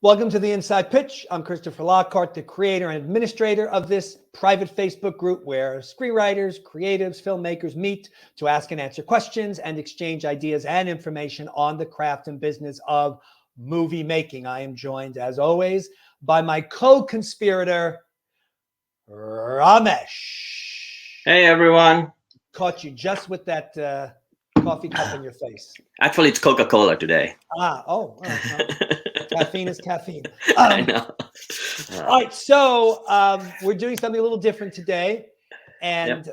Welcome to the Inside Pitch. I'm Christopher Lockhart, the creator and administrator of this private Facebook group where screenwriters, creatives, filmmakers meet to ask and answer questions and exchange ideas and information on the craft and business of movie making. I am joined, as always, by my co-conspirator, Ramesh. Hey, everyone. Caught you just with that coffee cup in your face. Actually, it's Coca-Cola today. Well, caffeine is caffeine. I know. All right, so we're doing something a little different today, and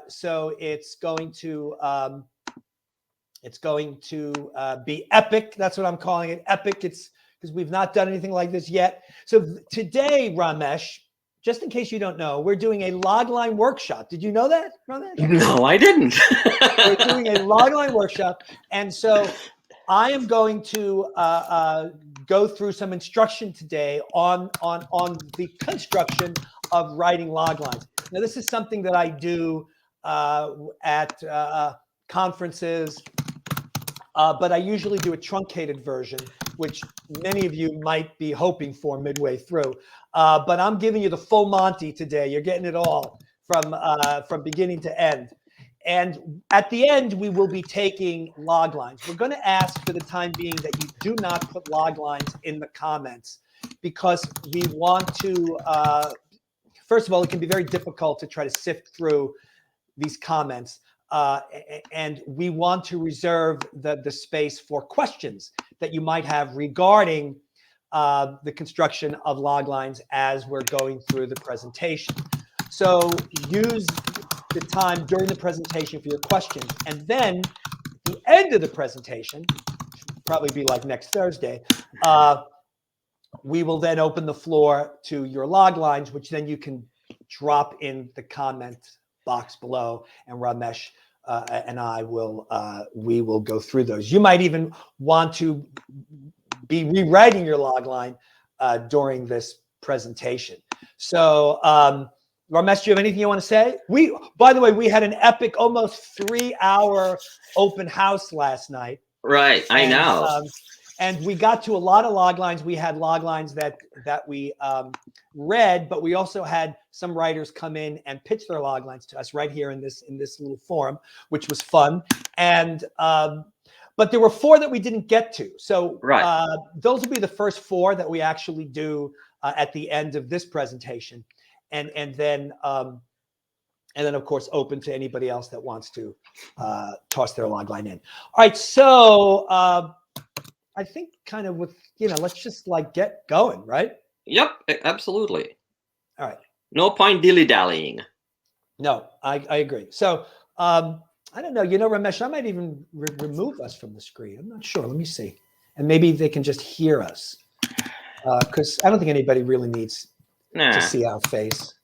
so it's going to be epic. That's what I'm calling it, epic. It's because we've not done anything like this yet. So today, Ramesh, just in case you don't know, we're doing a logline workshop. Did you know that, Ramesh? No, I didn't. We're doing a logline workshop, and so I am going to go through some instruction today on the construction of writing loglines. Now, this is something that I do at conferences, but I usually do a truncated version, which many of you might be hoping for midway through. But I'm giving you the full Monty today. You're getting it all from beginning to end. And at the end, we will be taking log lines. We're going to ask for the time being that you do not put log lines in the comments because we want to, first of all, it can be very difficult to try to sift through these comments. And we want to reserve the space for questions that you might have regarding the construction of log lines as we're going through the presentation. So use the time during the presentation for your questions. And then at the end of the presentation, probably be like next Thursday, we will then open the floor to your log lines, which then you can drop in the comment box below, and Ramesh and I will we will go through those. You might even want to be rewriting your log line during this presentation. So Ramesh, do you have anything you want to say? By the way, we had an epic, almost 3-hour open house last night. Right, I know. And we got to a lot of log lines. We had log lines that we read, but we also had some writers come in and pitch their log lines to us right here in this little forum, which was fun. And but there were 4 that we didn't get to. So those will be the first 4 that we actually do at the end of this presentation. And then of course open to anybody else that wants to toss their log line in. All right, so I think kind of with let's just like get going, right? Yep, absolutely. All right. No point dilly-dallying. No, I agree. So I don't know. Ramesh, I might even remove us from the screen. I'm not sure. Let me see, and maybe they can just hear us because I don't think anybody really needs to see our face.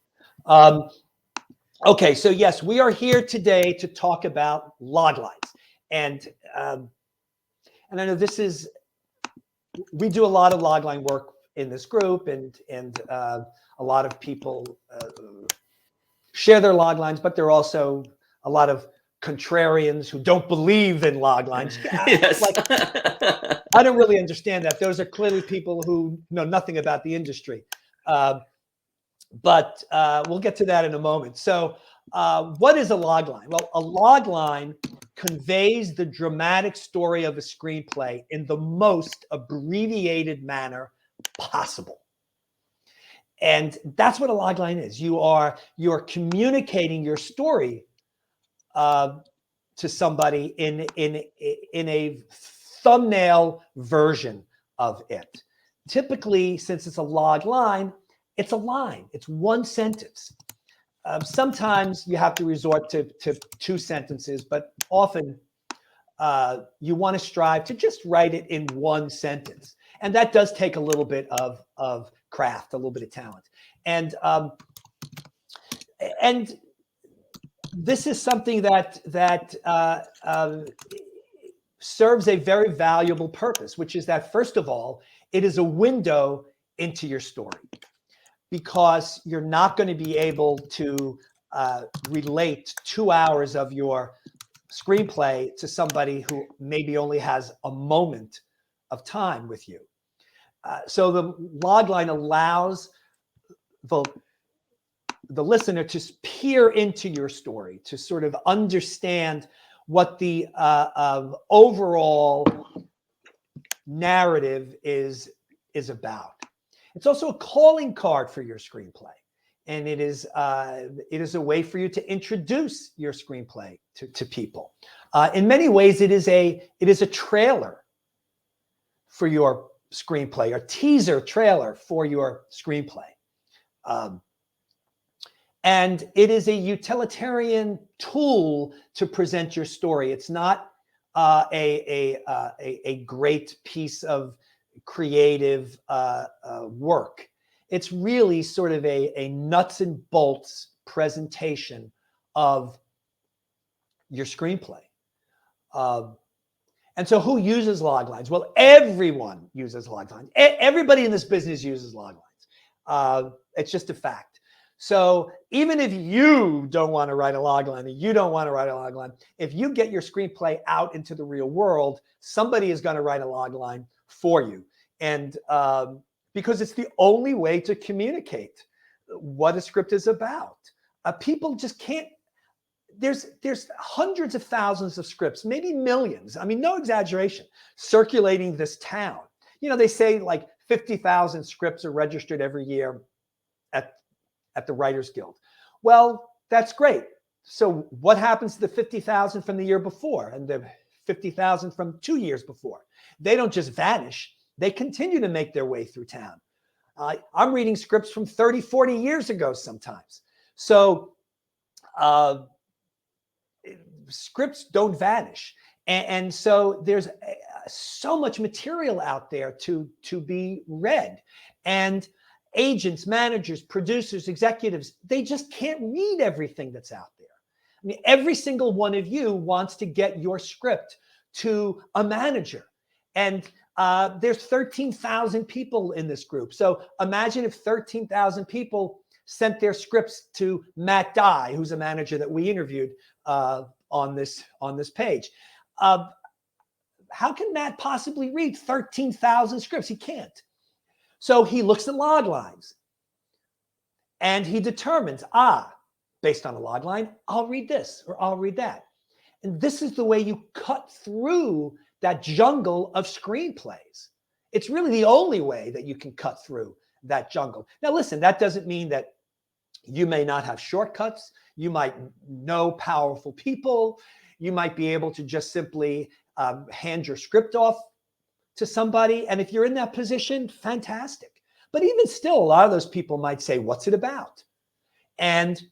Okay, so yes, we are here today to talk about log lines, and I know we do a lot of log line work in this group, and a lot of people share their log lines, but there are also a lot of contrarians who don't believe in log lines. Yes. I don't really understand that. Those are clearly people who know nothing about the industry. But we'll get to that in a moment. So what is a log line? Well, a log line conveys the dramatic story of a screenplay in the most abbreviated manner possible. And that's what a log line is. You are communicating your story to somebody in a thumbnail version of it. Typically, since it's a log line, it's a line. It's one sentence. Sometimes you have to resort to 2 sentences, but often you want to strive to just write it in 1 sentence. And that does take a little bit of craft, a little bit of talent. And this is something that serves a very valuable purpose, which is that, first of all, it is a window into your story, because you're not going to be able to relate 2 hours of your screenplay to somebody who maybe only has a moment of time with you. so the logline allows the listener to peer into your story, to sort of understand what the overall narrative is about. It's also a calling card for your screenplay, and it is a way for you to introduce your screenplay to people. In many ways, it is a trailer for your screenplay, a teaser trailer for your screenplay. And it is a utilitarian tool to present your story. It's not a great piece of creative work. It's really sort of a nuts and bolts presentation of your screenplay. And so who uses loglines? Well, everyone uses loglines. Everybody in this business uses loglines. It's just a fact. So even if you don't want to write a logline, or you don't want to write a logline, if you get your screenplay out into the real world, somebody is going to write a logline for you. And because it's the only way to communicate what a script is about. People just can't. There's hundreds of thousands of scripts, maybe millions. I mean, no exaggeration, circulating this town. You know, they say like 50,000 scripts are registered every year at the Writers Guild. Well, that's great. So what happens to the 50,000 from the year before and the 50,000 from 2 years before? They don't just vanish. They continue to make their way through town. I'm reading scripts from 30, 40 years ago sometimes. So scripts don't vanish. And so there's so much material out there to be read. And agents, managers, producers, executives, they just can't read everything that's out there. I mean, every single one of you wants to get your script to a manager. And there's 13,000 people in this group. So imagine if 13,000 people sent their scripts to Matt Dye, who's a manager that we interviewed on this page. How can Matt possibly read 13,000 scripts? He can't. So he looks at log lines and he determines, based on a log line, I'll read this or I'll read that. And this is the way you cut through that jungle of screenplays. It's really the only way that you can cut through that jungle. Now, listen, that doesn't mean that you may not have shortcuts. You might know powerful people. You might be able to just simply hand your script off to somebody. And if you're in that position, fantastic. But even still, a lot of those people might say, what's it about? And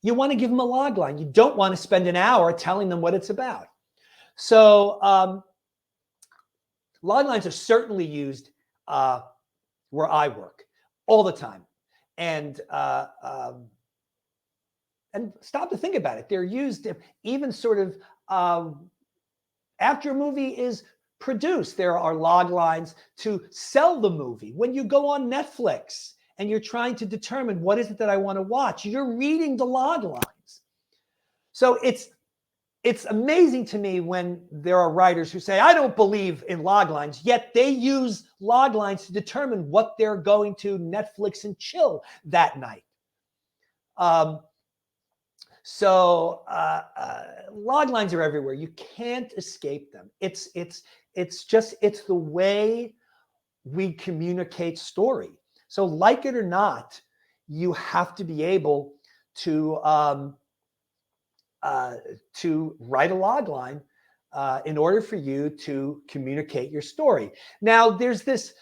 you want to give them a log line. You don't want to spend an hour telling them what it's about. So log lines are certainly used where I work all the time. And stop to think about it. They're used even sort of after a movie is produced. There are log lines to sell the movie. When you go on Netflix and you're trying to determine what is it that I want to watch, you're reading the log lines. So it's amazing to me when there are writers who say, I don't believe in log lines, yet they use log lines to determine what they're going to Netflix and chill that night. So log lines are everywhere. You can't escape them. It's the way we communicate story. So like it or not, you have to be able to write a log line in order for you to communicate your story. Now, there's this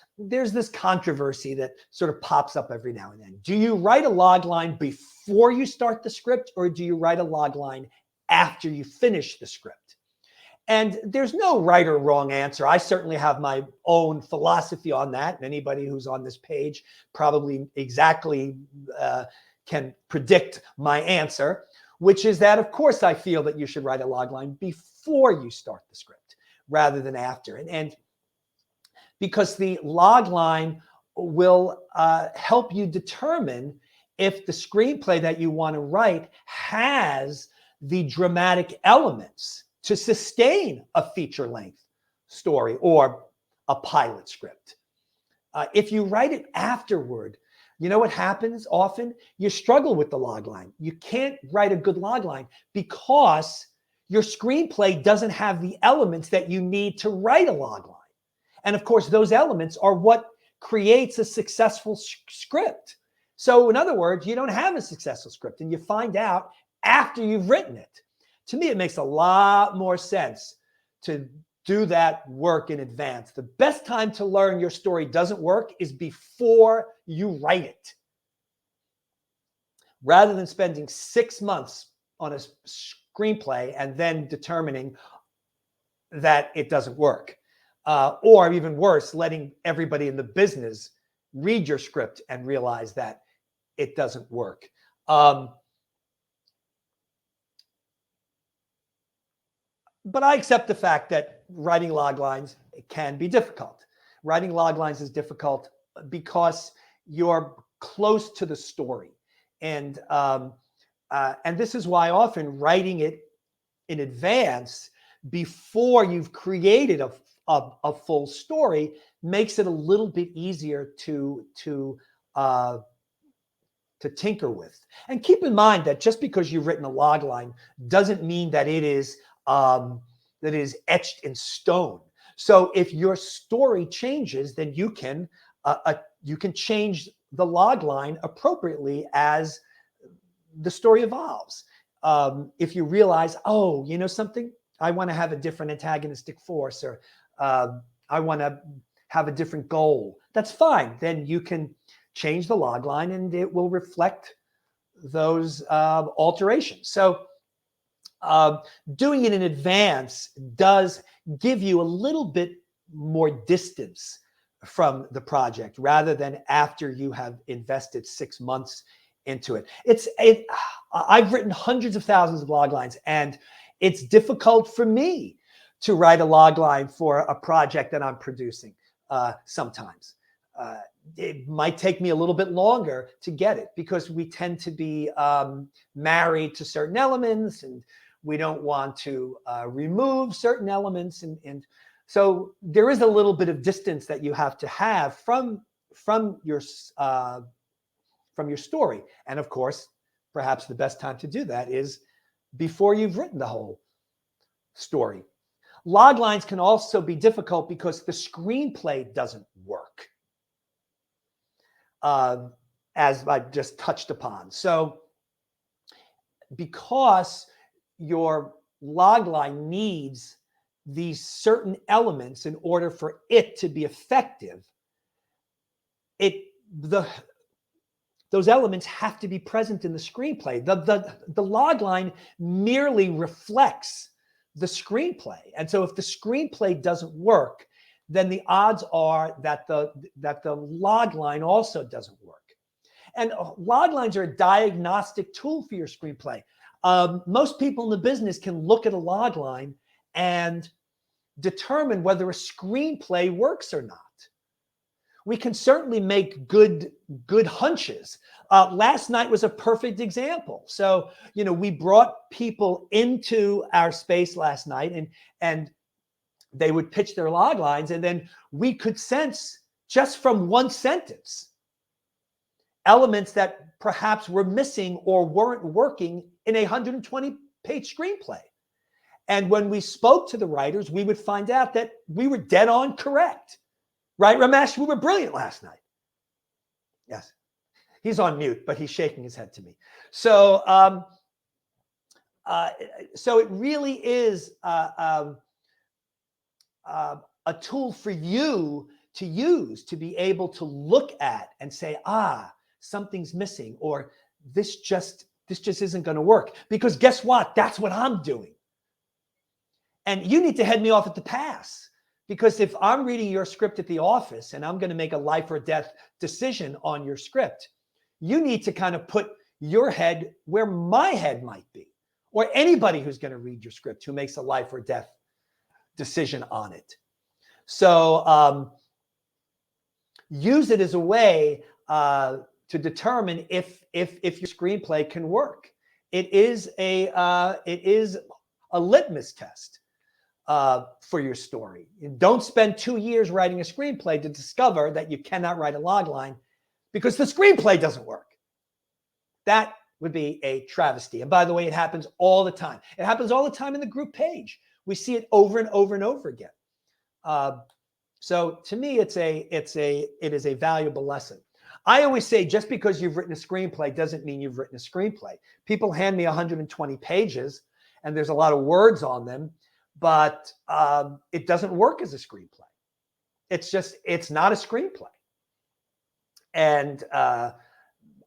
controversy that sort of pops up every now and then. Do you write a log line before you start the script, or do you write a log line after you finish the script? And there's no right or wrong answer. I certainly have my own philosophy on that. And anybody who's on this page probably exactly can predict my answer, which is that, of course, I feel that you should write a log line before you start the script rather than after. And because the log line will help you determine if the screenplay that you want to write has the dramatic elements to sustain a feature-length story or a pilot script. If you write it afterward, you know what happens often? You struggle with the log line. You can't write a good log line because your screenplay doesn't have the elements that you need to write a log line. And of course, those elements are what creates a successful script. So in other words, you don't have a successful script and you find out after you've written it. To me, it makes a lot more sense to do that work in advance. The best time to learn your story doesn't work is before you write it. Rather than spending 6 months on a screenplay and then determining that it doesn't work. Or even worse, letting everybody in the business read your script and realize that it doesn't work. But I accept the fact that writing log lines can be difficult. Writing log lines is difficult because you're close to the story. And this is why often writing it in advance before you've created a full story makes it a little bit easier to tinker with. And keep in mind that just because you've written a log line doesn't mean that it is etched in stone. So if your story changes, then you can change the log line appropriately as the story evolves. If you realize, oh, you know something, I want to have a different antagonistic force, or I want to have a different goal, that's fine. Then you can change the log line and it will reflect those alterations. So doing it in advance does give you a little bit more distance from the project rather than after you have invested 6 months into it. I've written hundreds of thousands of log lines, and it's difficult for me to write a log line for a project that I'm producing sometimes. It might take me a little bit longer to get it because we tend to be married to certain elements, and we don't want to remove certain elements. And so there is a little bit of distance that you have to have from your story. And of course, perhaps the best time to do that is before you've written the whole story. Log lines can also be difficult because the screenplay doesn't work, as I just touched upon. So because your log line needs these certain elements in order for it to be effective, those elements have to be present in the screenplay. The log line merely reflects the screenplay. And so if the screenplay doesn't work, then the odds are that the log line also doesn't work. And log lines are a diagnostic tool for your screenplay. Most people in the business can look at a log line and determine whether a screenplay works or not. We can certainly make good hunches. Last night was a perfect example. So, we brought people into our space last night, and they would pitch their log lines, and then we could sense just from one sentence elements that perhaps were missing or weren't working in a 120-page screenplay. And when we spoke to the writers, we would find out that we were dead on correct. Right, Ramesh? We were brilliant last night. Yes. He's on mute, but he's shaking his head to me. So, so it really is a tool for you to use to be able to look at and say, something's missing, or this just isn't going to work. Because guess what? That's what I'm doing. And you need to head me off at the pass. Because if I'm reading your script at the office and I'm going to make a life or death decision on your script, you need to kind of put your head where my head might be, or anybody who's going to read your script who makes a life or death decision on it. So use it as a way to determine if your screenplay can work. It is a litmus test. for your story. Don't spend 2 years writing a screenplay to discover that you cannot write a logline because the screenplay doesn't work. That would be a travesty. And by the way, it happens all the time. It happens all the time in the group page. We see it over and over and over again. So to me, it is a valuable lesson. I always say just because you've written a screenplay doesn't mean you've written a screenplay. People hand me 120 pages and there's a lot of words on them, but it doesn't work as a screenplay. It's not a screenplay. And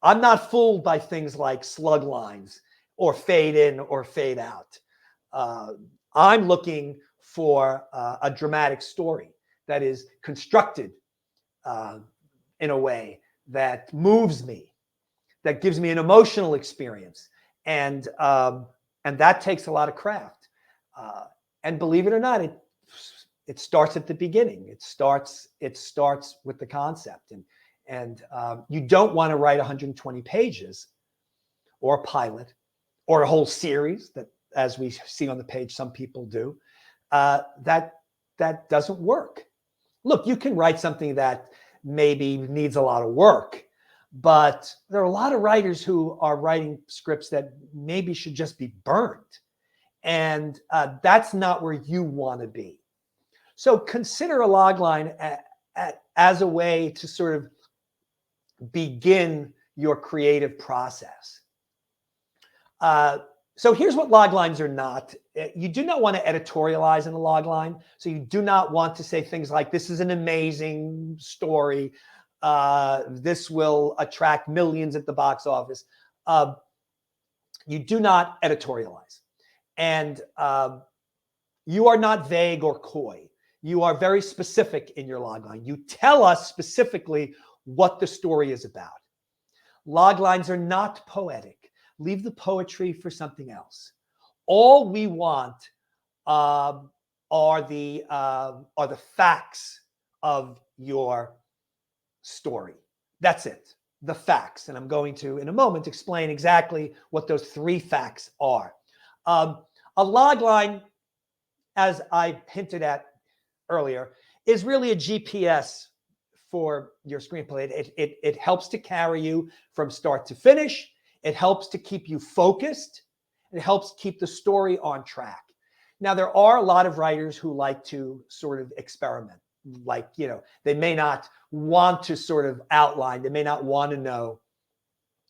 I'm not fooled by things like slug lines or fade in or fade out. I'm looking for a dramatic story that is constructed in a way that moves me, that gives me an emotional experience, and that takes a lot of craft. And believe it or not, it starts at the beginning. It starts with the concept, and you don't want to write 120 pages or a pilot or a whole series that, as we see on the page, some people do. That doesn't work. Look, you can write something that maybe needs a lot of work, but there are a lot of writers who are writing scripts that maybe should just be burned. And that's not where you want to be. So consider a logline as a way to sort of begin your creative process. So here's what loglines are not. You do not want to editorialize in a logline. So you do not want to say things like, this is an amazing story. This will attract millions at the box office. You do not editorialize. And you are not vague or coy. You are very specific in your logline. You tell us specifically what the story is about. Loglines are not poetic. Leave the poetry for something else. All we want are the facts of your story. That's it, the facts. And I'm going to, in a moment, explain exactly what those 3 facts are. A logline, as I hinted at earlier, is really a GPS for your screenplay. It helps to carry you from start to finish. It helps to keep you focused. It helps keep the story on track. Now, there are a lot of writers who like to sort of experiment. Like, they may not want to sort of outline. They may not want to know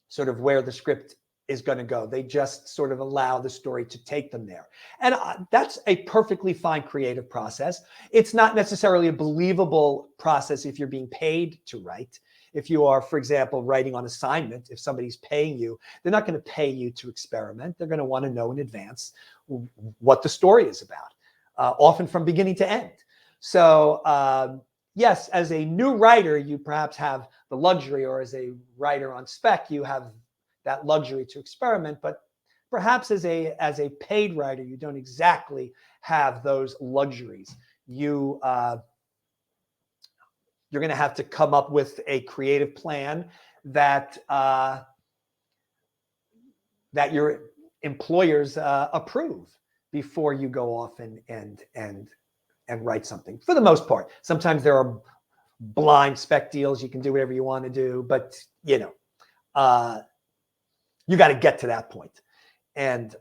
sort of where the script is going to go. They just sort of allow the story to take them there. And that's a perfectly fine creative process. It's not necessarily a believable process if you're being paid to write. If you are, for example, writing on assignment, if somebody's paying you, they're not going to pay you to experiment. They're going to want to know in advance what the story is about, often from beginning to end. So yes, as a new writer, you perhaps have the luxury, or as a writer on spec, you have that luxury to experiment. But perhaps as a paid writer, you don't exactly have those luxuries. You're going to have to come up with a creative plan that your employers approve before you go off and write something. For the most part, sometimes there are blind spec deals. You can do whatever you want to do, but you got to get to that point. And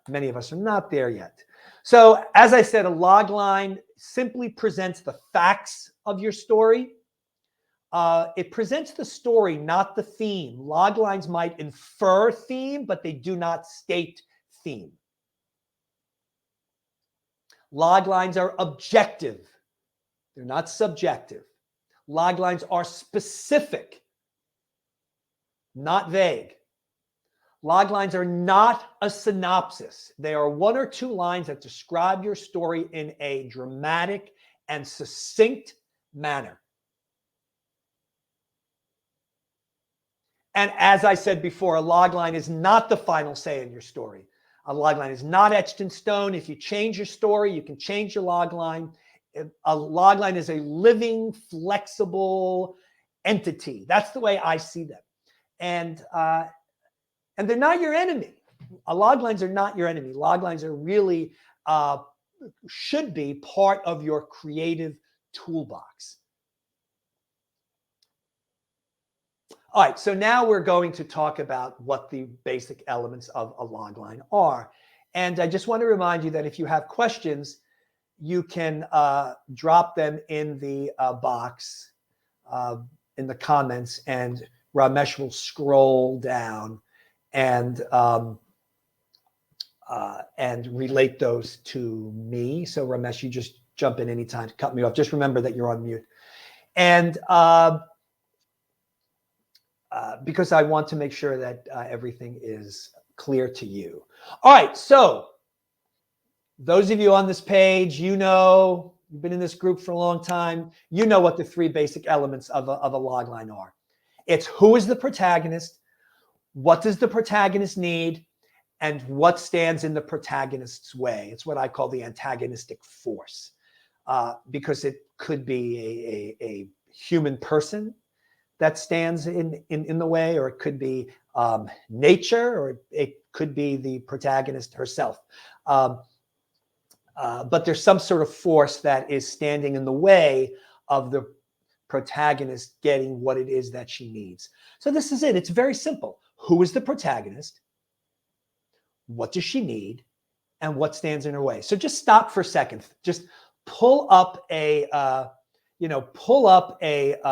many of us are not there yet. So as I said, a logline simply presents the facts of your story. It presents the story, not the theme. Loglines might infer theme, but they do not state theme. Loglines are objective. They're not subjective. Loglines are specific, not vague. Loglines are not a synopsis. They are 1 or 2 lines that describe your story in a dramatic and succinct manner. And as I said before, a logline is not the final say in your story. A logline is not etched in stone. If you change your story, you can change your logline. A logline is a living, flexible entity. That's the way I see them. And they're not your enemy. Loglines are not your enemy. Loglines are really should be part of your creative toolbox. All right, so now we're going to talk about what the basic elements of a logline are. And I just want to remind you that if you have questions, you can drop them in the box in the comments, and Ramesh will scroll down and relate those to me. So Ramesh, you just jump in anytime to cut me off. Just remember that you're on mute. And because I want to make sure that everything is clear to you. All right, so those of you on this page, you know, you've been in this group for a long time, you know what the three basic elements of a logline are. It's who is the protagonist, what does the protagonist need, and what stands in the protagonist's way. It's what I call the antagonistic force, because it could be a human person that stands in the way, or it could be nature, or it could be the protagonist herself. But there's some sort of force that is standing in the way of the protagonist getting what it is that she needs. So this is it. It's very simple. Who is the protagonist? What does she need? And what stands in her way? So just stop for a second. Just pull up a, pull up a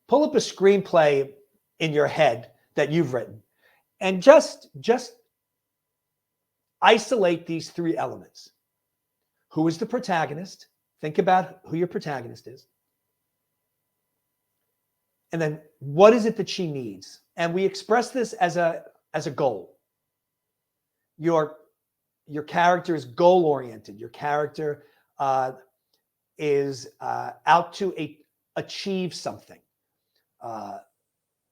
screenplay in your head that you've written, and just isolate these three elements. Who is the protagonist? Think about who your protagonist is. And then what is it that she needs? And we express this as a goal. Your character is goal-oriented. Your character is out to achieve something.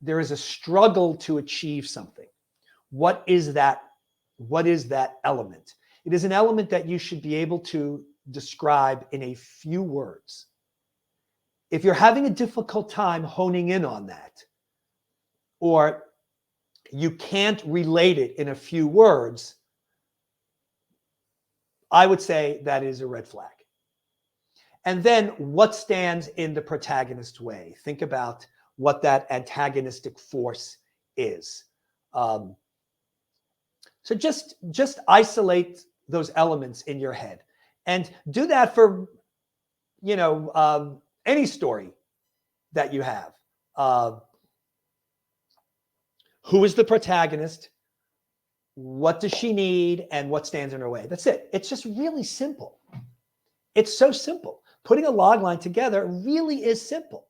There is a struggle to achieve something. What is that? What is that element? It is an element that you should be able to describe in a few words. If you're having a difficult time honing in on that, or you can't relate it in a few words, I would say that is a red flag. And then what stands in the protagonist's way? Think about what that antagonistic force is. So just isolate those elements in your head, and do that for, any story that you have. Who is the protagonist? What does she need? And what stands in her way? That's it. It's just really simple. It's so simple. Putting a logline together really is simple.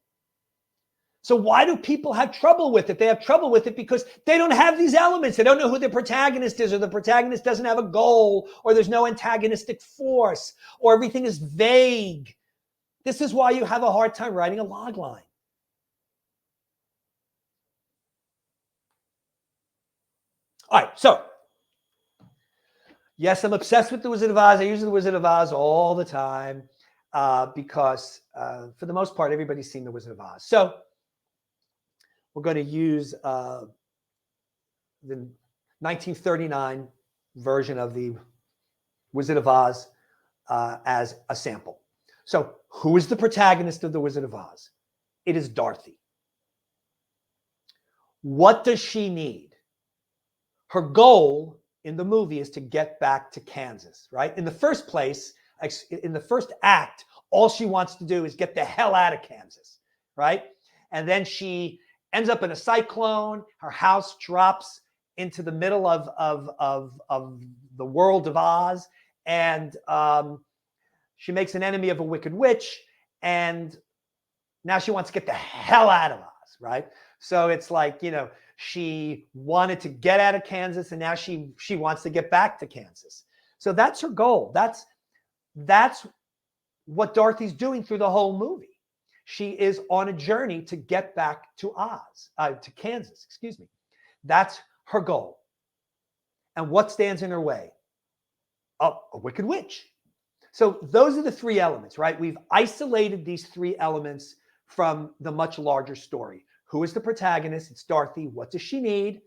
So why do people have trouble with it? They have trouble with it because they don't have these elements. They don't know who the protagonist is, or the protagonist doesn't have a goal, or there's no antagonistic force, or everything is vague. This is why you have a hard time writing a logline. All right, so yes, I'm obsessed with the Wizard of Oz. I use the Wizard of Oz all the time because for the most part, everybody's seen the Wizard of Oz. So we're going to use the 1939 version of the Wizard of Oz as a sample. So who is the protagonist of the Wizard of Oz? It is Dorothy. What does she need? Her goal in the movie is to get back to Kansas, right? In the first place, in the first act, all she wants to do is get the hell out of Kansas, right? And then she ends up in a cyclone. Her house drops into the middle of the world of Oz, and she makes an enemy of a wicked witch, and now she wants to get the hell out of Oz, right? So it's like, she wanted to get out of Kansas, and now she wants to get back to Kansas. So that's her goal. That's what Dorothy's doing through the whole movie. She is on a journey to get back to to Kansas, excuse me. That's her goal. And what stands in her way? A wicked witch. So those are the three elements, right? We've isolated these three elements from the much larger story. Who is the protagonist? It's Dorothy. What does she need?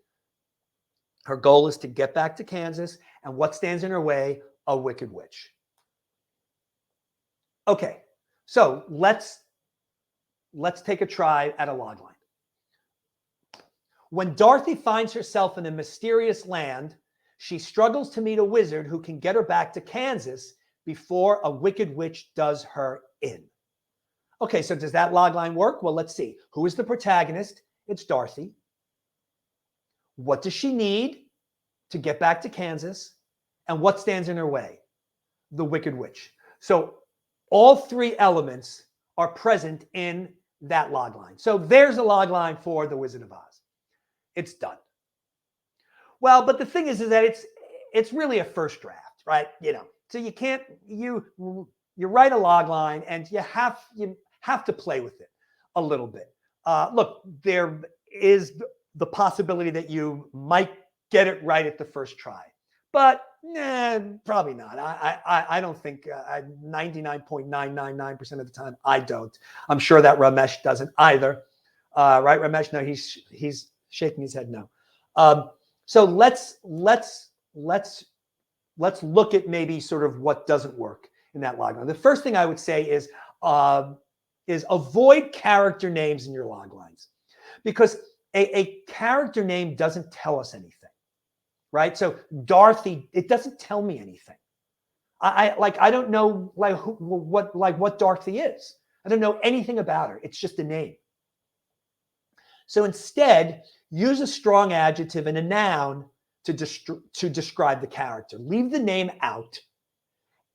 Her goal is to get back to Kansas, and what stands in her way? A wicked witch. Okay, so let's take a try at a log line. When Dorothy finds herself in a mysterious land, she struggles to meet a wizard who can get her back to Kansas before a wicked witch does her in. Okay, so does that log line work? Well, let's see. Who is the protagonist? It's Dorothy. What does she need to get back to Kansas? And what stands in her way? The wicked witch. So all three elements are present in that log line. So there's a log line for The Wizard of Oz. It's done. Well, but the thing is that it's really a first draft, right? So you can't you write a log line and you have to play with it a little bit. Look, there is the possibility that you might get it right at the first try, but probably not. I don't think 99.999% of the time I don't. I'm sure that Ramesh doesn't either, right? Ramesh, no, he's shaking his head no. So let's look at maybe sort of what doesn't work in that log line. The first thing I would say is avoid character names in your log lines, because a character name doesn't tell us anything, right? So Dorothy, it doesn't tell me anything. I don't know what Dorothy is. I don't know anything about her. It's just a name. So instead, use a strong adjective and a noun to describe the character. Leave the name out,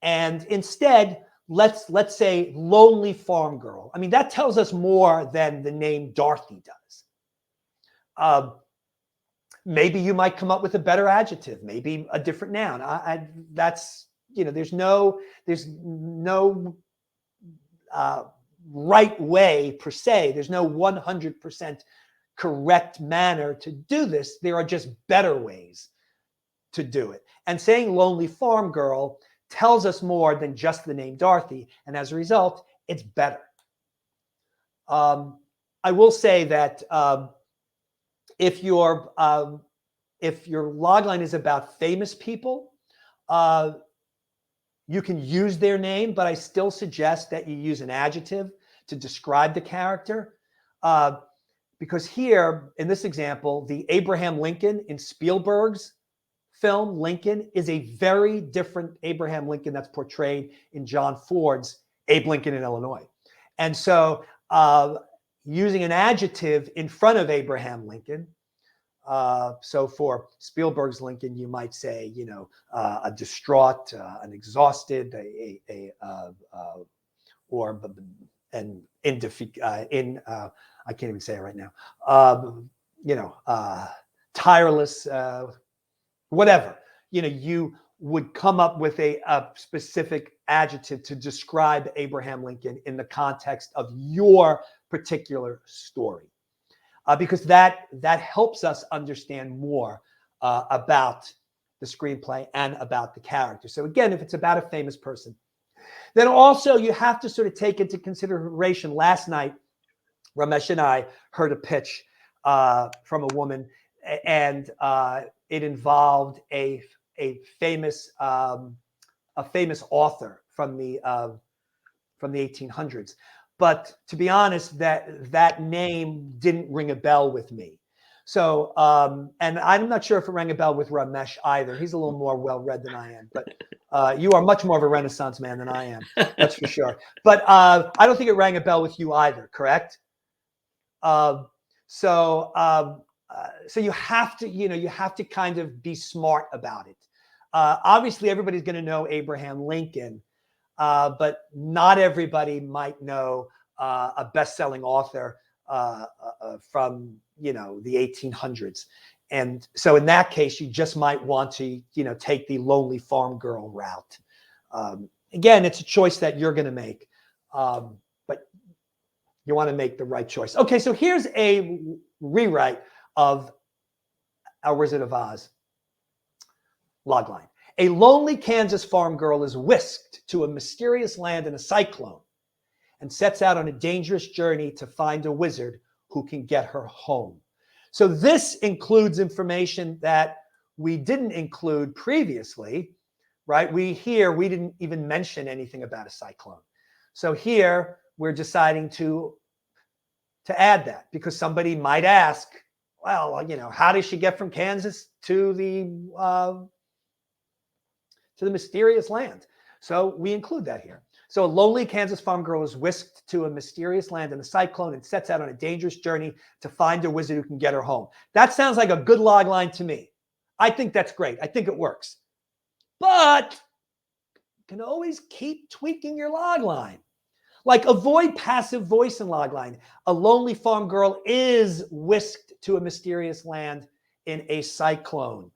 and instead, let's say lonely farm girl. I mean, that tells us more than the name Dorothy does. Maybe you might come up with a better adjective, maybe a different noun. That's there's no right way per se. There's no 100% correct manner to do this. There are just better ways to do it. And saying lonely farm girl tells us more than just the name Dorothy, and as a result, it's better. I will say that if your logline is about famous people, you can use their name, but I still suggest that you use an adjective to describe the character. Because here, in this example, the Abraham Lincoln in Spielberg's film, Lincoln, is a very different Abraham Lincoln that's portrayed in John Ford's Abe Lincoln in Illinois. And so using an adjective in front of Abraham Lincoln, so for Spielberg's Lincoln, you might say, a distraught, an exhausted, I can't even say it right now. Tireless, whatever. You would come up with a specific adjective to describe Abraham Lincoln in the context of your particular story, because that helps us understand more about the screenplay and about the character. So again, if it's about a famous person, then also you have to sort of take into consideration. Last night, Ramesh and I heard a pitch from a woman, and it involved a famous author from the 1800s. But to be honest, that name didn't ring a bell with me. So, and I'm not sure if it rang a bell with Ramesh either. He's a little more well-read than I am, but you are much more of a Renaissance man than I am. That's for sure. But I don't think it rang a bell with you either, correct? So you have to kind of be smart about it. Obviously, everybody's going to know Abraham Lincoln, but not everybody might know a best-selling author from the 1800s. And so in that case, you just might want to take the lonely farm girl route. Again, it's a choice that you're going to make, but you want to make the right choice. Okay, so here's a rewrite of our Wizard of Oz logline. A lonely Kansas farm girl is whisked to a mysterious land in a cyclone and sets out on a dangerous journey to find a wizard who can get her home. So this includes information that we didn't include previously, right? We didn't even mention anything about a cyclone. So here we're deciding to add that, because somebody might ask, well, how does she get from Kansas to the mysterious land? So we include that here. So a lonely Kansas farm girl is whisked to a mysterious land in a cyclone and sets out on a dangerous journey to find a wizard who can get her home. That sounds like a good log line to me. I think that's great. I think it works. But you can always keep tweaking your log line. Like, avoid passive voice in logline. A lonely farm girl is whisked to a mysterious land in a cyclone.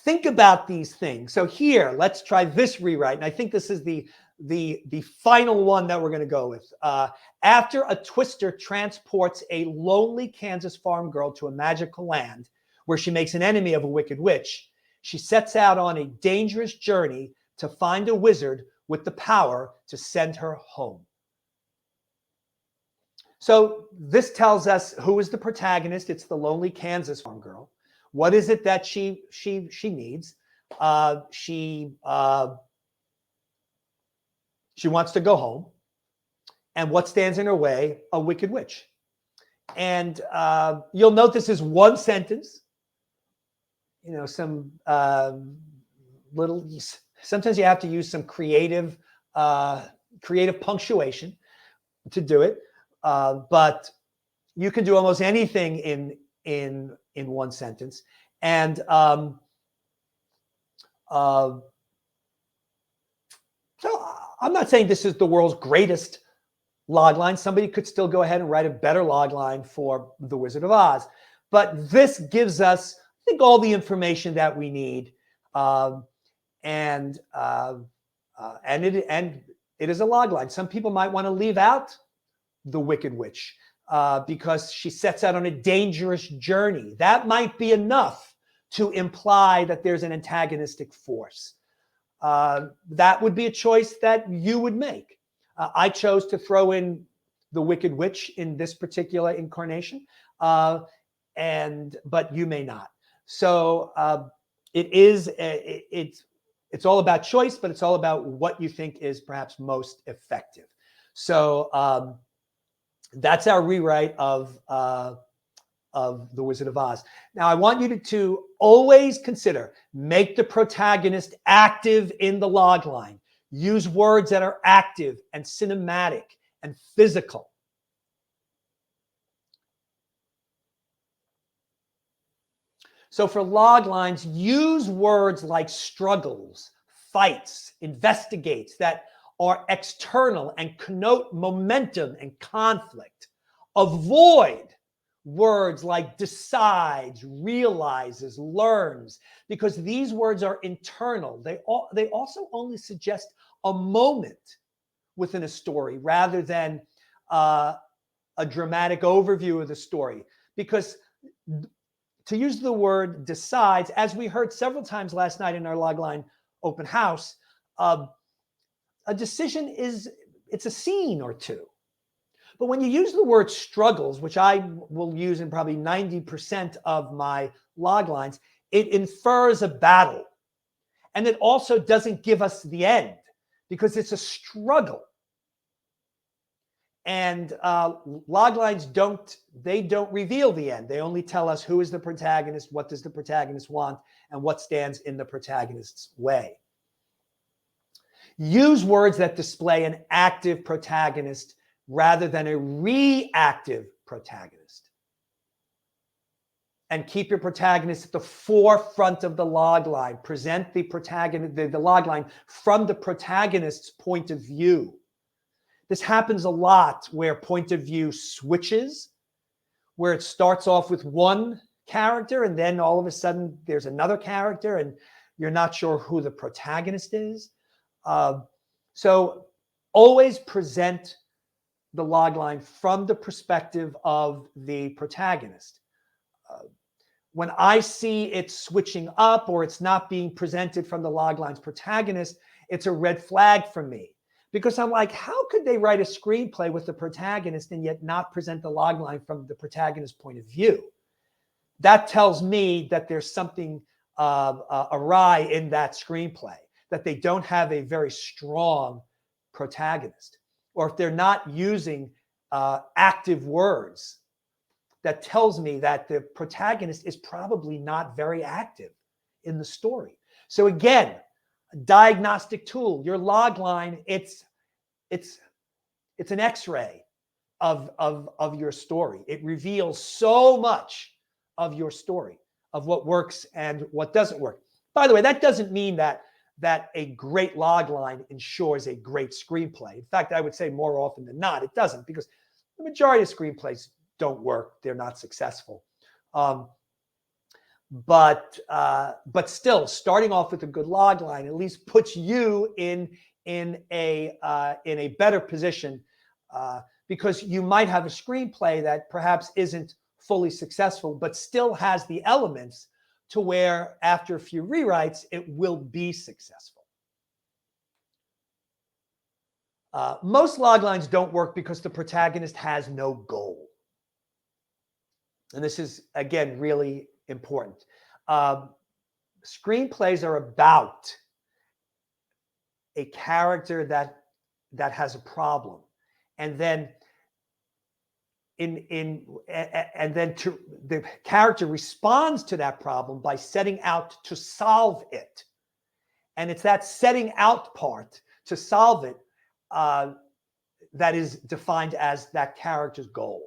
Think about these things. So here, let's try this rewrite. And I think this is the final one that we're going to go with. After a twister transports a lonely Kansas farm girl to a magical land where she makes an enemy of a wicked witch, she sets out on a dangerous journey to find a wizard with the power to send her home. So this tells us who is the protagonist. It's the lonely Kansas farm girl. What is it that she needs? She wants to go home. And what stands in her way? A wicked witch. And you'll note this is one sentence. Some sometimes you have to use some creative punctuation to do it, but you can do almost anything in one sentence. And so I'm not saying this is the world's greatest log line. Somebody could still go ahead and write a better log line for The Wizard of Oz, but this gives us, I think, all the information that we need. And it is a log line. Some people might want to leave out the wicked witch because she sets out on a dangerous journey. That might be enough to imply that there's an antagonistic force. That would be a choice that you would make. I chose to throw in the wicked witch in this particular incarnation, but you may not. So it's all about choice, but it's all about what you think is perhaps most effective. So that's our rewrite of The Wizard of Oz. Now, I want you to always consider, make the protagonist active in the log line. Use words that are active and cinematic and physical. So for log lines, use words like struggles, fights, investigates, that are external and connote momentum and conflict. Avoid words like decides, realizes, learns, because these words are internal. They also only suggest a moment within a story rather than a dramatic overview of the story. Because to use the word decides, as we heard several times last night in our logline open house, a decision it's a scene or two. But when you use the word struggles, which I will use in probably 90% of my log lines, it infers a battle. And it also doesn't give us the end because it's a struggle. And log lines don't reveal the end. They only tell us who is the protagonist, what does the protagonist want, and what stands in the protagonist's way. Use words that display an active protagonist rather than a reactive protagonist. And keep your protagonist at the forefront of the log line. Present the protagonist, the log line from the protagonist's point of view. This happens a lot where point of view switches, where it starts off with one character and then all of a sudden there's another character and you're not sure who the protagonist is. So always present the log line from the perspective of the protagonist. When I see it switching up or it's not being presented from the log line's protagonist, it's a red flag for me. Because I'm like, how could they write a screenplay with the protagonist and yet not present the log line from the protagonist's point of view? that tells me that there's something awry in that screenplay, that they don't have a very strong protagonist, or if they're not using active words, that tells me that the protagonist is probably not very active in the story. So again, a diagnostic tool, your log line, it's an X-ray of your story. It reveals so much of your story, of what works and what doesn't work. By the way, that doesn't mean that a great log line ensures a great screenplay. In fact, I would say more often than not, it doesn't, because the majority of screenplays don't work. They're not successful. But still, starting off with a good log line at least puts you in a better position, because you might have a screenplay that perhaps isn't fully successful, but still has the elements to where after a few rewrites, it will be successful. Most log lines don't work because the protagonist has no goal. And this is, again, really important. Screenplays are about a character that has a problem, and then the character responds to that problem by setting out to solve it. And it's that setting out part to solve it that is defined as that character's goal.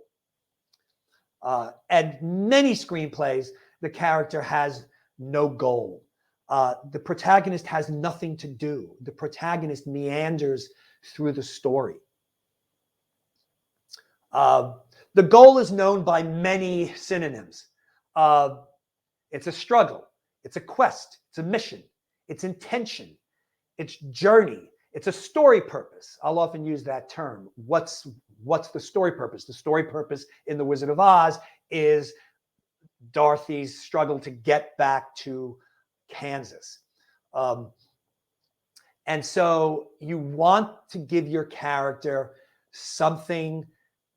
And many screenplays, the character has no goal. The protagonist has nothing to do. The protagonist meanders through the story. The goal is known by many synonyms. It's a struggle. It's a quest. It's a mission. It's intention. It's journey. It's a story purpose. I'll often use that term. What's the story purpose? The story purpose in The Wizard of Oz is Dorothy's struggle to get back to Kansas. And so you want to give your character something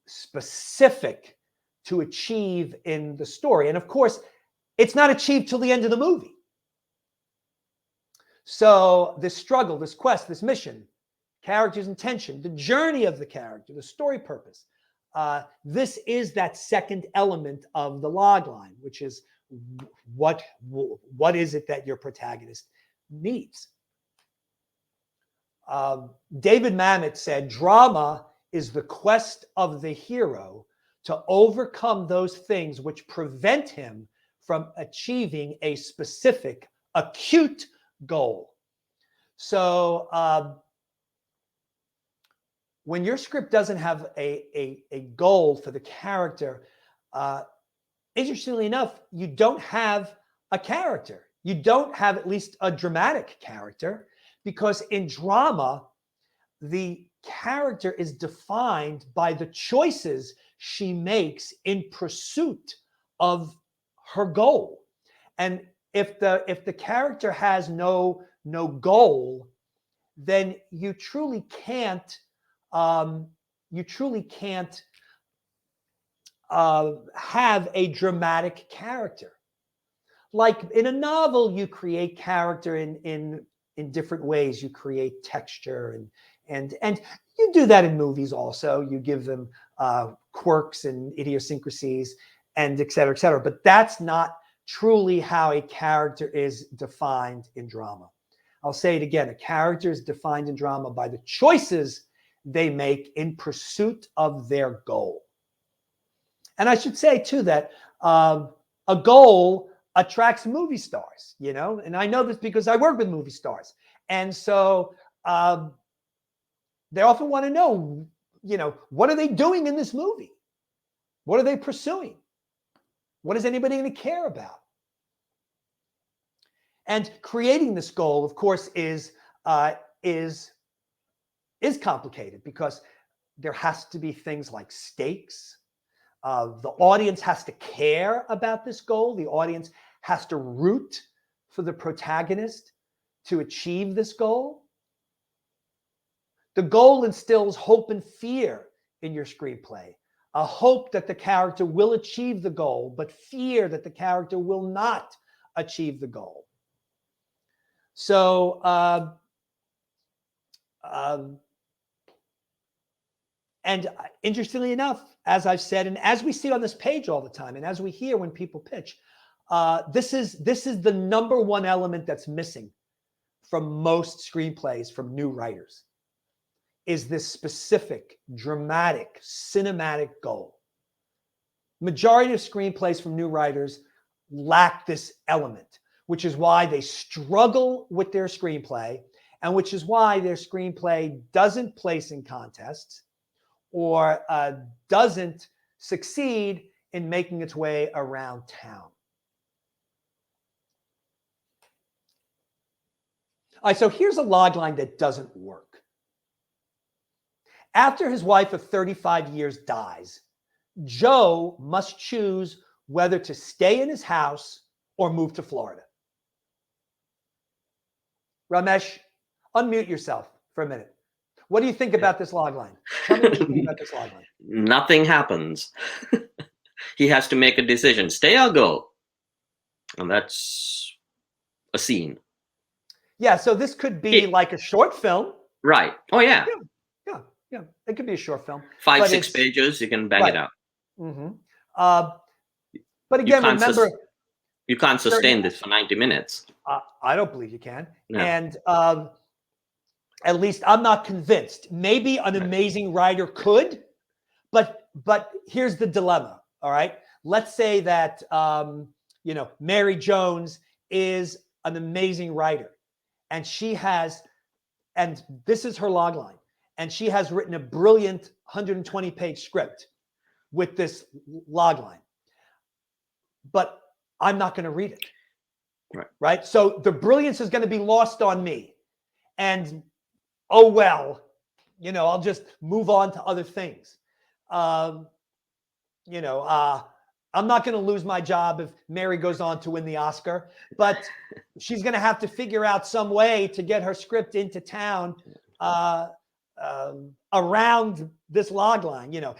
specific to achieve in the story. And of course, it's not achieved till the end of the movie. So this struggle, this quest, this mission, character's intention, the journey of the character, the story purpose, this is that second element of the log line, which is what is it that your protagonist needs? David Mamet said, drama is the quest of the hero to overcome those things which prevent him from achieving a specific acute goal. So when your script doesn't have a goal for the character, interestingly enough, you don't have a character. You don't have at least a dramatic character, because in drama, the character is defined by the choices she makes in pursuit of her goal. And if the character has no goal, then you truly can't have a dramatic character. Like in a novel, you create character in different ways. You create texture and you do that in movies also. You give them quirks and idiosyncrasies and et cetera, et cetera. But that's not truly how a character is defined in drama. I'll say it again. A character is defined in drama by the choices they make in pursuit of their goal. And I should say, too, that a goal attracts movie stars, you know, and I know this because I work with movie stars. And so they often want to know, you know, what are they doing in this movie? What are they pursuing? What is anybody going to care about? And creating this goal, of course, is complicated, because there has to be things like stakes. The audience has to care about this goal. The audience has to root for the protagonist to achieve this goal. The goal instills hope and fear in your screenplay. a hope that the character will achieve the goal, but fear that the character will not achieve the goal. So, and interestingly enough, as I've said, and as we see on this page all the time, and as we hear when people pitch, this is the number one element that's missing from most screenplays from new writers, is this specific, dramatic, cinematic goal. Majority of screenplays from new writers lack this element, which is why they struggle with their screenplay, and which is why their screenplay doesn't place in contests or doesn't succeed in making its way around town. All right, so here's a logline that doesn't work. After his wife of 35 years dies, Joe must choose whether to stay in his house or move to Florida. Ramesh, unmute yourself for a minute. What do you think about this logline? Tell me what you think about this logline. Nothing happens. He has to make a decision, stay or go. And that's a scene. Yeah, so this could be like a short film. Right. Oh, yeah. Yeah. It could be a short film. 5-6 pages, you can bang it out. Mm-hmm. But again, remember... You can't sustain this for 90 minutes. I don't believe you can. No. And at least I'm not convinced. Maybe an amazing writer could, but here's the dilemma, all right? Let's say that, Mary Jones is an amazing writer, and she has, and this is her logline, and she has written a brilliant 120-page script with this logline. But I'm not going to read it. Right. So the brilliance is going to be lost on me. And, oh, well, I'll just move on to other things. I'm not going to lose my job if Mary goes on to win the Oscar, but she's going to have to figure out some way to get her script into town around this logline,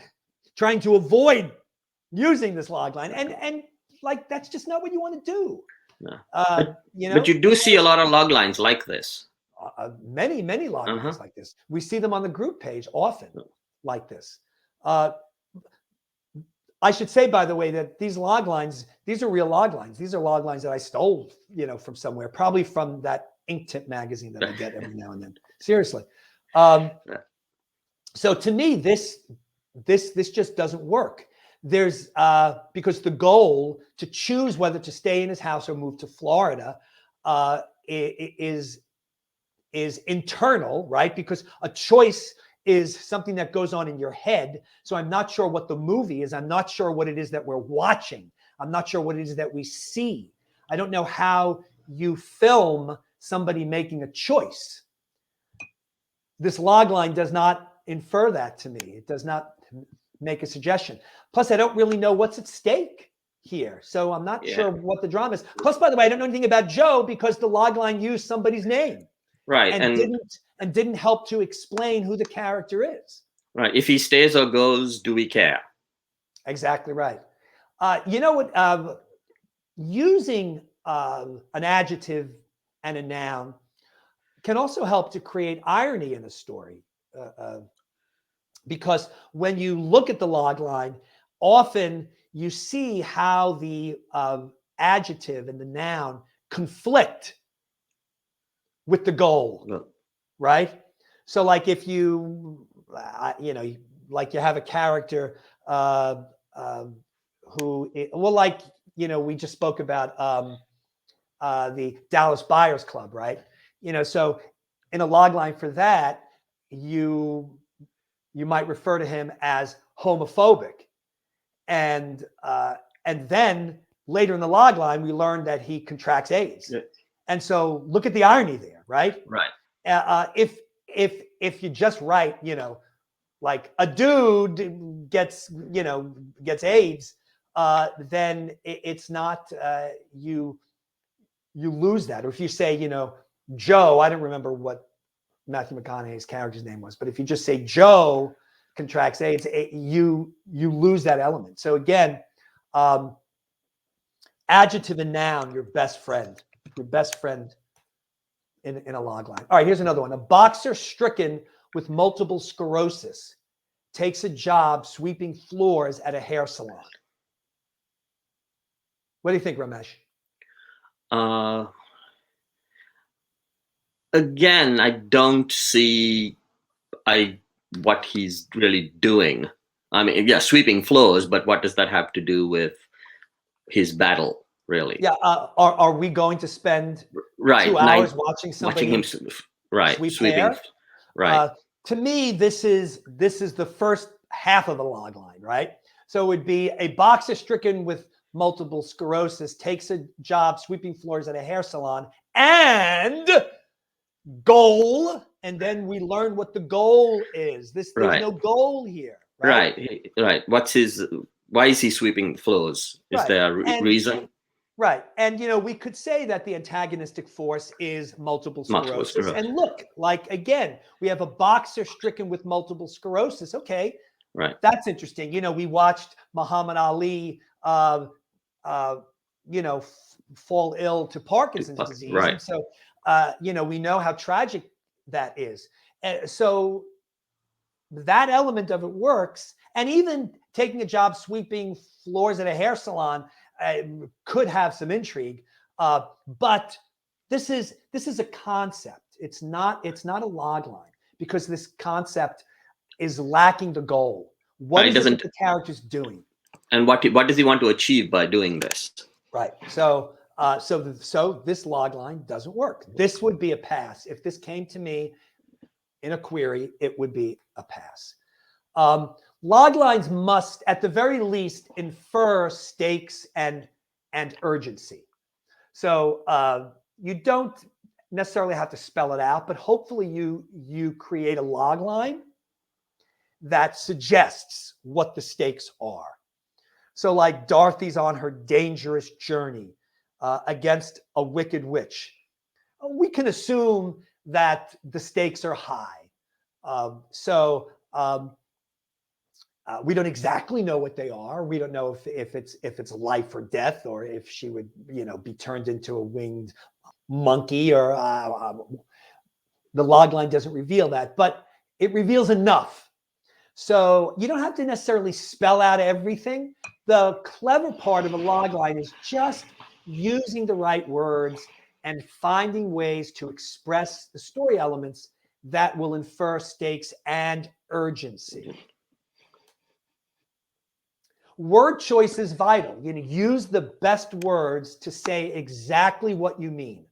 trying to avoid using this logline. And like, that's just not what you want to do. No. But you do see a lot of loglines like this. Many loglines like this. We see them on the group page often like this. I should say, by the way, that these loglines, these are real loglines. These are loglines that I stole, from somewhere, probably from that Ink Tip magazine that I get every now and then. Seriously. So to me, this just doesn't work. There's because the goal to choose whether to stay in his house or move to Florida is internal, right? Because a choice is something that goes on in your head. So I'm not sure what the movie is. I'm not sure what it is that we're watching. I'm not sure what it is that we see. I don't know how you film somebody making a choice. This logline does not infer that to me. It does not make a suggestion. Plus, I don't really know what's at stake here. So I'm not sure what the drama is. Plus, by the way, I don't know anything about Joe because the logline used somebody's name. Right. And didn't help to explain who the character is. Right. If he stays or goes, do we care? Exactly right. You know what? Using an adjective and a noun can also help to create irony in a story. Because when you look at the logline, often you see how the adjective and the noun conflict with the goal, right? So like if you, like you have a character who, we just spoke about the Dallas Buyers Club, right? So in a logline for that, you might refer to him as homophobic. And then later in the logline, we learned that he contracts AIDS. Yeah. And so look at the irony there, right? Right. If you just write, like a dude gets AIDS, then it's not, you lose that. Or if you say, Joe, I don't remember what Matthew McConaughey's character's name was, but if you just say Joe contracts A, you lose that element. So again, adjective and noun, your best friend in a log line. All right, here's another one. A boxer stricken with multiple sclerosis takes a job sweeping floors at a hair salon. What do you think, Ramesh? Again, I don't see what he's really doing. I mean, yeah, sweeping floors, but what does that have to do with his battle, really? Yeah, are we going to spend right 2 hours watching somebody him right sweep sweeping hair? right. To me, this is the first half of the log line, right? So it would be a boxer stricken with multiple sclerosis takes a job sweeping floors at a hair salon, and goal, and then we learn what the goal is. There's right. no goal here, right. Why is he sweeping floors? Is Right. there a reason? Right. And, we could say that the antagonistic force is multiple sclerosis. And look, like, again, we have a boxer stricken with multiple sclerosis. Okay. Right. That's interesting. We watched Muhammad Ali, fall ill to Parkinson's disease. Right. And so, we know how tragic that is. So that element of it works. And even taking a job sweeping floors at a hair salon could have some intrigue, but this is a concept. It's not a log line, because this concept is lacking the goal. What is it that the character's doing? And what does he want to achieve by doing this? Right. So this log line doesn't work. This would be a pass. If this came to me in a query, it would be a pass. Log lines must, at the very least, infer stakes and urgency. So you don't necessarily have to spell it out, but hopefully you create a log line that suggests what the stakes are. So like Dorothy's on her dangerous journey against a wicked witch. We can assume that the stakes are high. We don't exactly know what they are. We don't know if it's life or death, or if she would be turned into a winged monkey, or the log line doesn't reveal that, but it reveals enough. So you don't have to necessarily spell out everything. The clever part of a log line is just using the right words and finding ways to express the story elements that will infer stakes and urgency. Word choice is vital. Use the best words to say exactly what you mean.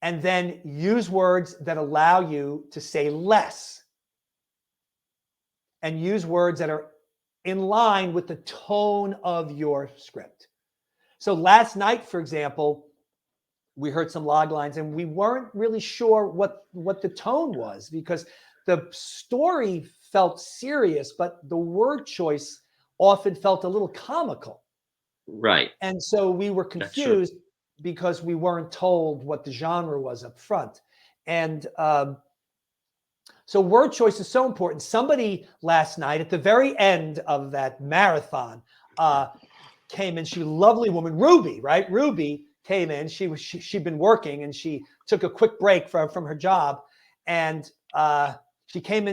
And then use words that allow you to say less. And use words that are in line with the tone of your script. So last night, for example, we heard some log lines and we weren't really sure what the tone was, because the story felt serious, but the word choice often felt a little comical. Right. And so we were confused because we weren't told what the genre was up front. And so word choice is so important. Somebody last night at the very end of that marathon came in. She was a lovely woman, Ruby, right? Ruby came in. She'd been working and she took a quick break from her job. And she came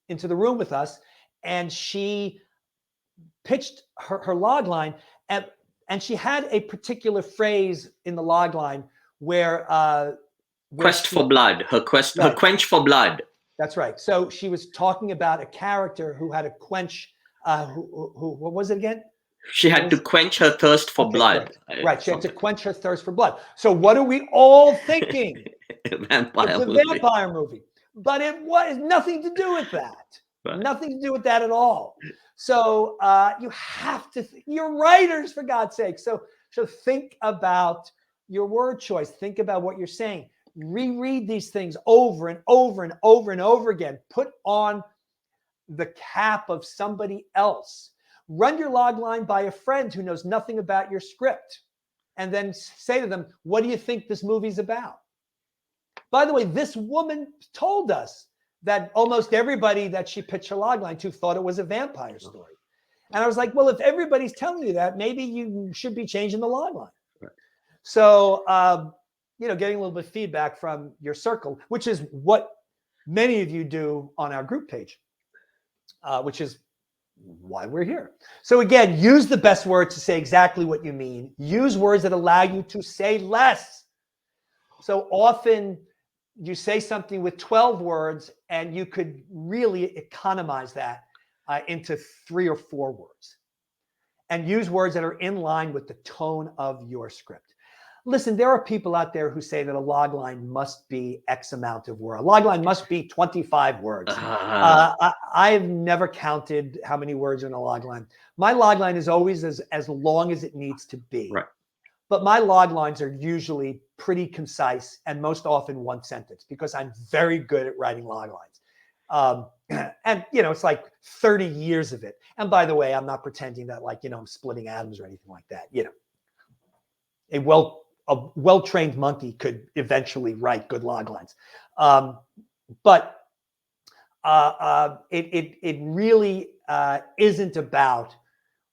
into the room with us, and she pitched her log line, and she had a particular phrase in the log line where quest for blood. Her quench for blood. That's right. So she was talking about a character who had a quench. What was it again? She had to quench her thirst for blood. Right. She had to quench her thirst for blood. So what are we all thinking? Vampire it's a movie. Vampire movie. But it was nothing to do with that. Right. Nothing to do with that at all. So you have to, you're writers, for God's sake. So think about your word choice. Think about what you're saying. Reread these things over and over and over and over again. Put on the cap of somebody else. Run your log line by a friend who knows nothing about your script. And then say to them, what do you think this movie's about? By the way, this woman told us that almost everybody that she pitched her logline to thought it was a vampire story. And I was like, well, if everybody's telling you that, maybe you should be changing the logline. Right. So, getting a little bit of feedback from your circle, which is what many of you do on our group page, which is why we're here. So again, use the best words to say exactly what you mean. Use words that allow you to say less. So often you say something with 12 words and you could really economize that into 3 or 4 words. And use words that are in line with the tone of your script. Listen, there are people out there who say that a logline must be X amount of words. A logline must be 25 words. I've never counted how many words are in a logline. My logline is always as long as it needs to be. Right. But my loglines are usually pretty concise and most often one sentence because I'm very good at writing loglines. And, it's like 30 years of it. And by the way, I'm not pretending that I'm splitting atoms or anything like that. A well-trained monkey could eventually write good loglines. But it really isn't about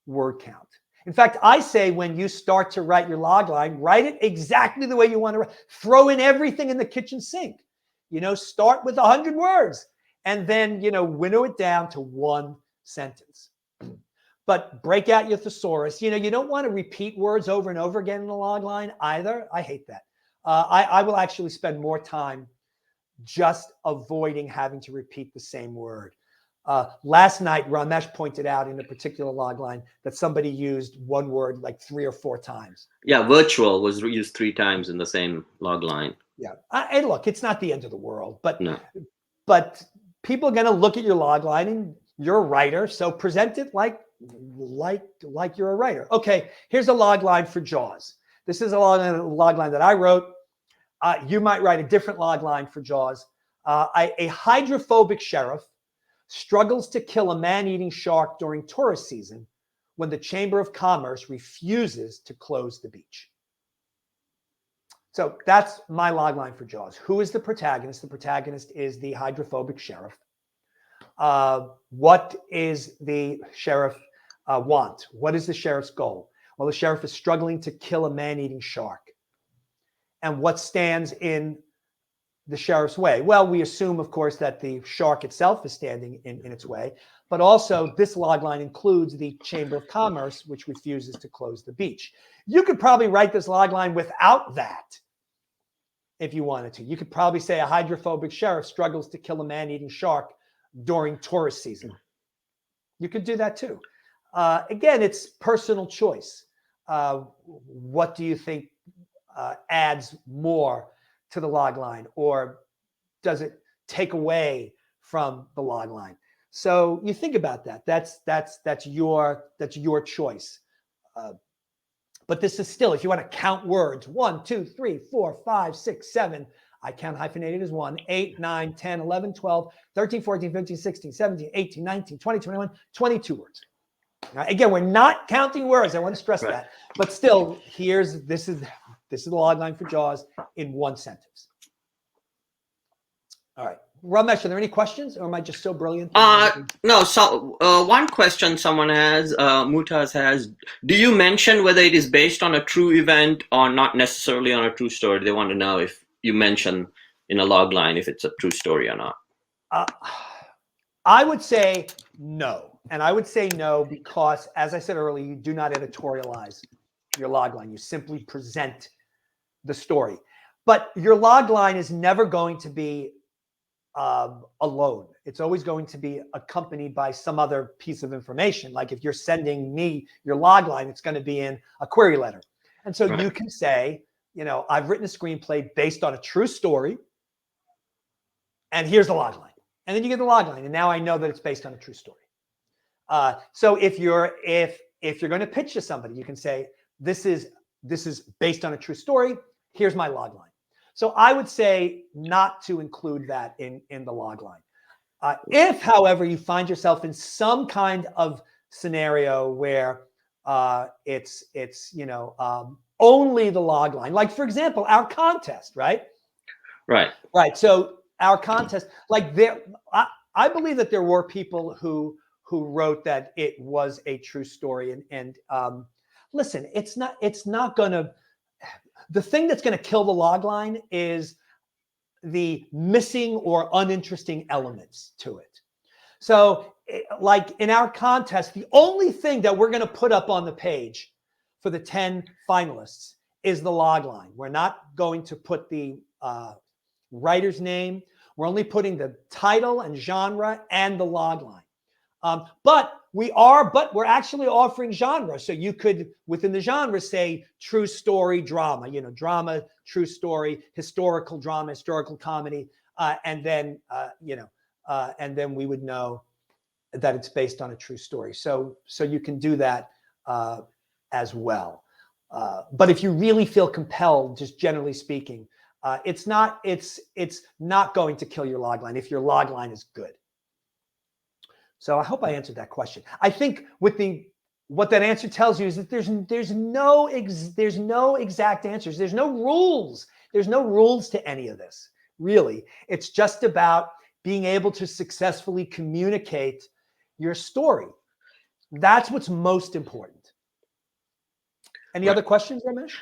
word count. In fact, I say when you start to write your logline, write it exactly the way you want to write. Throw in everything in the kitchen sink. Start with 100 words and then, winnow it down to one sentence. But break out your thesaurus. You don't want to repeat words over and over again in a logline either. I hate that. I will actually spend more time just avoiding having to repeat the same word. Last night, Ramesh pointed out in a particular logline that somebody used one word like 3 or 4 times. Yeah, virtual was used 3 times in the same logline. Yeah, and look, it's not the end of the world, but No. But people are going to look at your logline, and you're a writer, so present it like you're a writer. Okay, here's a logline for Jaws. This is a logline that I wrote. You might write a different logline for Jaws. A hydrophobic sheriff struggles to kill a man-eating shark during tourist season when the Chamber of Commerce refuses to close the beach. So that's my logline for Jaws. Who is the protagonist? The protagonist is the hydrophobic sheriff. What is the sheriff want? What is the sheriff's goal? Well, the sheriff is struggling to kill a man-eating shark. And what stands in the sheriff's way? Well, we assume, of course, that the shark itself is standing in its way, but also this logline includes the Chamber of Commerce, which refuses to close the beach. You could probably write this logline without that if you wanted to. You could probably say a hydrophobic sheriff struggles to kill a man-eating shark during tourist season. You could do that too. Again, it's personal choice. What do you think adds more to the logline, or does it take away from the logline? So you think about that. That's your choice. But this is still, if you want to count words, 1, 2, 3, 4, 5, 6, 7. I count hyphenated as 1, 8, 9, 10, 11, 12, 13, 14, 15, 16, 17, 18, 19, 20, 21, 22 words. Now, again, we're not counting words. I want to stress that. But still, this is the logline for Jaws in one sentence. All right. Ramesh, are there any questions, or am I just so brilliant? No. So one question someone has, Mutaz has, do you mention whether it is based on a true event or not necessarily on a true story? They want to know if you mention in a logline if it's a true story or not. I would say no. And I would say no because, as I said earlier, you do not editorialize your logline. You simply present the story. But your logline is never going to be alone. It's always going to be accompanied by some other piece of information. Like if you're sending me your logline, it's going to be in a query letter. And so you can say, I've written a screenplay based on a true story, and here's the logline. And then you get the logline, and now I know that it's based on a true story. So if you're going to pitch to somebody, you can say, this is based on a true story. Here's my logline. So I would say not to include that in the logline. If, however, you find yourself in some kind of scenario where it's only the logline, like for example, our contest, right? Right. So our contest, like I believe that there were people who wrote that it was a true story. And listen, it's not gonna, the thing that's gonna kill the log line is the missing or uninteresting elements to it. So like in our contest, the only thing that we're gonna put up on the page for the 10 finalists is the log line. We're not going to put the writer's name. We're only putting the title and genre and the log line. But we're actually offering genre. So you could, within the genre, say true story, drama, drama, true story, historical drama, historical comedy. And then we would know that it's based on a true story. So you can do that as well. But if you really feel compelled, just generally speaking, it's not going to kill your log line if your log line is good. So I hope I answered that question. I think what that answer tells you is that there's no exact answers. There's no rules. There's no rules to any of this, really. It's just about being able to successfully communicate your story. That's what's most important. Any other questions, Ramesh?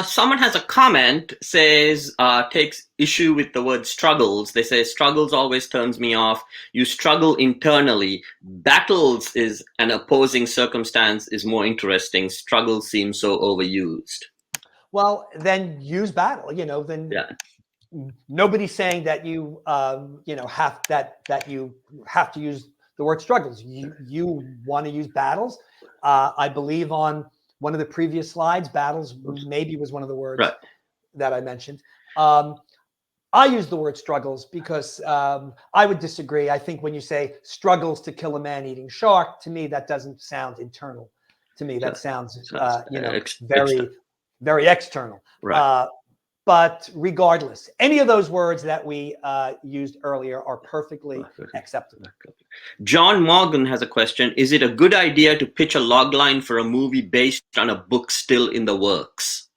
Someone has a comment, says, takes issue with the word struggles. They say, struggles always turns me off. You struggle internally. Battles is an opposing circumstance is more interesting. Struggle seems so overused. Well, then use battle, then yeah. Nobody's saying that you, that you have to use the word struggles. You want to use battles. I believe on one of the previous slides, battles maybe was one of the words that I mentioned. I use the word struggles because I would disagree. I think when you say struggles to kill a man-eating shark, to me, that doesn't sound internal. To me, that sounds, very external. Right. But regardless, any of those words that we used earlier are perfectly acceptable. John Morgan has a question. Is it a good idea to pitch a log line for a movie based on a book still in the works?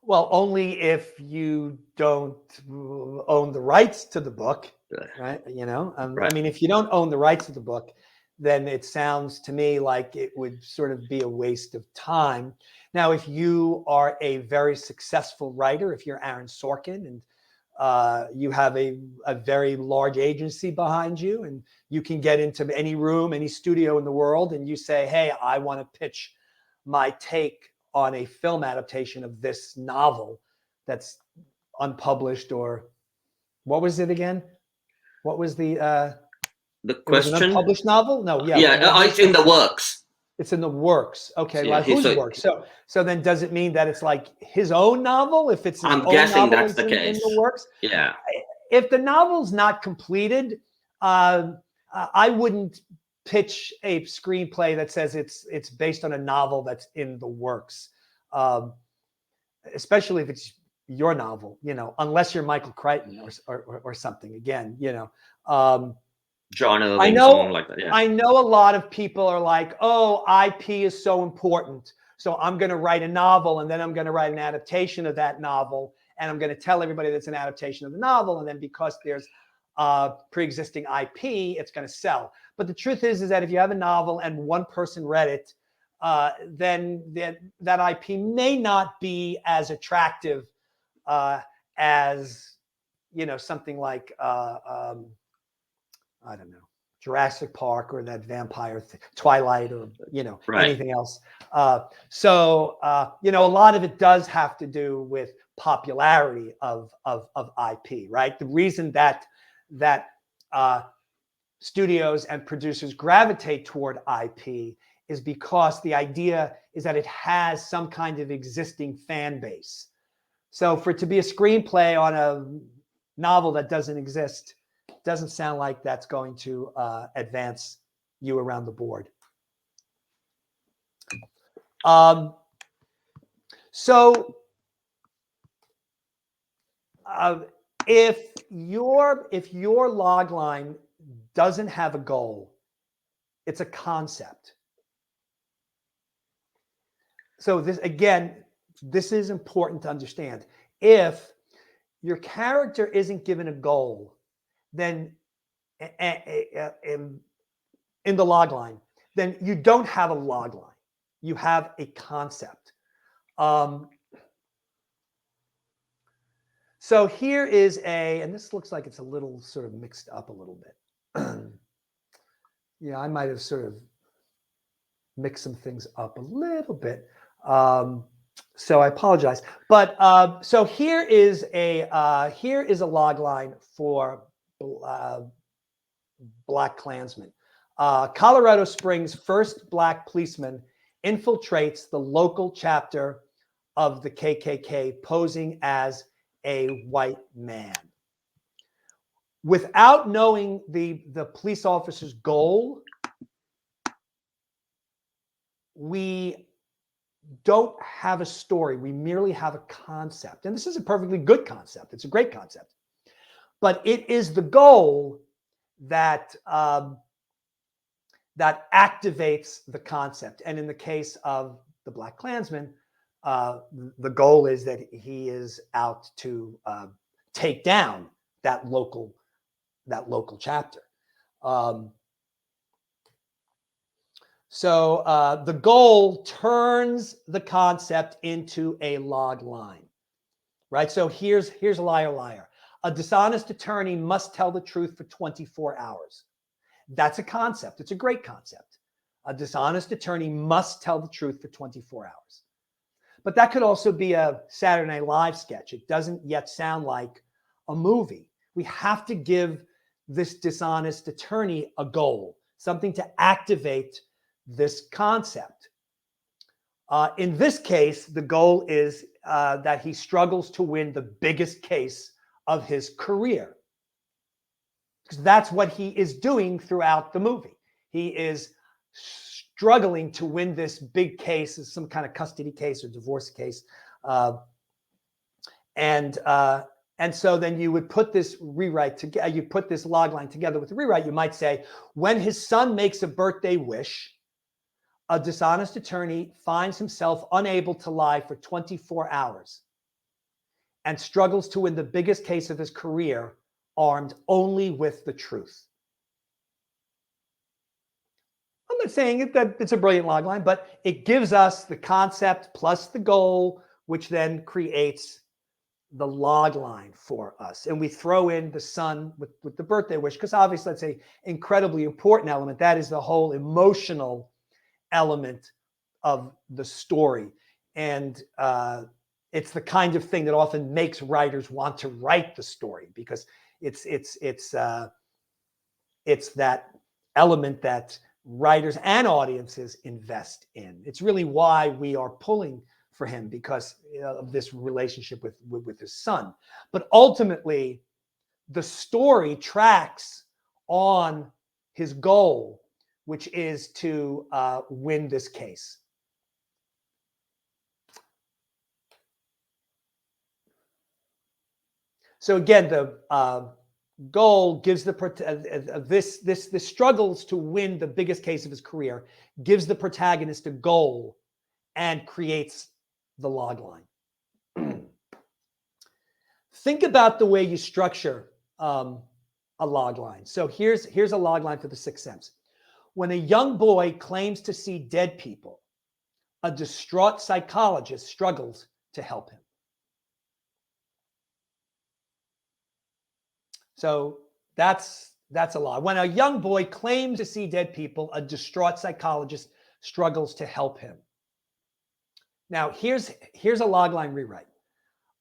Well, only if you don't own the rights to the book, right? I mean, if you don't own the rights to the book, then it sounds to me like it would sort of be a waste of time. Now, if you are a very successful writer, if you're Aaron Sorkin and you have a very large agency behind you and you can get into any room, any studio in the world, and you say, hey, I want to pitch my take on a film adaptation of this novel that's unpublished, or what was it again? What was the question? It was an unpublished novel? No, it's in the works. It's in the works. Okay, well, whose work? So then does it mean that it's like his own novel? If it's his I'm own guessing novel that's the case. In the works? Yeah. If the novel's not completed, I wouldn't pitch a screenplay that says it's based on a novel that's in the works, especially if it's your novel, unless you're Michael Crichton or something. Again, John Irving, I know, someone like that. Yeah. I know a lot of people are like, oh, IP is so important. So I'm going to write a novel and then I'm going to write an adaptation of that novel. And I'm going to tell everybody that's an adaptation of the novel. And then because there's pre-existing IP, it's going to sell. But the truth is that if you have a novel and one person read it, then that IP may not be as attractive as, something like, I don't know, Jurassic Park or that vampire Twilight or, anything else. So a lot of it does have to do with popularity of IP, right? The reason that studios and producers gravitate toward IP is because the idea is that it has some kind of existing fan base. So for it to be a screenplay on a novel that doesn't exist, doesn't sound like that's going to advance you around the board. If your log line doesn't have a goal, it's a concept. So this is important to understand. If your character isn't given a goal, then in the log line, then you don't have a log line. You have a concept. So here is and this looks like it's a little sort of mixed up a little bit. Yeah, I might have sort of mixed some things up a little bit. So I apologize. But so here is a log line for Black Klansman. Colorado Springs' first Black policeman infiltrates the local chapter of the KKK, posing as a white man. Without knowing the police officer's goal, we don't have a story. We merely have a concept. And this is a perfectly good concept. It's a great concept. But it is the goal that that activates the concept. And in the case of the Black Klansman, the goal is that he is out to take down that local chapter. So the goal turns the concept into a log line, right? So here's liar, liar. A dishonest attorney must tell the truth for 24 hours. That's a concept. It's a great concept. A dishonest attorney must tell the truth for 24 hours. But that could also be a Saturday Night Live sketch. It doesn't yet sound like a movie. We have to give this dishonest attorney a goal, something to activate this concept. In this case, the goal is that he struggles to win the biggest case of his career. Because that's what he is doing throughout the movie. He is struggling to win this big case, some kind of custody case or divorce case. And so then you would put this rewrite together, you put this log line together with the rewrite. You might say, when his son makes a birthday wish, a dishonest attorney finds himself unable to lie for 24 hours and struggles to win the biggest case of his career, armed only with the truth. I'm not saying that it's a brilliant logline, but it gives us the concept plus the goal, which then creates the log line for us. And we throw in the son with the birthday wish, because obviously that's an incredibly important element. That is the whole emotional element of the story. And it's the kind of thing that often makes writers want to write the story, because it's that element that writers and audiences invest in. It's really why we are pulling for him, because of this relationship with his son. But ultimately, the story tracks on his goal, which is to win this case. So again, the goal gives the struggles to win the biggest case of his career, gives the protagonist a goal and creates the log line. Think about the way you structure a log line. So here's a log line for The Sixth Sense. When a young boy claims to see dead people, a distraught psychologist struggles to help him. So that's a lot. When a young boy claims to see dead people, a distraught psychologist struggles to help him. Now, here's a logline rewrite.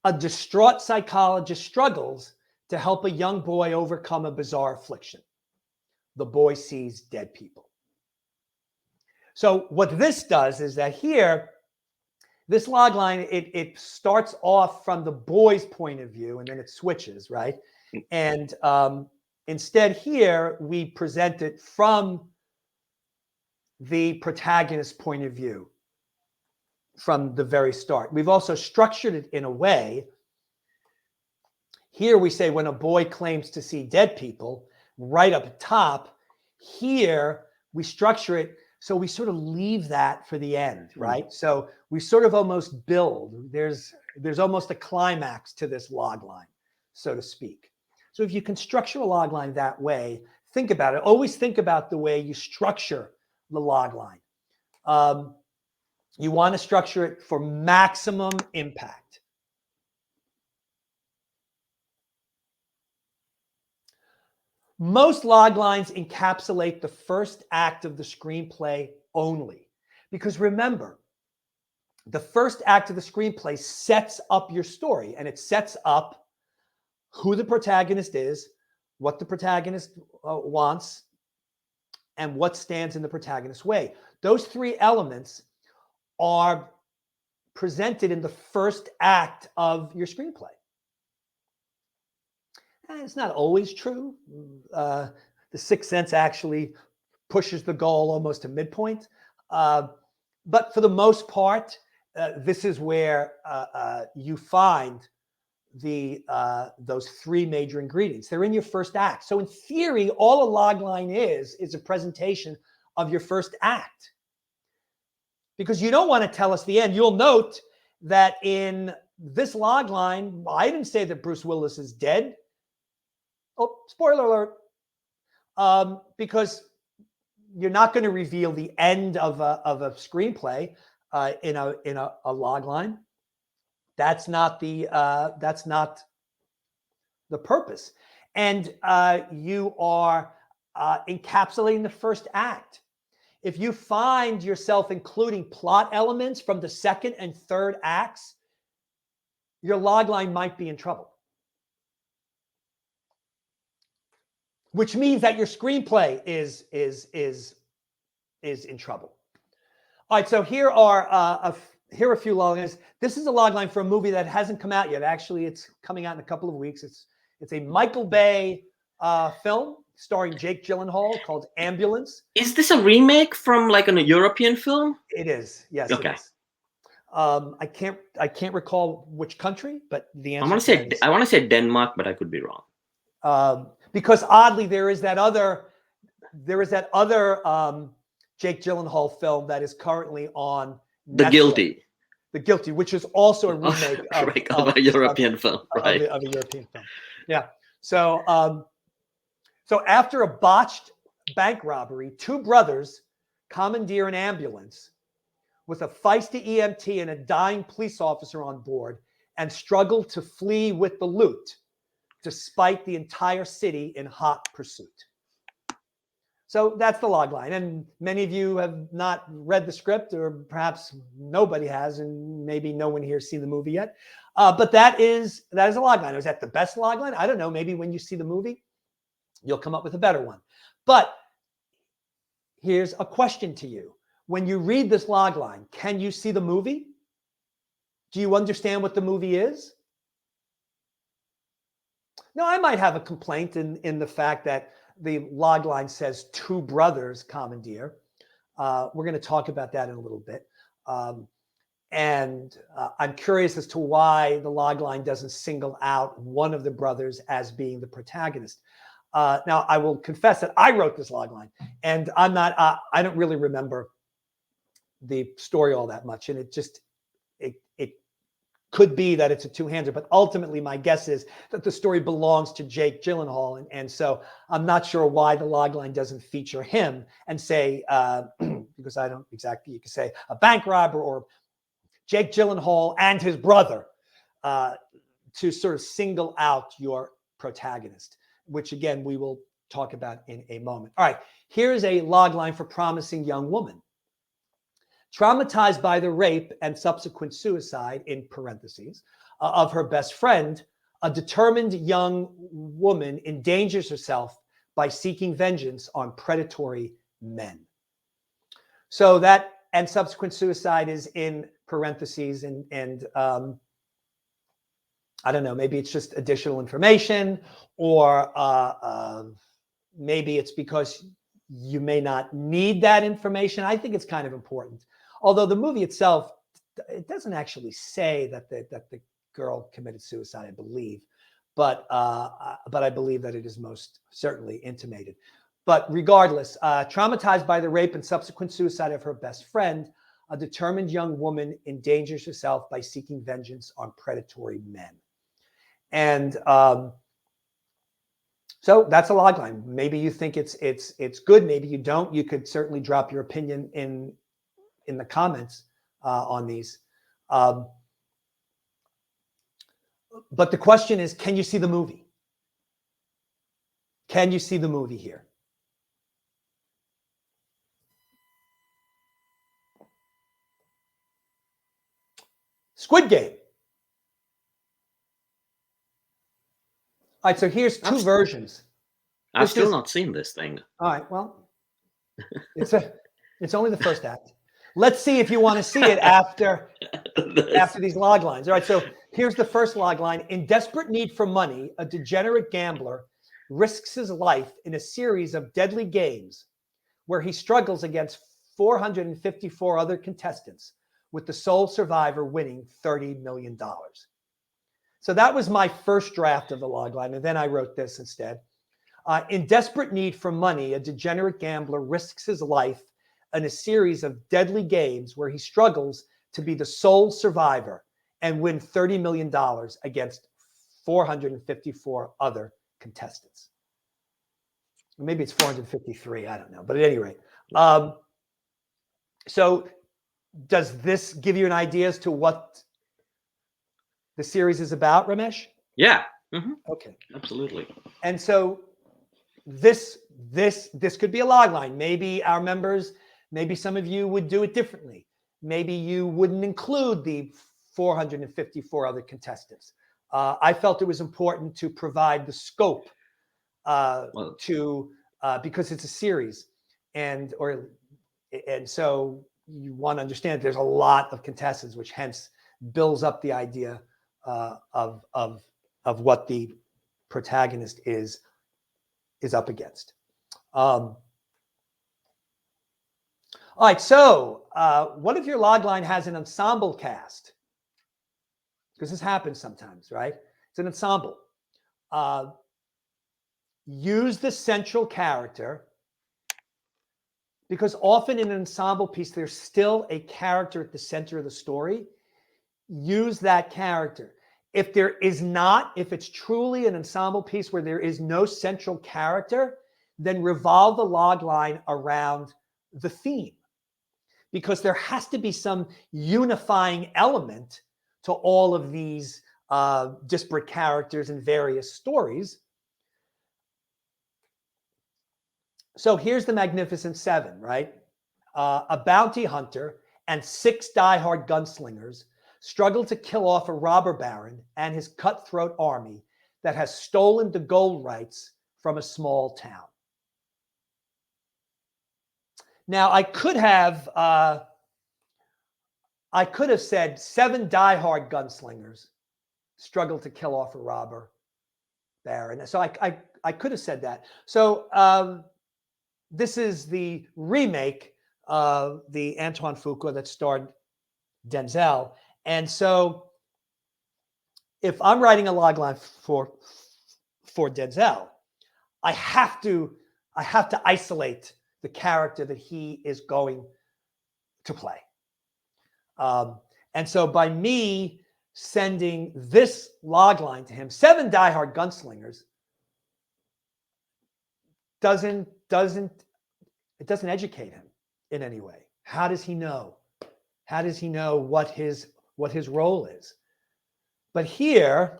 A distraught psychologist struggles to help a young boy overcome a bizarre affliction. The boy sees dead people. So what this does is that here, this logline, it starts off from the boy's point of view, and then it switches, right? And instead here, we present it from the protagonist's point of view from the very start. We've also structured it in a way. Here we say when a boy claims to see dead people, right up at top. Here we structure it so we sort of leave that for the end, right? So we sort of almost build. There's almost a climax to this log line. so to speak. So if you can structure a log line that way, think about it. Always think about the way you structure the log line. You want to structure it for maximum impact. Most log lines encapsulate the first act of the screenplay only. Because remember, the first act of the screenplay sets up your story, and it sets up who the protagonist is, what the protagonist wants, and what stands in the protagonist's way. Those three elements are presented in the first act of your screenplay. And it's not always true. The Sixth Sense actually pushes the goal almost to midpoint. But for the most part, this is where you find those three major ingredients. They're in your first act. So in theory, all a log line is a presentation of your first act. Because you don't want to tell us the end. You'll note that in this log line, I didn't say that Bruce Willis is dead. Oh, spoiler alert. Because you're not going to reveal the end of a screenplay in a log line. That's not the purpose. And you are encapsulating the first act. If you find yourself including plot elements from the second and third acts, your log line might be in trouble. Which means that your screenplay is in trouble. All right, so here are a few log lines. This is a log line for a movie that hasn't come out yet. Actually, it's coming out in a couple of weeks. It's a Michael Bay film starring Jake Gyllenhaal called Ambulance. Is this a remake from like a European film? It is. Yes, okay. It is. I can't recall which country, but the answer. I want to say Denmark, but I could be wrong. Because oddly, there is that other Jake Gyllenhaal film that is currently on Netflix. The Guilty, which is also a remake of a European film, right? Of a European film. Yeah. So after a botched bank robbery, two brothers commandeer an ambulance with a feisty EMT and a dying police officer on board and struggle to flee with the loot, despite the entire city in hot pursuit. So that's the log line. And many of you have not read the script, or perhaps nobody has, and maybe no one here has seen the movie yet. But that is a log line. Is that the best log line? I don't know. Maybe when you see the movie, you'll come up with a better one. But here's a question to you. When you read this log line, can you see the movie? Do you understand what the movie is? Now, I might have a complaint in the fact that the log line says two brothers commandeer. We're going to talk about that in a little bit. And I'm curious as to why the log line doesn't single out one of the brothers as being the protagonist. Now, I will confess that I wrote this log line, and I don't really remember the story all that much. And it could be that it's a two-hander, but ultimately my guess is that the story belongs to Jake Gyllenhaal. And so I'm not sure why the log line doesn't feature him and say, because I don't exactly, you could say a bank robber or Jake Gyllenhaal and his brother to sort of single out your protagonist, which again, we will talk about in a moment. All right, here's a log line for promising young woman. Traumatized by the rape and subsequent suicide, in parentheses, of her best friend, a determined young woman endangers herself by seeking vengeance on predatory men. So that and subsequent suicide is in parentheses, and I don't know, maybe it's just additional information, or maybe it's because you may not need that information. I think it's kind of important. Although the movie itself, it doesn't actually say that the girl committed suicide, I believe, but I believe that it is most certainly intimated. But regardless, traumatized by the rape and subsequent suicide of her best friend, a determined young woman endangers herself by seeking vengeance on predatory men. And so that's a log line. Maybe you think it's good. Maybe you don't. You could certainly drop your opinion in the comments on these. But the question is, can you see the movie? Can you see the movie here? Squid Game. All right, so here's two versions. I've still not seen this thing. All right, well, it's only the first act. Let's see if you want to see it after these log lines. All right, so here's the first log line. In desperate need for money, a degenerate gambler risks his life in a series of deadly games where he struggles against 454 other contestants, with the sole survivor winning $30 million. So that was my first draft of the log line, and then I wrote this instead. In desperate need for money, a degenerate gambler risks his life in a series of deadly games where he struggles to be the sole survivor and win $30 million against 454 other contestants. Maybe it's 453, I don't know. But at any rate, so does this give you an idea as to what the series is about, Ramesh? Yeah. Okay. Absolutely. And so this could be a log line. Maybe our members, maybe some of you would do it differently. Maybe you wouldn't include the 454 other contestants. I felt it was important to provide the scope because it's a series, and so you want to understand there's a lot of contestants, which hence builds up the idea of what the protagonist is up against. All right, so what if your logline has an ensemble cast? Because this happens sometimes, right? It's an ensemble. Use the central character, because often in an ensemble piece, there's still a character at the center of the story. Use that character. If it's truly an ensemble piece where there is no central character, then revolve the log line around the theme, because there has to be some unifying element to all of these disparate characters and various stories. So here's the Magnificent Seven, right? A bounty hunter and 6 diehard gunslingers struggle to kill off a robber baron and his cutthroat army that has stolen the gold rights from a small town. Now, I could have said 7 diehard gunslingers struggle to kill off a robber baron. So I could have said that. So this is the remake of the Antoine Fuqua that starred Denzel. And so if I'm writing a logline for Denzel, I have to isolate the character that he is going to play. And so by me sending this logline to him, 7 diehard gunslingers, doesn't educate him in any way. How does he know? How does he know what his role is? But here,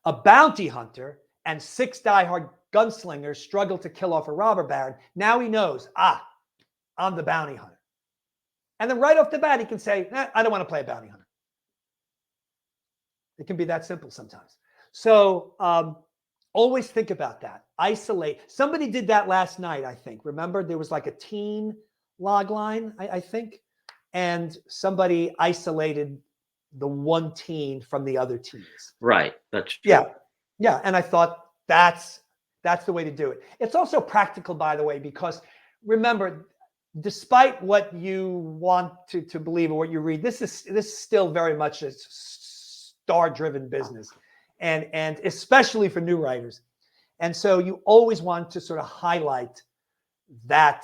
a bounty hunter and 6 diehard gunslingers struggle to kill off a robber baron. Now he knows, I'm the bounty hunter. And then right off the bat, he can say, I don't want to play a bounty hunter. It can be that simple sometimes. So always think about that. Isolate. Somebody did that last night, I think. Remember, there was like a teen log line, I think, and somebody isolated the one teen from the other teens. Right. That's true. Yeah. And I thought that's the way to do it. It's also practical, by the way, because remember, despite what you want to believe or what you read, this is still very much a star-driven business, and especially for new writers. And so you always want to sort of highlight that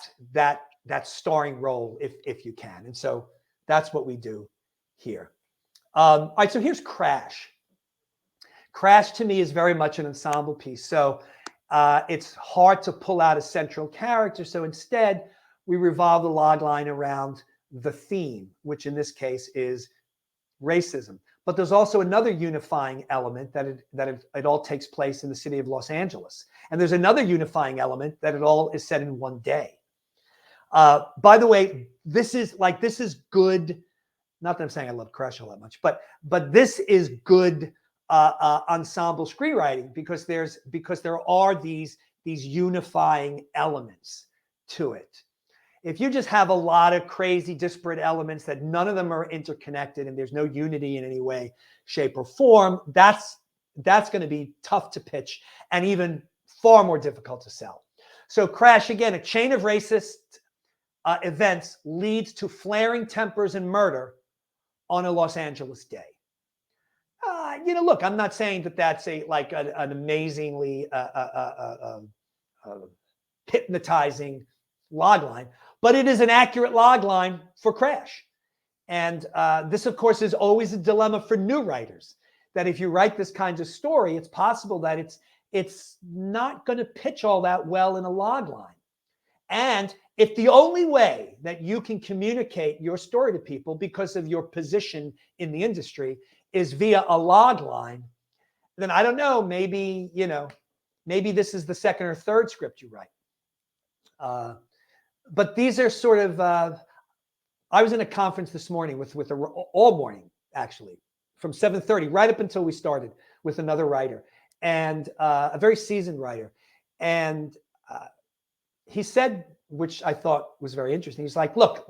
starring role if you can. And so that's what we do here. All right, so here's Crash. Crash to me is very much an ensemble piece. So it's hard to pull out a central character. So instead, we revolve the log line around the theme, which in this case is racism. But there's also another unifying element that it all takes place in the city of Los Angeles. And there's another unifying element that it all is set in one day. By the way, this is good. Not that I'm saying I love Crash all that much, but this is good ensemble screenwriting because there are these unifying elements to it. If you just have a lot of crazy disparate elements that none of them are interconnected and there's no unity in any way, shape, or form, that's going to be tough to pitch and even far more difficult to sell. So Crash, again, a chain of racist events leads to flaring tempers and murder on a Los Angeles day. Look, I'm not saying that that's an amazingly hypnotizing logline, but it is an accurate logline for Crash. And this, of course, is always a dilemma for new writers, that if you write this kind of story, it's possible that it's not going to pitch all that well in a logline. And if the only way that you can communicate your story to people because of your position in the industry is via a log line, then I don't know, maybe this is the second or third script you write. But these are sort of, I was in a conference this morning all morning, actually, from 7:30 right up until we started with another writer and a very seasoned writer. And he said, which I thought was very interesting. He's like, look,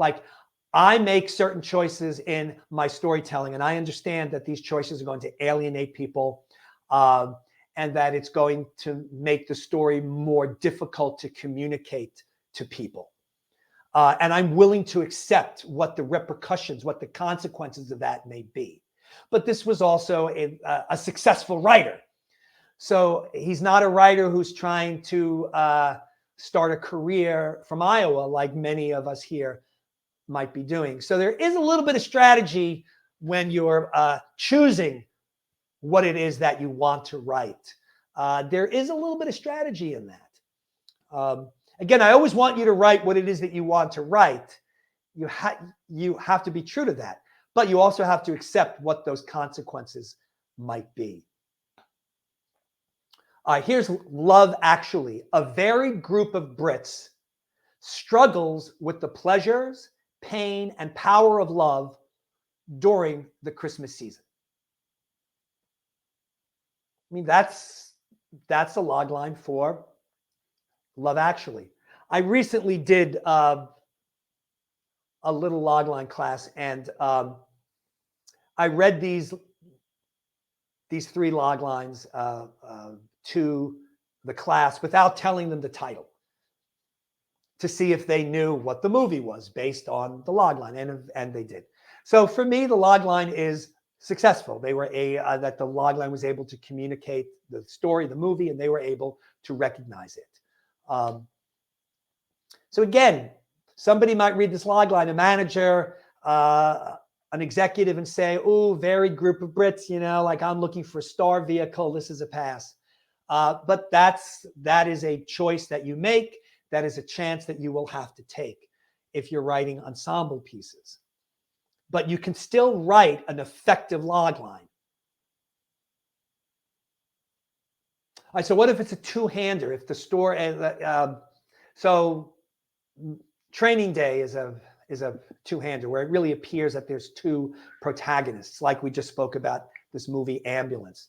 I make certain choices in my storytelling, and I understand that these choices are going to alienate people and that it's going to make the story more difficult to communicate to people. And I'm willing to accept what the repercussions, what the consequences of that may be. But this was also a successful writer. So he's not a writer who's trying to start a career from Iowa like many of us here might be doing. So there is a little bit of strategy when you're choosing what it is that you want to write. There is a little bit of strategy in that. Again, I always want you to write what it is that you want to write. You have to be true to that, but you also have to accept what those consequences might be. Here's Love Actually. A varied group of Brits struggles with the pleasures, pain, and power of love during the Christmas season. I mean, that's a log line for Love Actually. I recently did a little logline class, and I read these three log lines to the class without telling them the title to see if they knew what the movie was based on the log line, and they did. So for me, the log line is successful. They were that the log line was able to communicate the story, the movie, and they were able to recognize it. So again, somebody might read this log line, a manager, an executive, and say, "Oh, varied group of Brits, like I'm looking for a star vehicle. This is a pass." But that is a choice that you make. That is a chance that you will have to take if you're writing ensemble pieces. But you can still write an effective log line. All right, so what if it's a two-hander? If the story, so Training Day is a two-hander where it really appears that there's two protagonists, like we just spoke about this movie Ambulance.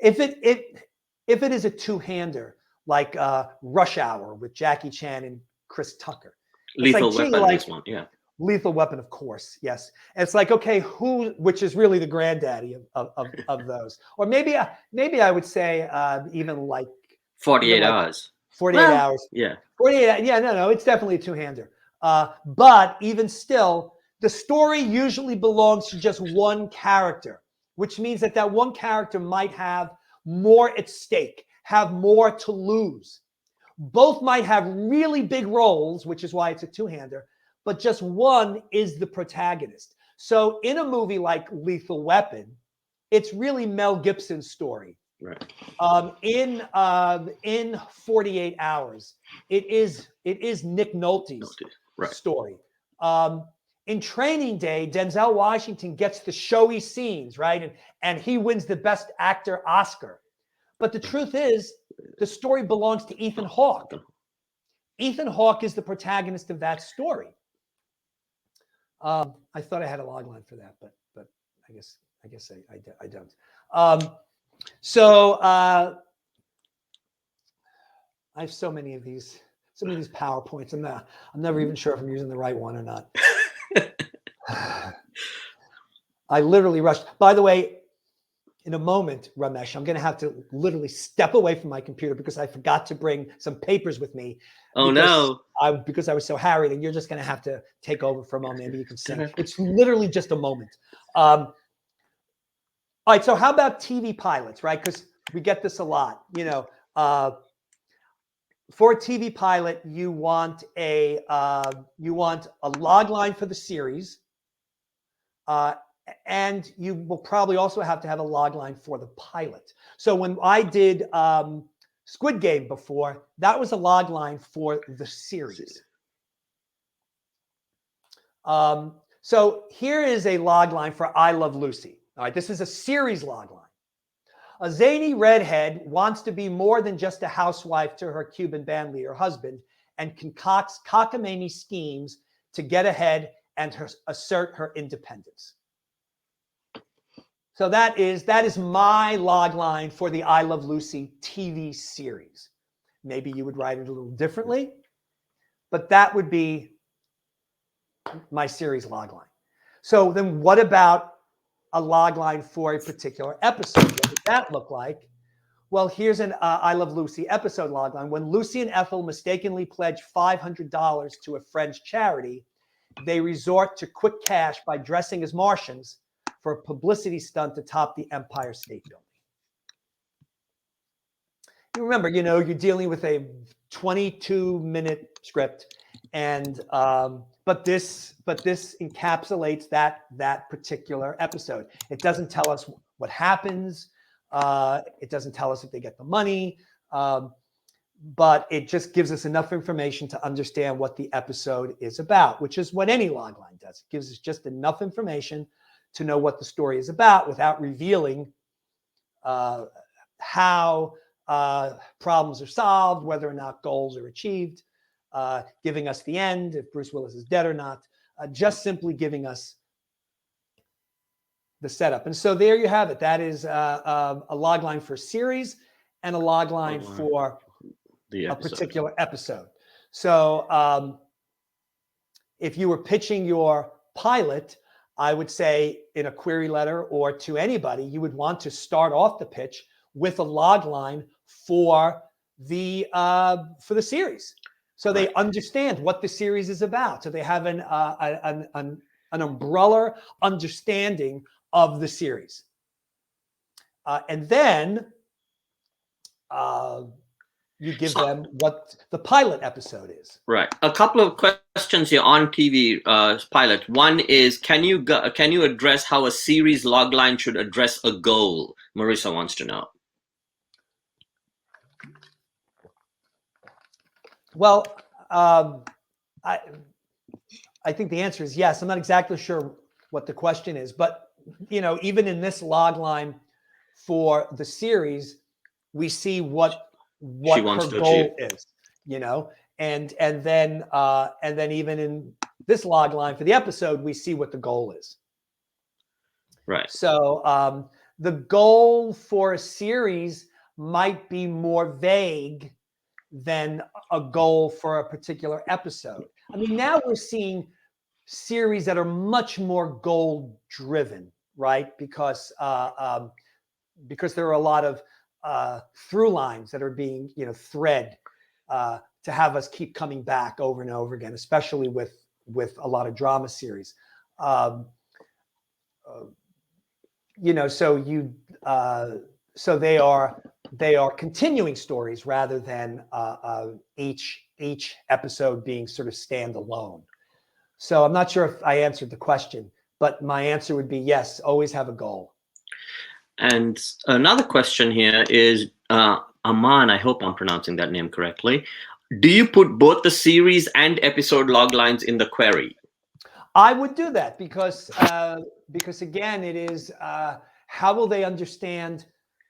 If it is a two-hander, like Rush Hour with Jackie Chan and Chris Tucker, Lethal Weapon, this one, yeah. Lethal Weapon, of course, yes. And it's like, okay, which is really the granddaddy of those, or maybe I would say even like 48 hours. 48 hours. Yeah. 48. Yeah, no, it's definitely a two-hander. But even still, the story usually belongs to just one character, which means that one character might have more at stake, have more to lose. Both might have really big roles, which is why it's a two-hander, but just one is the protagonist. So in a movie like Lethal Weapon, it's really Mel Gibson's story. Right. In 48 Hours, it is Nick Nolte's Right. story. In Training Day, Denzel Washington gets the showy scenes, right? And he wins the Best Actor Oscar. But the truth is, the story belongs to Ethan Hawke. Ethan Hawke is the protagonist of that story. I thought I had a log line for that, but I guess I don't. So I have so many of these PowerPoints. I'm never even sure if I'm using the right one or not. I literally rushed. By the way, in a moment, Ramesh, I'm going to have to literally step away from my computer because I forgot to bring some papers with me. Oh, no. Because I was so harried, and you're just going to have to take over for a moment. Maybe you can sing. It's literally just a moment. All right. So how about TV pilots, right? Because we get this a lot. You know, for a TV pilot, you want a log line for the series. And you will probably also have to have a log line for the pilot. So when I did Squid Game before, that was a log line for the series. So here is a log line for I Love Lucy. All right, this is a series log line. A zany redhead wants to be more than just a housewife to her Cuban band leader husband and concocts cockamamie schemes to get ahead and assert her independence. So that is my log line for the I Love Lucy TV series. Maybe you would write it a little differently, but that would be my series log line. So then what about a log line for a particular episode? What would that look like? Well, here's an I Love Lucy episode log line. When Lucy and Ethel mistakenly pledge $500 to a friend's charity, they resort to quick cash by dressing as Martians for a publicity stunt to top the Empire State Building. You remember, you're dealing with a 22-minute script, and but this encapsulates that particular episode. It doesn't tell us what happens. It doesn't tell us if they get the money, but it just gives us enough information to understand what the episode is about, which is what any logline does. It gives us just enough information to know what the story is about without revealing how problems are solved, whether or not goals are achieved, giving us the end, if Bruce Willis is dead or not, just simply giving us the setup. And so there you have it. That is a log line for series and a log line for a particular episode. So if you were pitching your pilot, I would say in a query letter or to anybody, you would want to start off the pitch with a log line for the series, so they understand what the series is about. So they have an umbrella understanding of the series, and then you give them what the pilot episode is. Right. A couple of questions here on TV pilot. One is, can you address how a series logline should address a goal? Marissa wants to know. Well, I think the answer is yes. I'm not exactly sure what the question is, but even in this log line for the series, we see what her goal is, and then even in this log line for the episode, we see what the goal is. Right. So the goal for a series might be more vague than a goal for a particular episode. I mean, now we're seeing series that are much more goal driven, right? Because there are a lot of through lines that are being thread to have us keep coming back over and over again, especially with a lot of drama series. So they are continuing stories rather than each episode being sort of standalone. So I'm not sure if I answered the question, but my answer would be yes, always have a goal. And another question here is Aman, I hope I'm pronouncing that name correctly. Do you put both the series and episode log lines in the query? I would do that because again, it is how will they understand?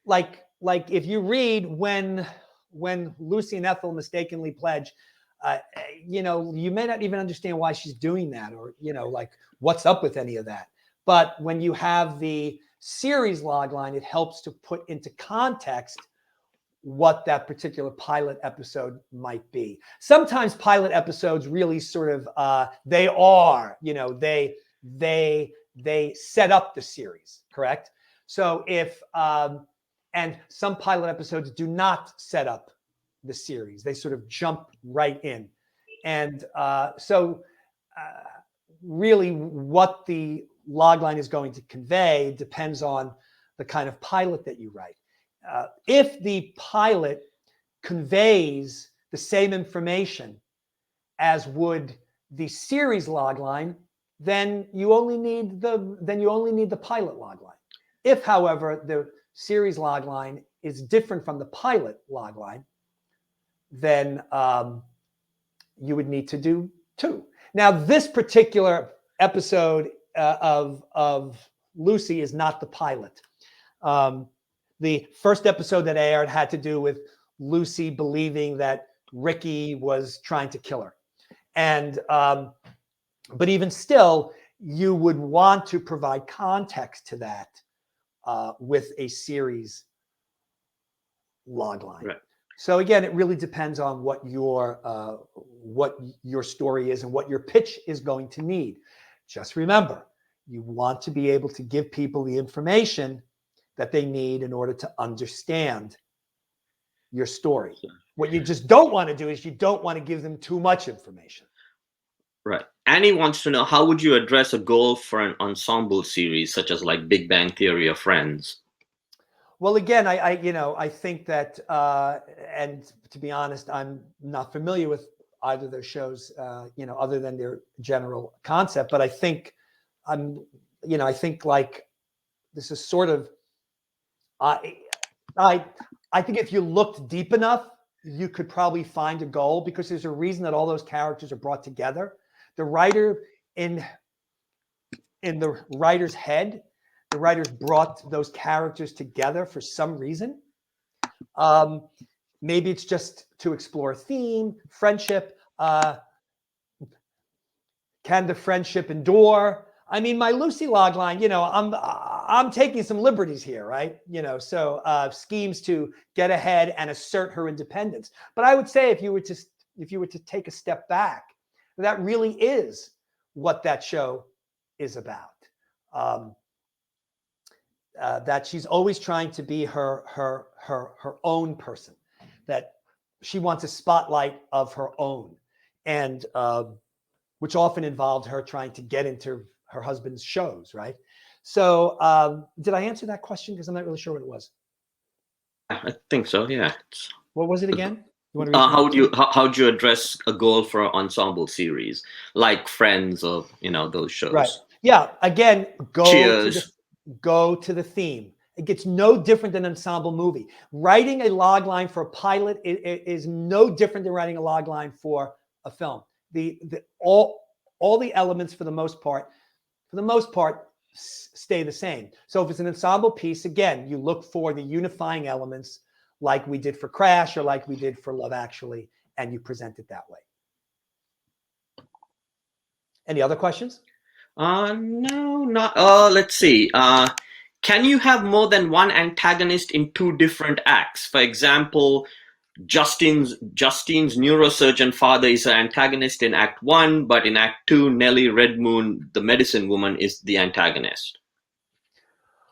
Like if you read when Lucy and Ethel mistakenly pledge, you may not even understand why she's doing that, or like what's up with any of that. But when you have the series log line, it helps to put into context what that particular pilot episode might be. Sometimes pilot episodes really sort of they set up the series, correct? So if and some pilot episodes do not set up the series, they sort of jump right in. And really what the logline is going to convey depends on the kind of pilot that you write. If the pilot conveys the same information as would the series logline, then you only need the pilot logline. If, however, the series logline is different from the pilot logline, then you would need to do two. Now, this particular episode of Lucy is not the pilot. The first episode that aired had to do with Lucy believing that Ricky was trying to kill her. And but even still, you would want to provide context to that with a series logline. Right. So again, it really depends on what your story is and what your pitch is going to need. Just remember, you want to be able to give people the information that they need in order to understand your story. What you just don't want to do is you don't want to give them too much information. Right. Annie wants to know, how would you address a goal for an ensemble series such as like Big Bang Theory or Friends? Well, again, I think that, and to be honest, I'm not familiar with either of those shows, other than their general concept. But I think I think like this is sort of, I think if you looked deep enough, you could probably find a goal, because there's a reason that all those characters are brought together. The writer in the writer's head, the writers brought those characters together for some reason. Maybe it's just to explore a theme, friendship. Can the friendship endure? I mean, my Lucy logline, I'm taking some liberties here, right? So schemes to get ahead and assert her independence. But I would say if you were to take a step back, that really is what that show is about. That she's always trying to be her own person, that she wants a spotlight of her own, and which often involved her trying to get into her husband's shows, right? So did I answer that question? Because I'm not really sure what it was. I think so, yeah. What was it again? You want to how would you address a goal for an ensemble series like Friends or those shows? Right. Yeah. Again, Cheers. Go to the theme. It gets no different than an ensemble movie. Writing a log line for a pilot is no different than writing a log line for a film. All the elements for the most part stay the same. So if it's an ensemble piece, again, you look for the unifying elements, like we did for Crash or like we did for Love Actually, and you present it that way. Any other questions? No, not. Let's see. Can you have more than one antagonist in two different acts? For example, Justine's neurosurgeon father is an antagonist in Act 1, but in Act 2, Nellie Red Moon, the medicine woman, is the antagonist.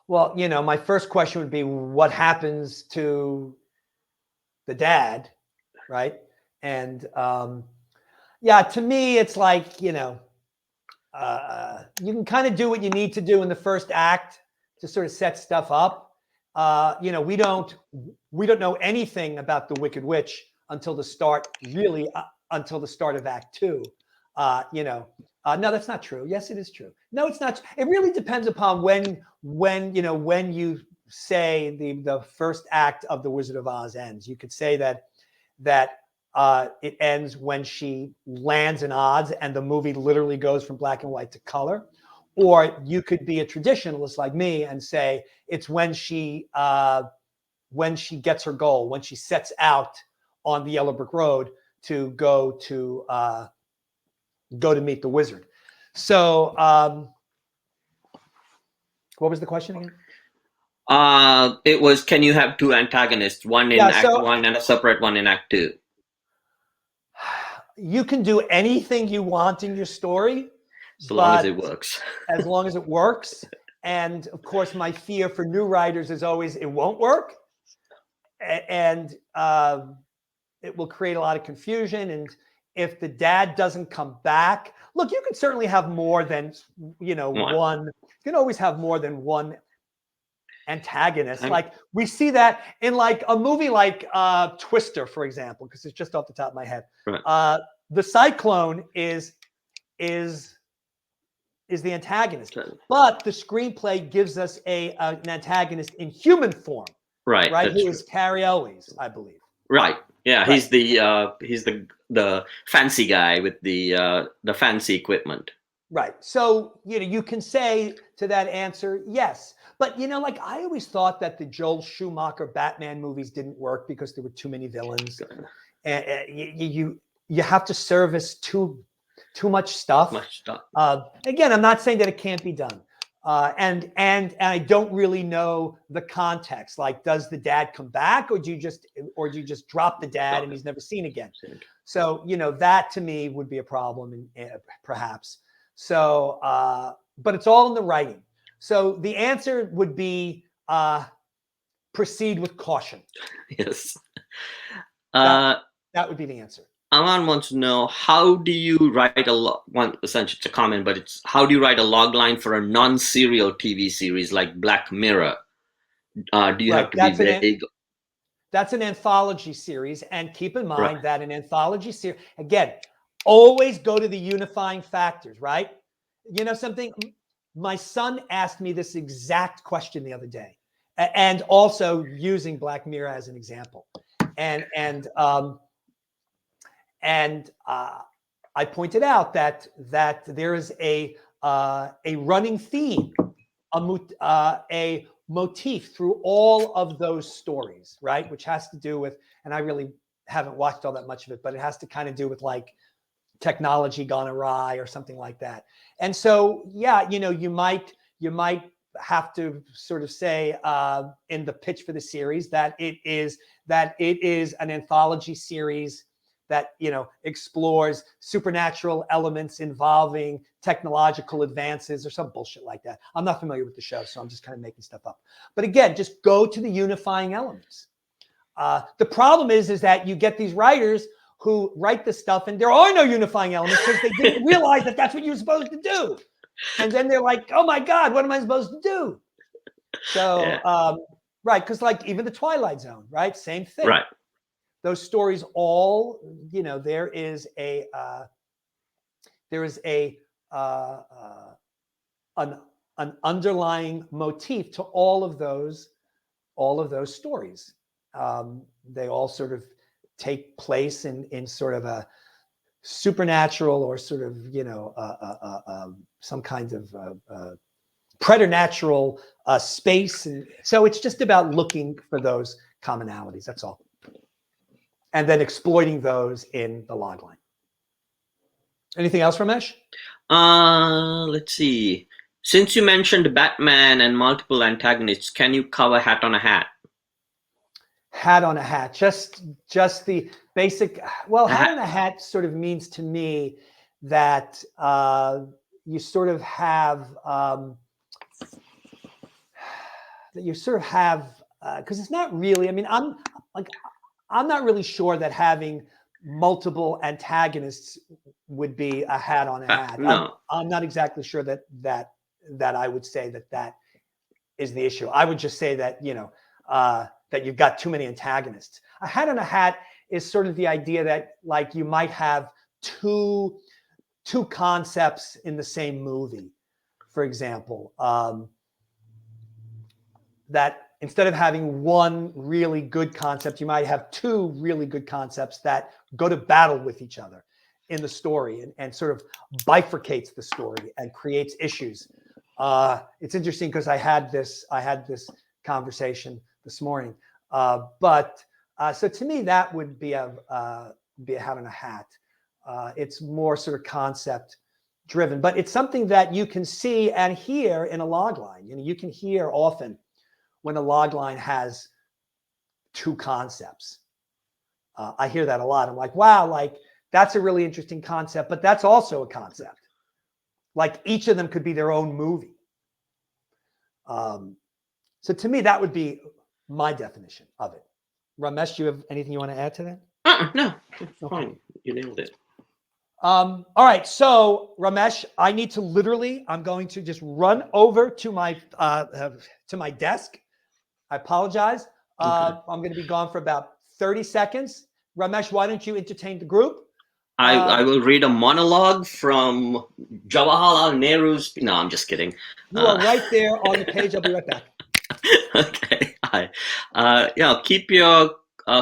Well, my first question would be, what happens to the dad, right? And yeah, to me, it's like, you can kind of do what you need to do in the first act to sort of set stuff up. We don't know anything about the Wicked Witch until the start, until the start of Act 2. No, that's not true. Yes, it is true. No, it's not. It really depends upon when you say the first act of The Wizard of Oz ends. You could say that it ends when she lands in Oz and the movie literally goes from black and white to color. Or you could be a traditionalist like me and say it's when she gets her goal, when she sets out on the yellow brick road to go to meet the wizard. So what was the question again? It was, can you have two antagonists, one in Act 1 and a separate one in Act 2? You can do anything you want in your story, so long as it works. As long as it works. And of course, my fear for new writers is always it won't work, and it will create a lot of confusion. And if the dad doesn't come back, look, you can certainly have more than one. You can always have more than one antagonist. Like we see that in like a movie like Twister, for example, because it's just off the top of my head. Right. The Cyclone is the antagonist, but the screenplay gives us an antagonist in human form. Right. Right. Who is Carrie Elwes, I believe. Right. Yeah. Right. He's the fancy guy with the fancy equipment. Right. So, you can say to that answer, yes. But, like I always thought that the Joel Schumacher Batman movies didn't work because there were too many villains. And you have to service too much stuff. Again, I'm not saying that it can't be done. And I don't really know the context. Like, does the dad come back, or do you just drop the dad and he's never seen again? So, that to me would be a problem, perhaps. So, but it's all in the writing. So the answer would be proceed with caution. Yes. That would be the answer. Aman wants to know, how do you write essentially it's a comment, but it's how do you write a log line for a non-serial TV series like Black Mirror? Do you have to be vague? That's an anthology series. And keep in mind that an anthology series, again, always go to the unifying factors, right? You know something? My son asked me this exact question the other day, and also using Black Mirror as an example. And I pointed out that there is a running theme, a motif through all of those stories, right? Which has to do with, and I really haven't watched all that much of it, but it has to kind of do with like technology gone awry or something like that. And so, yeah, you might have to sort of say in the pitch for the series that it is an anthology series that explores supernatural elements involving technological advances or some bullshit like that. I'm not familiar with the show, so I'm just kind of making stuff up. But again, just go to the unifying elements. The problem is that you get these writers who write this stuff and there are no unifying elements because they didn't realize that that's what you're supposed to do. And then they're like, oh my God, what am I supposed to do? So, right, because like even the Twilight Zone, right? Same thing. Right. Those stories all, there is an underlying motif to all of those stories. They all sort of take place in sort of a supernatural or sort of some kind of preternatural space, and so it's just about looking for those commonalities. That's all, and then exploiting those in the logline. Anything else, Ramesh? Let's see. Since you mentioned Batman and multiple antagonists, can you cover Hat on a Hat? Hat on a Hat, just the basic. Well, Hat on a Hat sort of means to me that you sort of have because it's not really. I mean, I'm not really sure that having multiple antagonists would be a hat on a hat. No. I'm not exactly sure that I would say that is the issue. I would just say that that you've got too many antagonists. A hat on a hat is sort of the idea that like you might have two concepts in the same movie, for example. That instead of having one really good concept, you might have two really good concepts that go to battle with each other in the story and sort of bifurcates the story and creates issues. It's interesting because I had this conversation this morning. So to me, that would be having a hat. It's more sort of concept driven, but it's something that you can see and hear in a log line. You know, you can hear often when a log line has two concepts. I hear that a lot. I'm like, wow, like that's a really interesting concept, but that's also a concept. Like each of them could be their own movie. So to me, that would be my definition of it. Ramesh, do you have anything you want to add to that? No, fine. You nailed it. All right, so Ramesh, I'm going to just run over to my desk. I apologize. Okay. I'm going to be gone for about 30 seconds. Ramesh, why don't you entertain the group? I will read a monologue from Jawaharlal Nehru's. No, I'm just kidding. You are right there on the page. I'll be right back. Okay. Hi. Yeah, keep your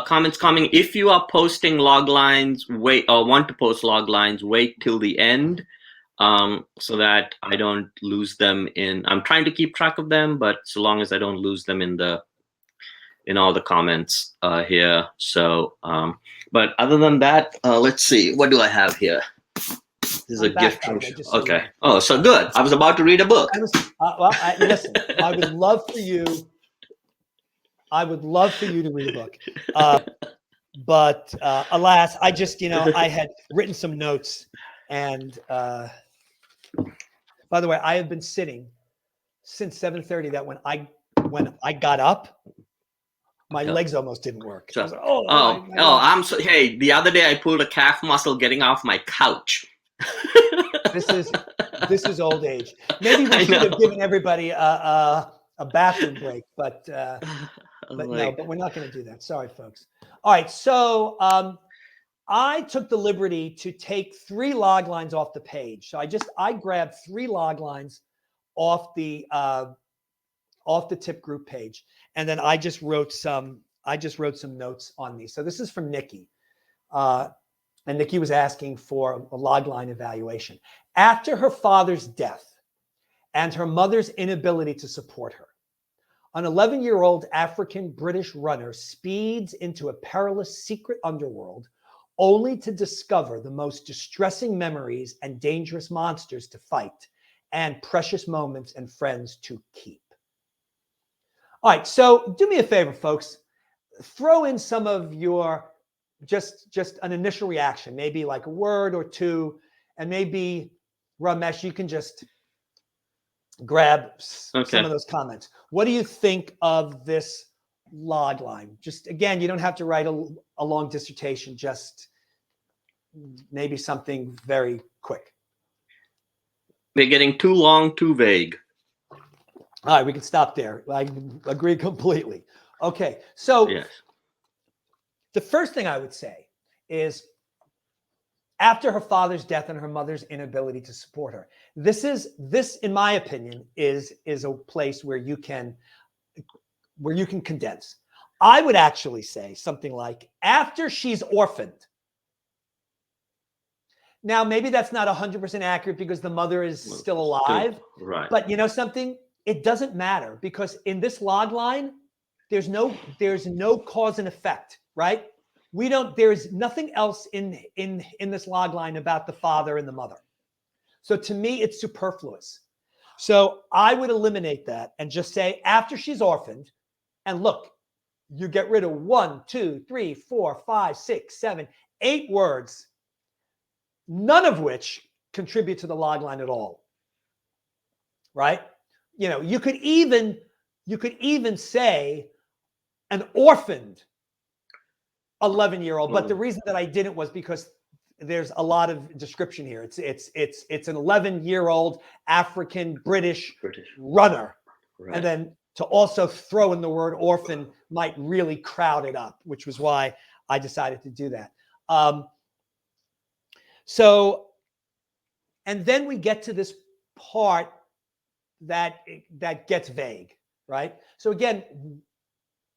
comments coming. If you are posting log lines, wait, or want to post log lines, wait till the end, so that I don't lose them I'm trying to keep track of them, but so long as I don't lose them in all the comments here. So, but other than that, let's see. What do I have here? This is a gift from. Okay. Oh, so good. I was about to read a book. Listen. I would love for you to read a book, but alas, I just I had written some notes, and by the way, I have been sitting since 7:30. That when I got up, my legs almost didn't work. So, I was like, hey, the other day I pulled a calf muscle getting off my couch. This is old age. Maybe we should have given everybody a bathroom break, but no, but we're not going to do that. Sorry, folks. All right, so I took the liberty to take 3 log lines off the page. So I grabbed 3 log lines off the tip group page, and then I just wrote some notes on these. So this is from Nikki. And Nikki was asking for a logline evaluation. After her father's death and her mother's inability to support her, an 11-year-old African British runner speeds into a perilous secret underworld only to discover the most distressing memories and dangerous monsters to fight and precious moments and friends to keep. All right, so do me a favor, folks. Throw in some of your just an initial reaction, maybe like a word or two, and maybe Ramesh, you can just grab some of those comments. What do you think of this log line? Just again, you don't have to write a long dissertation, just maybe something very quick. They're getting too long, too vague. All right, we can stop there. I agree completely. Okay, so yes. The first thing I would say is after her father's death and her mother's inability to support her, this, in my opinion, is a place where you can condense. I would actually say something like after she's orphaned. Now, maybe that's not 100% accurate because the mother is still alive. Right. But you know something? It doesn't matter because in this log line, there's no cause and effect, right? There's nothing else in this log line about the father and the mother. So to me, it's superfluous. So I would eliminate that and just say after she's orphaned, and look, you get rid of 1, 2, 3, 4, 5, 6, 7, 8 words, none of which contribute to the log line at all. Right? You know, you could even say an orphaned 11-year-old, but the reason that I didn't was because there's a lot of description here. It's an 11-year-old African British runner, right. And then to also throw in the word orphan might really crowd it up, which was why I decided to do that. And then we get to this part that gets vague, right? So again,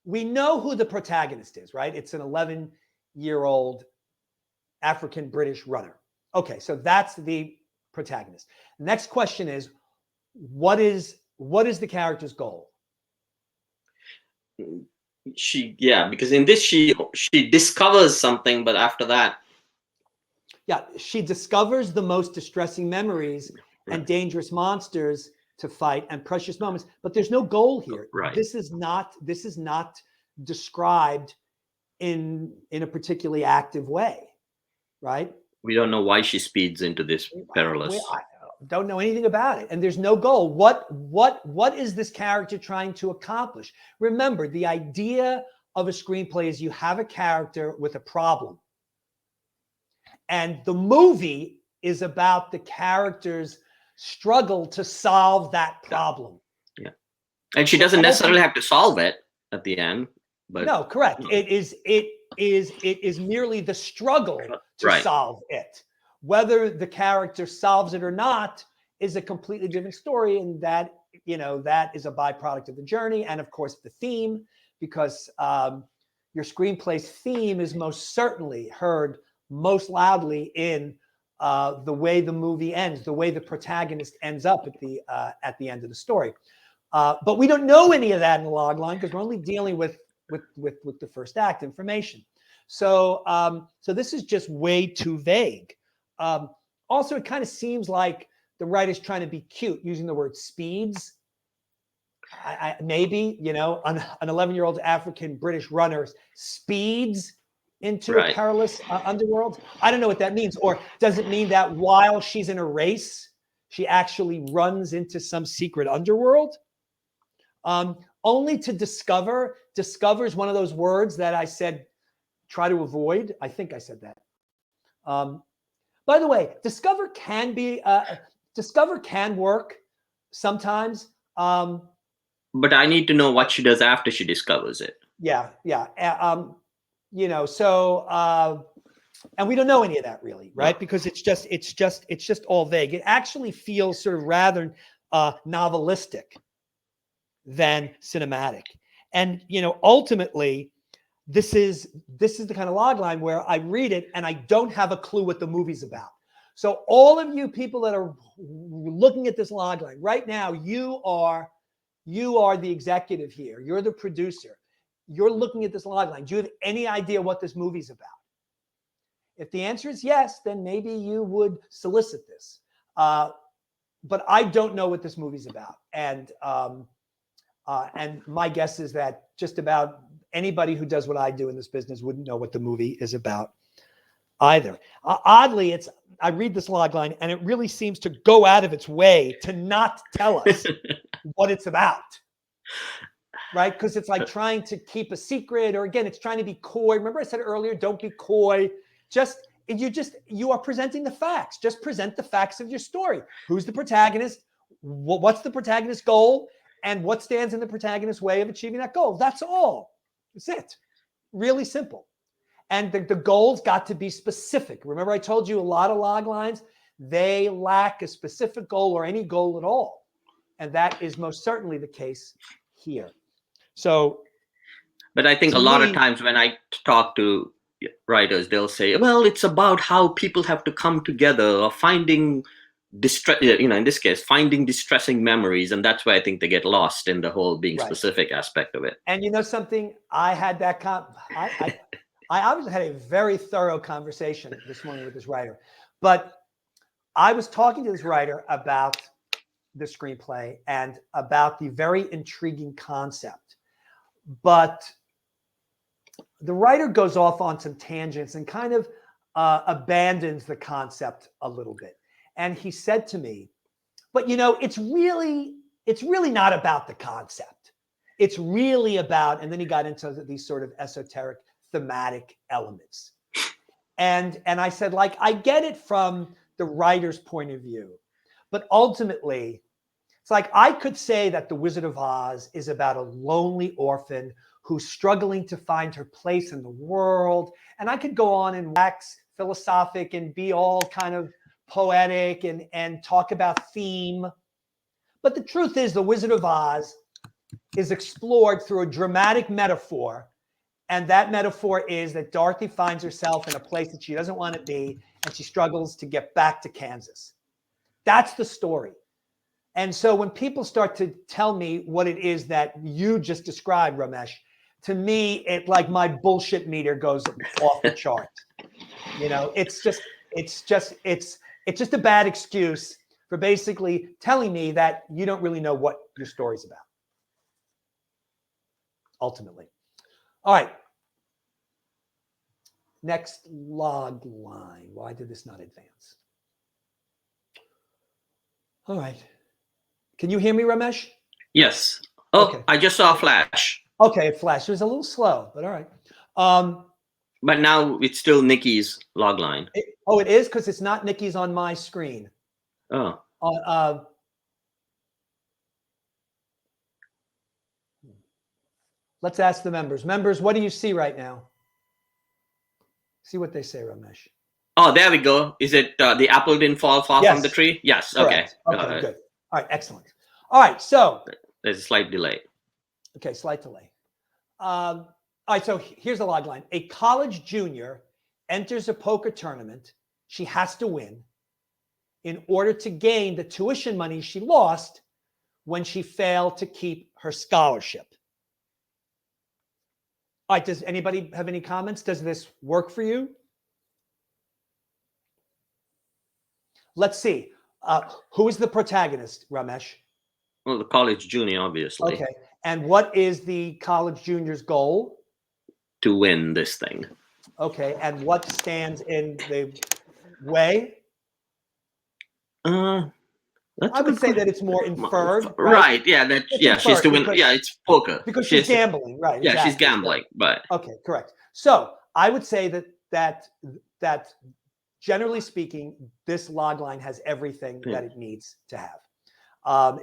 we know who the protagonist is, right? It's an 11-year-old African British runner. Okay, so that's the protagonist. Next question is, what is the character's goal? Because in this she discovers something, but after that, she discovers the most distressing memories and dangerous monsters to fight and precious moments, but there's no goal here. Right. This is not described in a particularly active way, right? We don't know why she speeds into this perilous. I don't know anything about it, and there's no goal. What is this character trying to accomplish? Remember, the idea of a screenplay is you have a character with a problem, and the movie is about the character's struggle to solve that problem. Yeah. And she doesn't necessarily have to solve it at the end, but no, correct. It is merely the struggle to solve it. Whether the character solves it or not is a completely different story, and that is a byproduct of the journey, and of course the theme, because your screenplay's theme is most certainly heard most loudly in the way the movie ends, the way the protagonist ends up at the end of the story. But we don't know any of that in the log line because we're only dealing with the first act information. So this is just way too vague. Also, it kind of seems like the writer's trying to be cute, using the word speeds. Maybe, an 11-year-old African British runner speeds into a perilous underworld. I don't know what that means. Or does it mean that while she's in a race, she actually runs into some secret underworld? Only to discover. Discover is one of those words that I said try to avoid. I think I said that. By the way, discover can work sometimes. But I need to know what she does after she discovers it. Yeah. And we don't know any of that really, right? Because it's just all vague. It actually feels sort of rather novelistic than cinematic. And ultimately, this is the kind of log line where I read it and I don't have a clue what the movie's about. So all of you people that are looking at this log line right now, you are the executive here. You're the producer. You're looking at this log line. Do you have any idea what this movie's about? If the answer is yes, then maybe you would solicit this. But I don't know what this movie's about. And my guess is that just about anybody who does what I do in this business wouldn't know what the movie is about either. Oddly, I read this log line and it really seems to go out of its way to not tell us what it's about, right? Because it's like trying to keep a secret, or again, it's trying to be coy. Remember I said earlier, don't be coy. You are presenting the facts. Just present the facts of your story. Who's the protagonist? What's the protagonist's goal? And what stands in the protagonist's way of achieving that goal? That's all. That's it. Really simple. And the goal's got to be specific. Remember I told you a lot of log lines, they lack a specific goal or any goal at all. And that is most certainly the case here. So, but I think a lot of times when I talk to writers, they'll say, well, it's about how people have to come together, or finding in this case, finding distressing memories. And that's why I think they get lost in the whole being specific aspect of it. And you know something, I had that I obviously had a very thorough conversation this morning with this writer, but I was talking to this writer about the screenplay and about the very intriguing concept, but the writer goes off on some tangents and kind of abandons the concept a little bit. And he said to me, but it's really not about the concept. It's really about, and then he got into these sort of esoteric thematic elements. And I said, like, I get it from the writer's point of view, but ultimately, it's like I could say that The Wizard of Oz is about a lonely orphan who's struggling to find her place in the world. And I could go on and wax philosophic and be all kind of poetic and talk about theme. But the truth is, The Wizard of Oz is explored through a dramatic metaphor. And that metaphor is that Dorothy finds herself in a place that she doesn't want to be, and she struggles to get back to Kansas. That's the story. And so when people start to tell me what it is that you just described, Ramesh, to me, it like my bullshit meter goes off the chart. You know, it's just a bad excuse for basically telling me that you don't really know what your story's about. Ultimately. All right. Next log line. Why did this not advance? All right. Can you hear me, Ramesh? Yes. Oh, okay. I just saw a flash. Okay, it flashed. It was a little slow, but all right. But now it's still Nikki's log line. It is? Because it's not Nikki's on my screen. Oh. Let's ask the members. Members, what do you see right now? See what they say, Ramesh. Oh, there we go. Is it the apple didn't fall far from the tree? Yes. Correct. Okay. Good. All right. Excellent. All right. So there's a slight delay. Okay. Slight delay. All right. So here's the log line. A college junior enters a poker tournament. She has to win in order to gain the tuition money she lost when she failed to keep her scholarship. All right. Does anybody have any comments? Does this work for you? Let's see. Who is the protagonist, Ramesh? Well, the college junior, obviously. Okay. And what is the college junior's goal? To win this thing. Okay. And what stands in the way? I would say that it's more inferred. Right. Yeah. She's to win. Yeah, it's poker. Because she's gambling, right? Yeah, exactly. She's gambling. But okay, correct. So I would say that generally speaking, this log line has everything that it needs to have.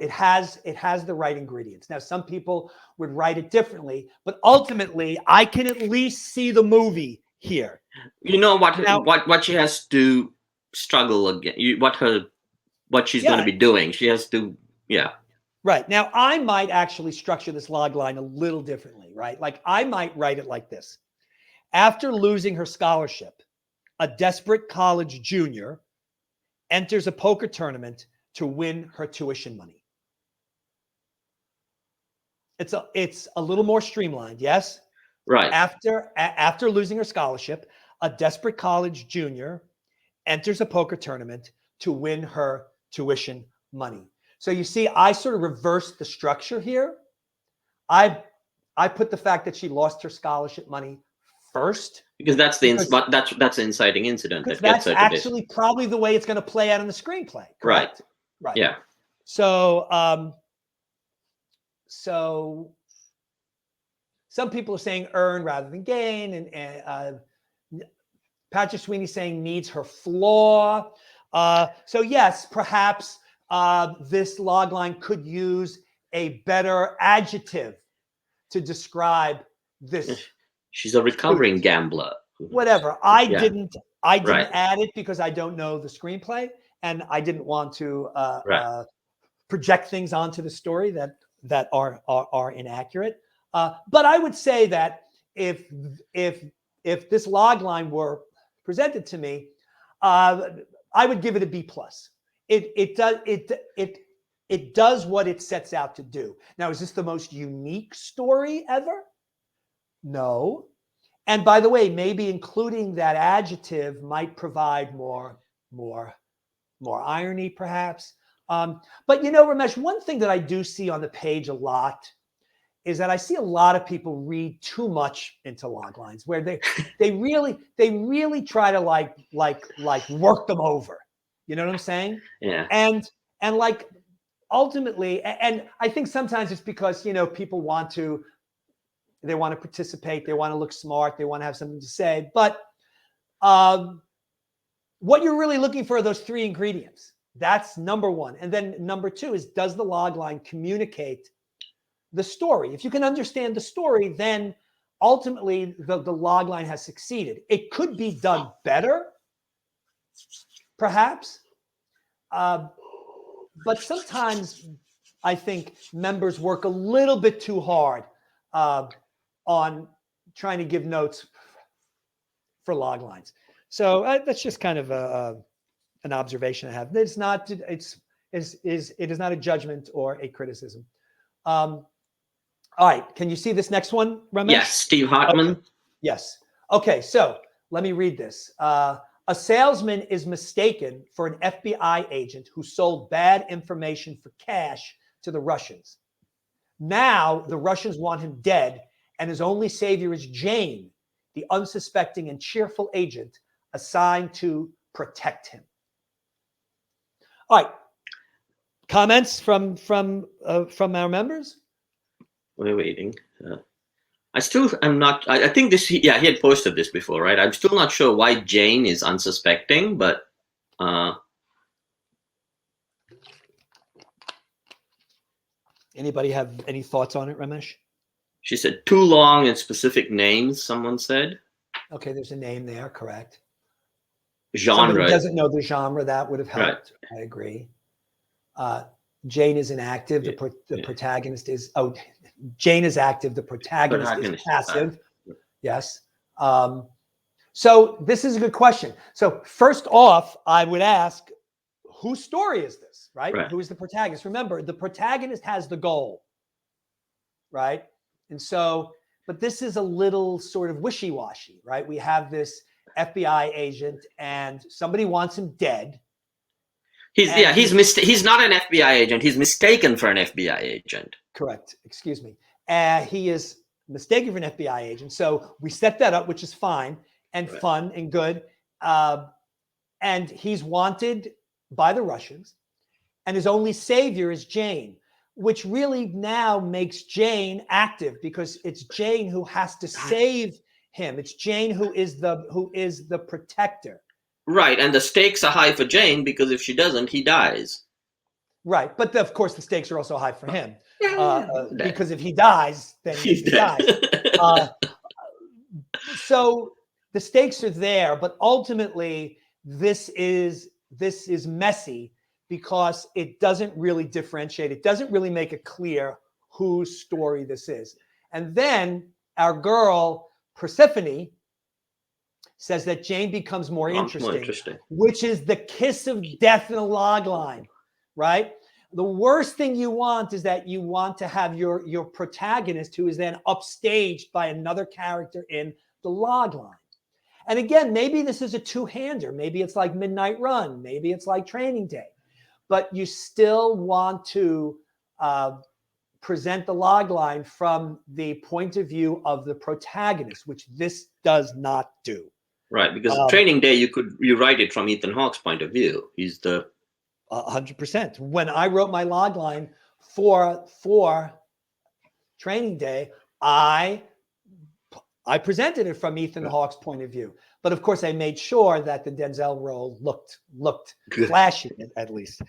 It has the right ingredients. Now, some people would write it differently, but ultimately, I can at least see the movie here. You know what she has to struggle again. What she's going to be doing. She has to, Right. Now, I might actually structure this log line a little differently, right? Like I might write it like this. After losing her scholarship, a desperate college junior enters a poker tournament to win her tuition money. It's a little more streamlined, yes? Right. After losing her scholarship, a desperate college junior enters a poker tournament to win her tuition money. So you see, I sort of reversed the structure here. I put the fact that she lost her scholarship money first. Because that's the inciting incident. That's actually probably the way it's going to play out in the screenplay. Correct? Right. Yeah. So some people are saying earn rather than gain, and Patrick Sweeney saying needs her flaw. So yes, perhaps this log line could use a better adjective to describe this. She's a recovering gambler. Whatever. I didn't add it because I don't know the screenplay, and I didn't want to project things onto the story that are inaccurate. But I would say that if this log line were presented to me, I would give it a B+. It does what it sets out to do. Now, is this the most unique story ever? No. And by the way, maybe including that adjective might provide more irony, perhaps. But you know, Ramesh, one thing that I do see on the page a lot is that I see a lot of people read too much into log lines, where they really try to like work them over. You know what I'm saying? Yeah. And like ultimately, and I think sometimes it's because people want to participate, they want to look smart, they want to have something to say. But what you're really looking for are those three ingredients. That's number one. And then number two is, does the log line communicate the story? If you can understand the story, then ultimately the log line has succeeded. It could be done better, perhaps. But sometimes I think members work a little bit too hard on trying to give notes for log lines. So that's just kind of an observation I have. It is not a judgment or a criticism. All right, can you see this next one, Ramesh? Yes, Steve Hartman. Okay. Yes. Okay, so let me read this. A salesman is mistaken for an FBI agent who sold bad information for cash to the Russians. Now the Russians want him dead, and his only savior is Jane, the unsuspecting and cheerful agent assigned to protect him. All right. Comments from our members? We're waiting. I'm not. I think this. Yeah, he had posted this before, right? I'm still not sure why Jane is unsuspecting, but anybody have any thoughts on it, Ramesh? She said too long and specific names. Someone said. Okay, there's a name there, correct. Genre. Somebody doesn't know the genre, that would have helped. Right. I agree. Jane is inactive. The protagonist is. Oh, Jane is active. The protagonist is passive. Yes. So this is a good question. So first off, I would ask, whose story is this, right? Who is the protagonist? Remember, the protagonist has the goal, right? And so, but this is a little sort of wishy-washy, right? We have this FBI agent and somebody wants him dead. He's not an FBI agent. He's mistaken for an FBI agent. Correct. Excuse me. He is mistaken for an FBI agent. So we set that up, which is fine and fun and good. And he's wanted by the Russians, and his only savior is Jane, which really now makes Jane active because it's Jane who has to save him. It's Jane who is the protector. Right, and the stakes are high for Jane because if she doesn't, he dies. Right, but of course the stakes are also high for him because if he dies, then he dies. So the stakes are there, but ultimately this is messy because it doesn't really differentiate. It doesn't really make it clear whose story this is. And then our girl Persephone says that Jane becomes more interesting, which is the kiss of death in a log line, right? The worst thing you want is that you want to have your protagonist who is then upstaged by another character in the log line. And again, maybe this is a two-hander. Maybe it's like Midnight Run. Maybe it's like Training Day. But you still want to present the log line from the point of view of the protagonist, which this does not do. Right, because Training Day, you write it from Ethan Hawke's point of view. He's the 100%. When I wrote my log line for Training Day, I presented it from Ethan Hawke's point of view. But of course, I made sure that the Denzel role looked flashy at least.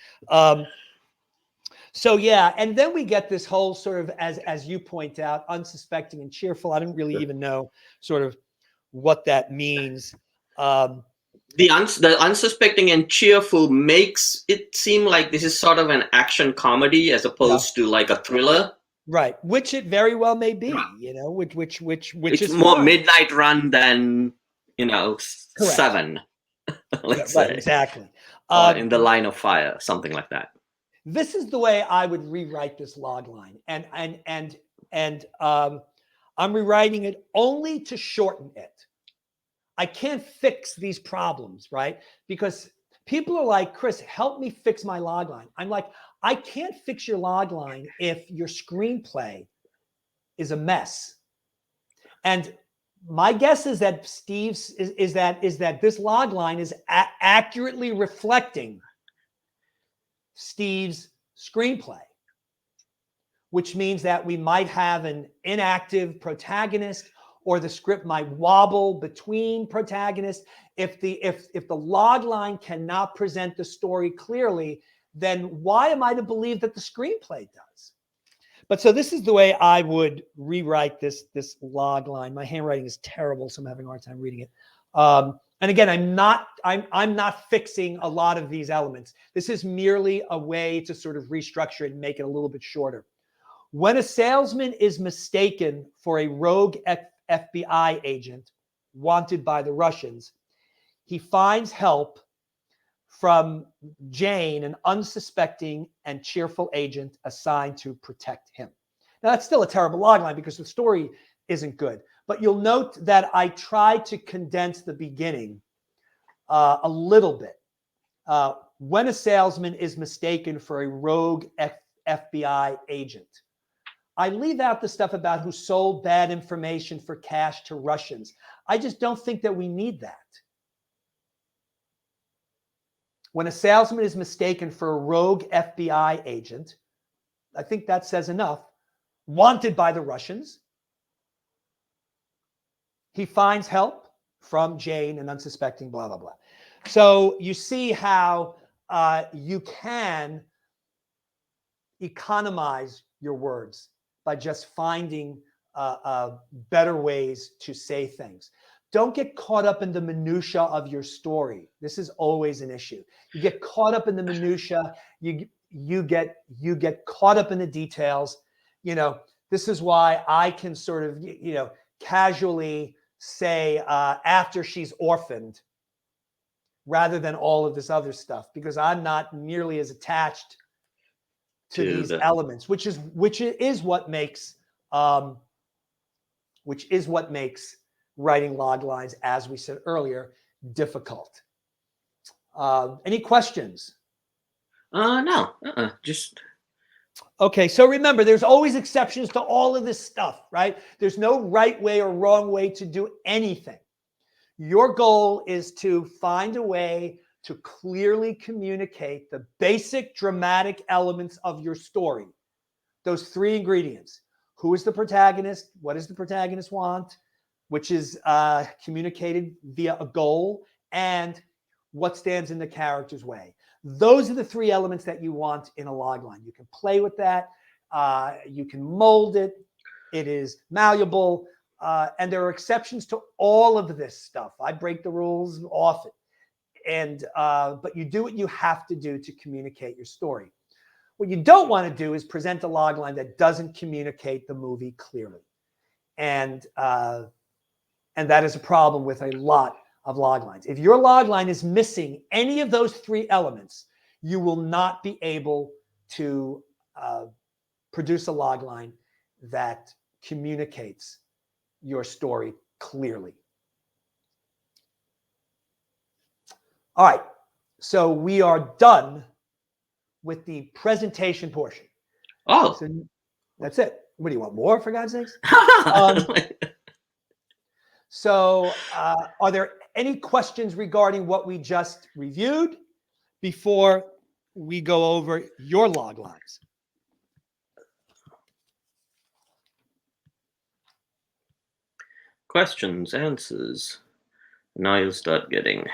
So yeah, and then we get this whole sort of, as you point out, unsuspecting and cheerful. I didn't really even know sort of what that means. The unsuspecting and cheerful makes it seem like this is sort of an action comedy as opposed to like a thriller. Right, which it very well may be, you know, which it's is more fine. Midnight Run than, you know, Correct. Seven. Let's say. Right, exactly. In the Line of Fire, something like that. This is the way I would rewrite this log line, and I'm rewriting it only to shorten it. I can't fix these problems, right? Because people are like, Chris, help me fix my log line. I'm like, I can't fix your log line if your screenplay is a mess. And my guess is that Steve's is that this log line is accurately reflecting Steve's screenplay, which means that we might have an inactive protagonist, or the script might wobble between protagonists. If the log line cannot present the story clearly, then why am I to believe that the screenplay does? But so this is the way I would rewrite this log line. My handwriting is terrible, so I'm having a hard time reading it. And again, I'm not fixing a lot of these elements. This is merely a way to sort of restructure it and make it a little bit shorter. When a salesman is mistaken for a rogue FBI agent wanted by the Russians, he finds help from Jane, an unsuspecting and cheerful agent assigned to protect him. Now, that's still a terrible logline because the story isn't good. But you'll note that I tried to condense the beginning a little bit. When a salesman is mistaken for a rogue FBI agent, I leave out the stuff about who sold bad information for cash to Russians. I just don't think that we need that. When a salesman is mistaken for a rogue FBI agent, I think that says enough. Wanted by the Russians, he finds help from Jane, an unsuspecting, blah, blah, blah. So you see how you can economize your words by just finding better ways to say things. Don't get caught up in the minutia of your story. This is always an issue. You get caught up in the minutia. You get caught up in the details. You know, this is why I can sort of, you know, casually say after she's orphaned rather than all of this other stuff, because I'm not nearly as attached to these elements, which is what makes writing log lines, as we said earlier, difficult. Any questions? No, just. Okay, so remember, there's always exceptions to all of this stuff, right? There's no right way or wrong way to do anything. Your goal is to find a way to clearly communicate the basic dramatic elements of your story. Those three ingredients. Who is the protagonist? What does the protagonist want? Which is communicated via a goal, and what stands in the character's way. Those are the three elements that you want in a log line. You can play with that. You can mold it. It is malleable. And there are exceptions to all of this stuff. I break the rules often. But you do what you have to do to communicate your story. What you don't want to do is present a log line that doesn't communicate the movie clearly. And that is a problem with a lot of log lines. If your log line is missing any of those three elements, you will not be able to produce a log line that communicates your story clearly. All right, so we are done with the presentation portion. Oh, so that's it. What do you want, more, for God's sakes? So are there any questions regarding what we just reviewed before we go over your log lines? Questions, answers. Now you'll start getting.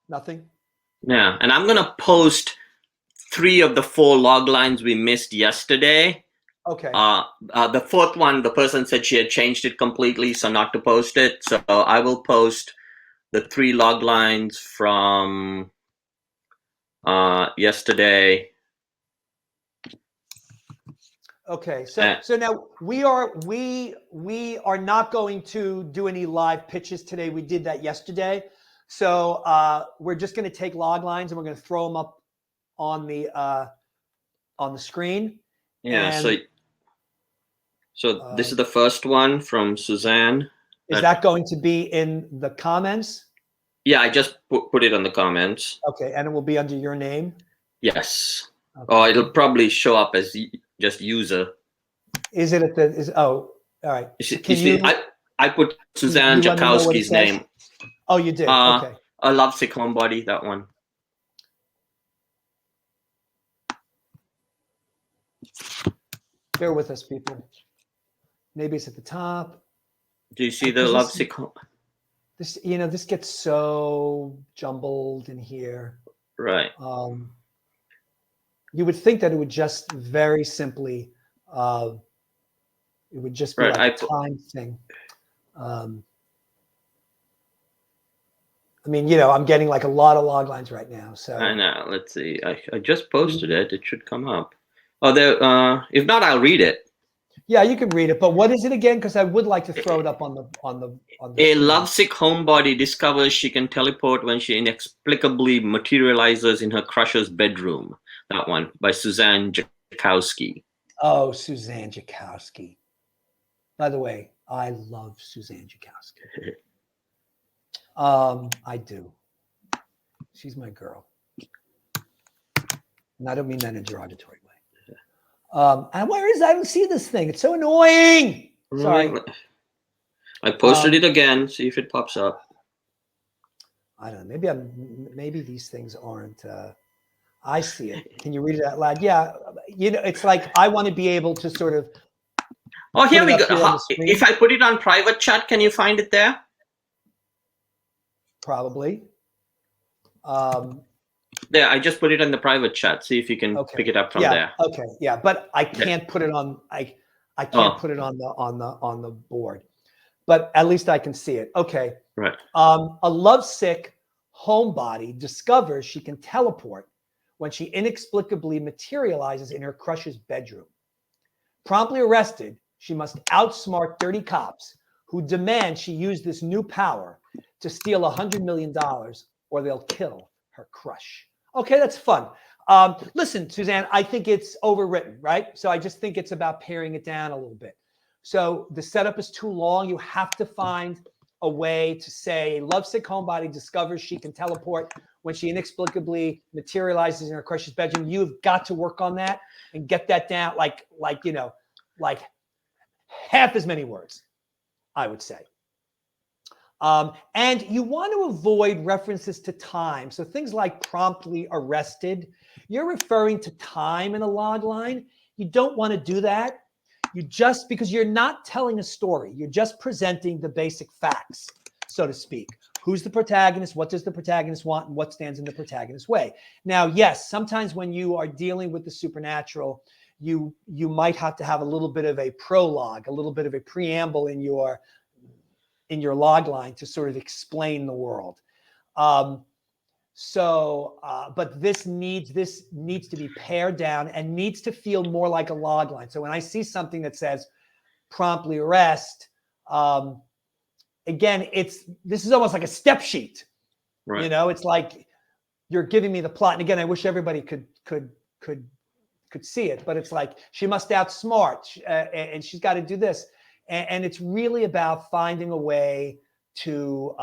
Nothing? Yeah, and I'm going to post 3 of the 4 log lines we missed yesterday. Okay. The 4th one, the person said she had changed it completely, so not to post it. So I will post the 3 log lines from yesterday. Okay, so now we are not going to do any live pitches today. We did that yesterday. So we're just going to take log lines and we're going to throw them up on the screen. Yeah. And, so this is the first one from Suzanne. Is that going to be in the comments? Yeah, I just put it on the comments. Okay, and it will be under your name? Yes. Okay. Oh, it'll probably show up as just user. Is it at the? Oh, all right. I put Suzanne Jakowski's name. Oh, you did. Okay. A Lovesick Homebody, that one. Bear with us, people. Maybe it's at the top. Do you see the Lovesick? This gets so jumbled in here. Right. You would think that it would just very simply It would just be Right. like a time thing. I mean, I'm getting like a lot of log lines right now. So I know. Let's see. I just posted it. It should come up. Oh, there. If not, I'll read it. yeah, you can read it. But what is it again? Because I would like to throw it up on the A screen. lovesick homebody discovers she can teleport when she inexplicably materializes in her crusher's bedroom. That one by Suzanne Jakowski. Oh, Suzanne Jakowski. By the way, I love Suzanne Jakowski. I do. She's my girl. And I don't mean that in a derogatory way. And where is I don't see this thing. It's so annoying. Sorry. I posted it again. See if it pops up. I don't know. Maybe these things aren't. I see it. Can you read it out loud? Yeah. It's like I want to be able to sort of. Oh, here we go. If I put it on private chat, can you find it there? Probably. There, I just put it in the private chat. See if you can pick it up from there. Okay. Yeah, but I can't put it on. I can't put it on the board. But at least I can see it. Okay. Right. A lovesick homebody discovers she can teleport when she inexplicably materializes in her crush's bedroom. Promptly arrested, she must outsmart dirty cops who demand she use this new power to steal $100 million or they'll kill her crush. Okay, that's fun. Listen, Suzanne, I think it's overwritten, right? So I just think it's about paring it down a little bit. So the setup is too long. You have to find a way to say a lovesick homebody discovers she can teleport when she inexplicably materializes in her crush's bedroom. You've got to work on that and get that down like half as many words, I would say. And you want to avoid references to time. So things like promptly arrested, you're referring to time in a log line. You don't want to do that. Because you're not telling a story. You're just presenting the basic facts, so to speak. Who's the protagonist? What does the protagonist want? And what stands in the protagonist's way? Now, yes, sometimes when you are dealing with the supernatural, you might have to have a little bit of a prologue, a little bit of a preamble in your log line to sort of explain the world. But this needs to be pared down and needs to feel more like a log line. So when I see something that says promptly arrest, again, this is almost like a step sheet. Right. It's like you're giving me the plot. And again, I wish everybody could see it, but it's like she must outsmart and she's got to do this. And it's really about finding a way to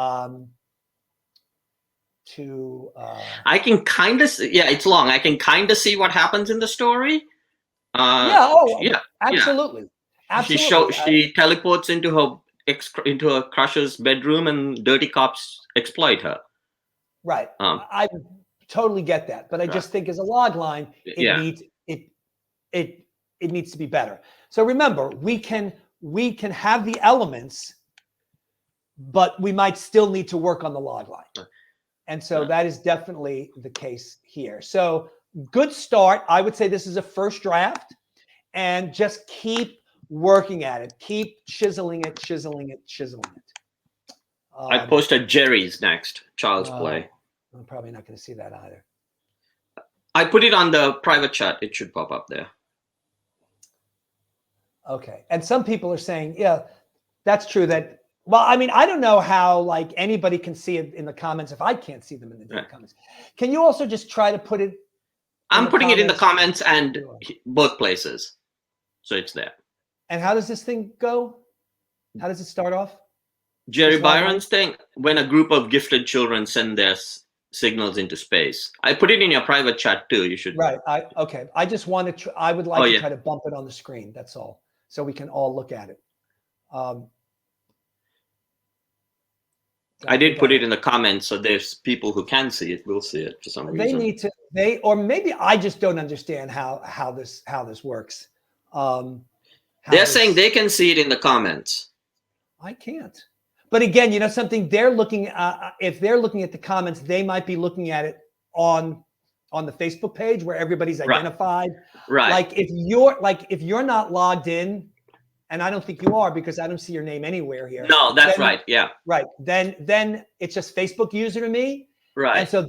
I can kind of it's long. I can kind of see what happens in the story. Absolutely. She teleports into her crusher's bedroom and dirty cops exploit her. Right. I totally get that, but I just think as a log line, it needs to be better. So remember, we can have the elements, but we might still need to work on the log line. And so that is definitely the case here. So good start. I would say this is a first draft and just keep working at it. Keep chiseling it. I posted Jerry's next, Child's Play. I'm probably not going to see that either. I put it on the private chat. It should pop up there. Okay. And some people are saying, yeah, that's true that. Well, I mean, I don't know how anybody can see it in the comments if I can't see them in the comments. Can you also just try to put it? I'm putting it in the comments and both places. So it's there. And how does this thing go? How does it start off? Jerry Byron's thing, when a group of gifted children send their signals into space. I put it in your private chat too. You should. Right. Okay. I just want to, I would like to try to bump it on the screen. That's all. So we can all look at it. I did put it in the comments, so there's people who can see it, will see it for some reason. They need to, or maybe I just don't understand how this works. They're saying they can see it in the comments. I can't. But again, something they're looking if they're looking at the comments, they might be looking at it on the Facebook page where everybody's identified. Right. Like if you're not logged in, and I don't think you are because I don't see your name anywhere here. No, that's right. Yeah. Right. Then it's just Facebook user to me. Right. And so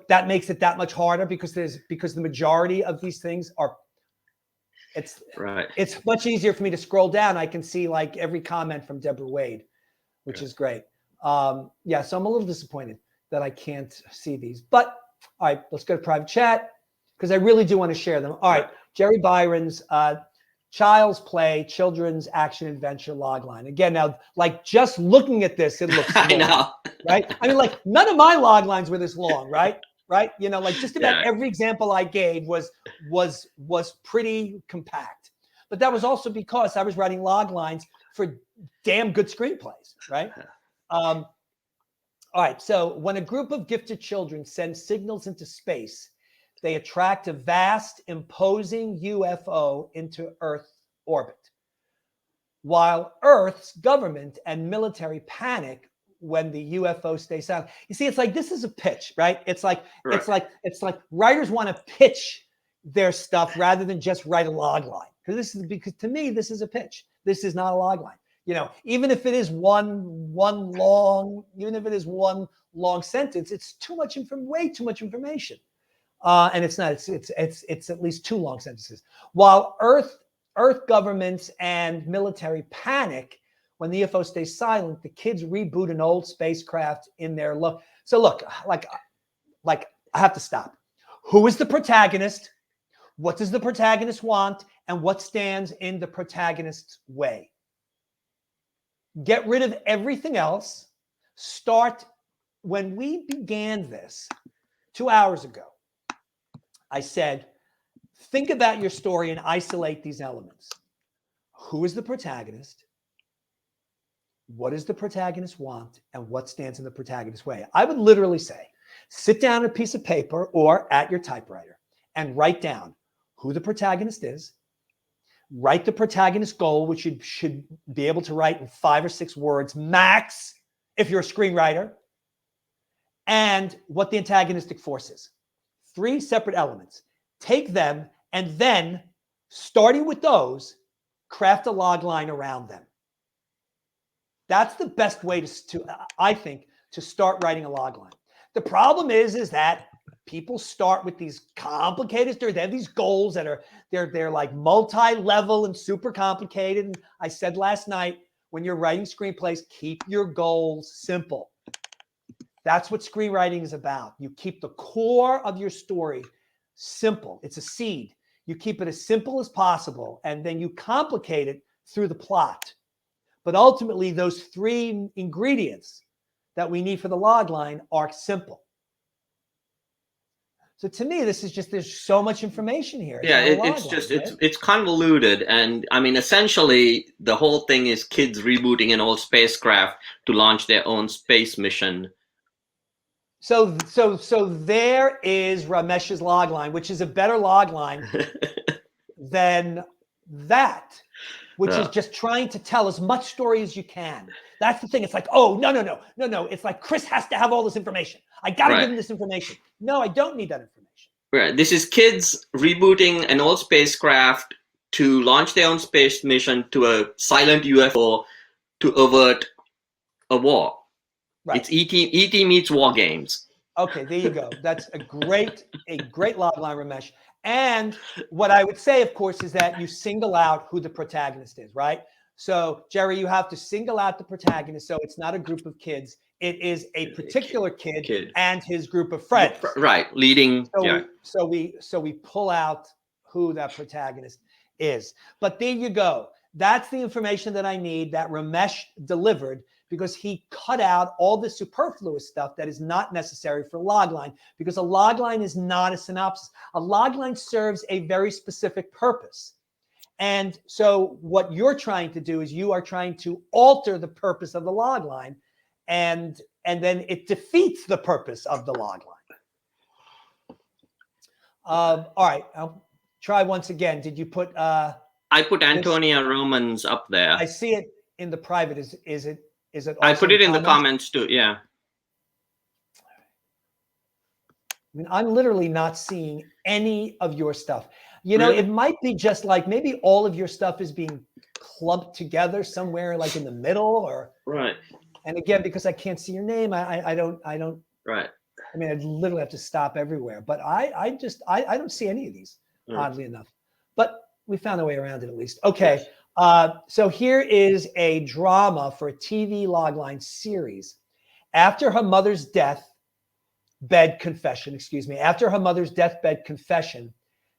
that makes it that much harder because the majority of these things are it's much easier for me to scroll down. I can see like every comment from Deborah Wade, which is great. Yeah, so I'm a little disappointed that I can't see these. But all right, let's go to private chat because I really do want to share them. All right, Jerry Byron's Child's Play, Children's Action Adventure Logline. Again, now, like just looking at this, it looks long, I know. right? I mean, like none of my log lines were this long, right? Right? You know, like just about every example I gave was pretty compact. But that was also because I was writing log lines for damn good screenplays, right? All right, so when a group of gifted children sends signals into space, they attract a vast, imposing UFO into Earth orbit. While Earth's government and military panic when the UFO stays silent. You see, it's like this is a pitch, right? It's like it's like writers want to pitch their stuff rather than just write a log line. Because to me, this is a pitch. This is not a log line. You know, even if it is one long sentence, it's too much way too much information. And it's not. It's at least 2 long sentences. While Earth governments and military panic when the UFO stays silent, the kids reboot an old spacecraft in their look. So look, like I have to stop. Who is the protagonist? What does the protagonist want? And what stands in the protagonist's way? Get rid of everything else. Start when we began this 2 hours ago. I said, think about your story and isolate these elements. Who is the protagonist? What does the protagonist want? And what stands in the protagonist's way? I would literally say, sit down on a piece of paper or at your typewriter and write down who the protagonist is. Write the protagonist goal, which you should be able to write in 5 or 6 words max if you're a screenwriter, and what the antagonistic force is. 3 separate elements. Take them and then, starting with those, craft a log line around them. That's the best way to I think, to start writing a log line. The problem is that people start with these complicated, they have these goals that are, they're like multi-level and super complicated. And I said last night, when you're writing screenplays, keep your goals simple. That's what screenwriting is about. You keep the core of your story simple. It's a seed. You keep it as simple as possible, and then you complicate it through the plot. But ultimately, those 3 ingredients that we need for the log line are simple. So to me, this is just, there's so much information here. Yeah, it's convoluted. And I mean, essentially, the whole thing is kids rebooting an old spacecraft to launch their own space mission. So there is Ramesh's log line, which is a better log line than that, which is just trying to tell as much story as you can. That's the thing. It's like, oh, no. It's like Chris has to have all this information. I got to give him this information. No, I don't need that information. Right. This is kids rebooting an old spacecraft to launch their own space mission to a silent UFO to avert a war. Right. It's ET meets war games. Okay, there you go. That's a great log line, Ramesh. And what I would say, of course, is that you single out who the protagonist is, right? So, Jerry, you have to single out the protagonist. So it's not a group of kids. It is a particular kid and his group of friends. Right, leading. So we pull out who that protagonist is. But there you go. That's the information that I need that Ramesh delivered, because he cut out all the superfluous stuff that is not necessary for a logline, because a logline is not a synopsis. A logline serves a very specific purpose. And so what you're trying to do is you are trying to alter the purpose of the logline, and then it defeats the purpose of the logline. All right, I'll try once again. Did you put... I put Antonia Romans up there. I see it in the private. Is it also I put it in the comments too, yeah. I mean, I'm literally not seeing any of your stuff. You know, Really? it might be just like maybe all of your stuff is being clumped together somewhere like in the middle, or Right. and again, because I can't see your name, I don't Right. I mean, I'd literally have to stop everywhere. But I don't see any of these, oddly enough. But we found a way around it at least. Okay. Yes. So here is a drama for a TV logline series. After her mother's deathbed confession, after her mother's deathbed confession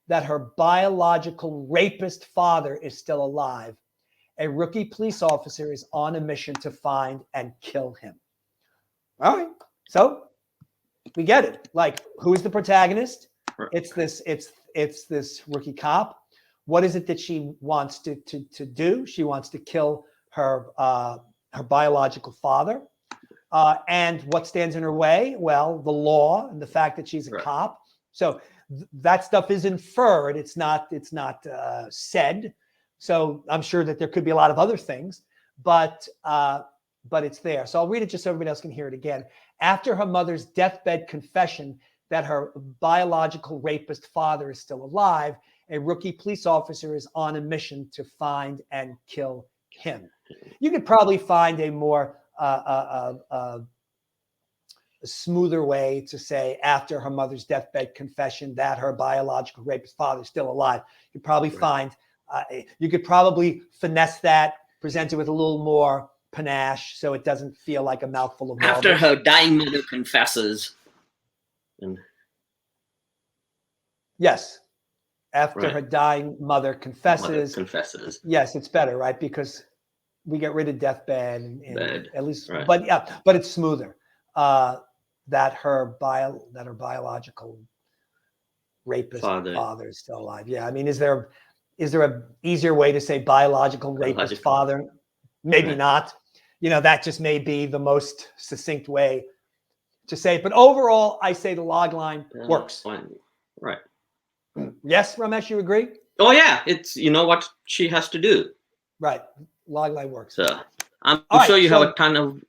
that her biological rapist father is still alive, a rookie police officer is on a mission to find and kill him. All right. So we get it. Like, who is the protagonist? Right. It's this rookie cop. What is it that she wants to do? She wants to kill her biological father. And what stands in her way? Well, the law and the fact that she's a Right. cop. So that stuff is inferred. It's not said. So I'm sure that there could be a lot of other things, but it's there. So I'll read it just so everybody else can hear it again. After her mother's deathbed confession that her biological rapist father is still alive, a rookie police officer is on a mission to find and kill him. You could probably find a more a smoother way to say after her mother's deathbed confession that her biological rapist father is still alive. You could probably find, you could probably finesse that, present it with a little more panache so it doesn't feel like a mouthful of marbles. After her dying mother confesses. And yes. After her dying mother confesses. Yes, it's better, right? Because we get rid of deathbed and at least, right. but it's smoother. That her biological rapist father is still alive. Yeah, I mean, is there a easier way to say biological rapist father? Maybe not. You know, that just may be the most succinct way to say it. But overall, I say the logline works. Right. Yes, Ramesh, you agree? Oh yeah, it's what she has to do. Right, logline works. So I'm sure we have a ton of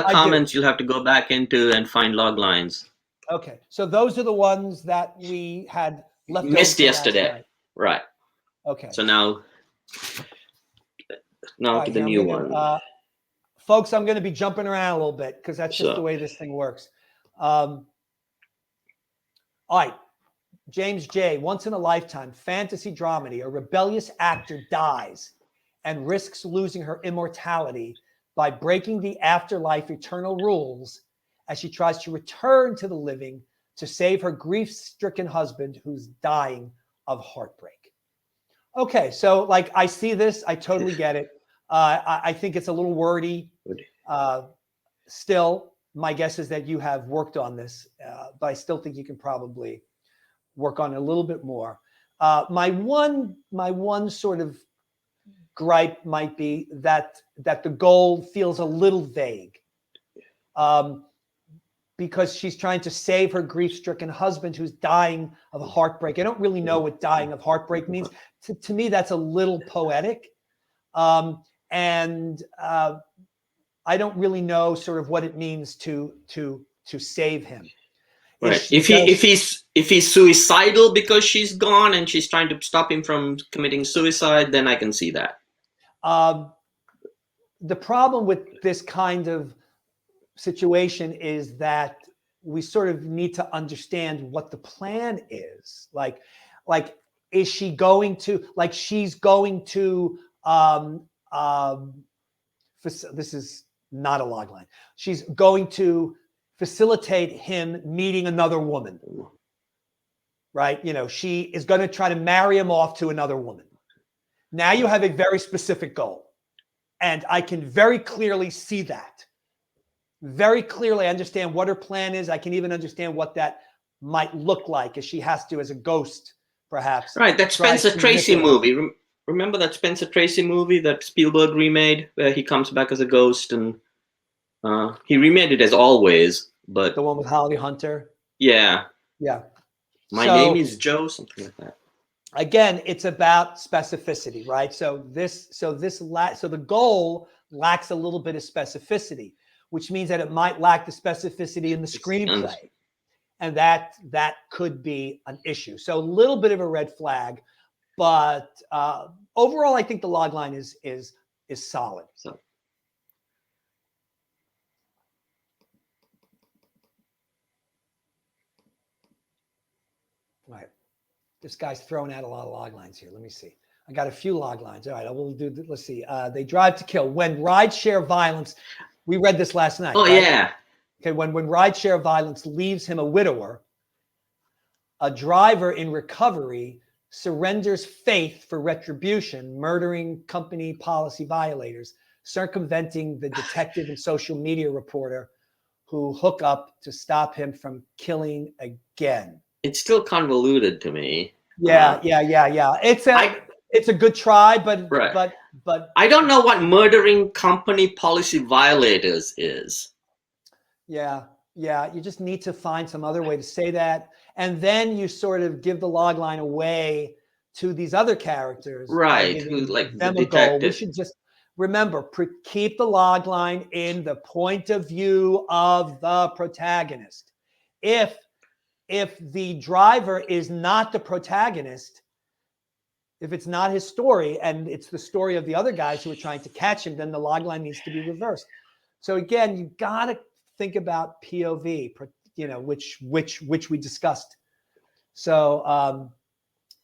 comments you'll have to go back into and find log lines. Okay, so those are the ones that we had missed yesterday. Right. Okay. So now to the new one. Folks, I'm going to be jumping around a little bit because that's just the way this thing works. All right. James J. Once in a lifetime fantasy dramedy, a rebellious actor dies and risks losing her immortality by breaking the afterlife eternal rules as she tries to return to the living to save her grief-stricken husband who's dying of heartbreak. Okay, so like I see this, I totally get it. I think it's a little wordy. Still, my guess is that you have worked on this, but I still think you can probably work on it a little bit more. My one sort of gripe might be that the goal feels a little vague, because she's trying to save her grief-stricken husband who's dying of heartbreak. I don't really know what dying of heartbreak means. To me, that's a little poetic, and I don't really know sort of what it means to save him. Right. If he's suicidal because she's gone and she's trying to stop him from committing suicide, then I can see that. The problem with this kind of situation is that we sort of need to understand what the plan is. Like is she going to, like, she's going to this is not a log line. She's going to facilitate him meeting another woman, right? You know, she is going to try to marry him off to another woman. Now you have a very specific goal. And I can very clearly see that. Very clearly understand what her plan is. I can even understand what that might look like as she has to, as a ghost, perhaps. Right, that Spencer Tracy movie. Remember that Spencer Tracy movie that Spielberg remade, where he comes back as a ghost, and he remade it as Always, but the one with Holly Hunter. Yeah. Yeah. My name is Joe, something like that. Again, it's about specificity, right? So the goal lacks a little bit of specificity, which means that it might lack the specificity in the screenplay. and that could be an issue. So a little bit of a red flag, but overall, I think the log line is solid. So Right. This guy's throwing out a lot of log lines here. Let me see. I got a few log lines. All right, I will do. Let's see. They drive to kill. When rideshare violence, we read this last night. oh right? yeah, Okay. When rideshare violence leaves him a widower, a driver in recovery surrenders faith for retribution, murdering company policy violators, circumventing the detective and social media reporter who hook up to stop him from killing again. it's still convoluted to me. Yeah. It's a good try, but Right. but I don't know what murdering company policy violators is. yeah, you just need to find some other way to say that, and then you sort of give the log line away to these other characters, Right, who giving like the them a goal. We detective. should just remember, keep the log line in the point of view of the protagonist. If the driver is not the protagonist, if it's not his story and it's the story of the other guys who are trying to catch him, then the log line needs to be reversed. So again, you got to think about POV, which we discussed. So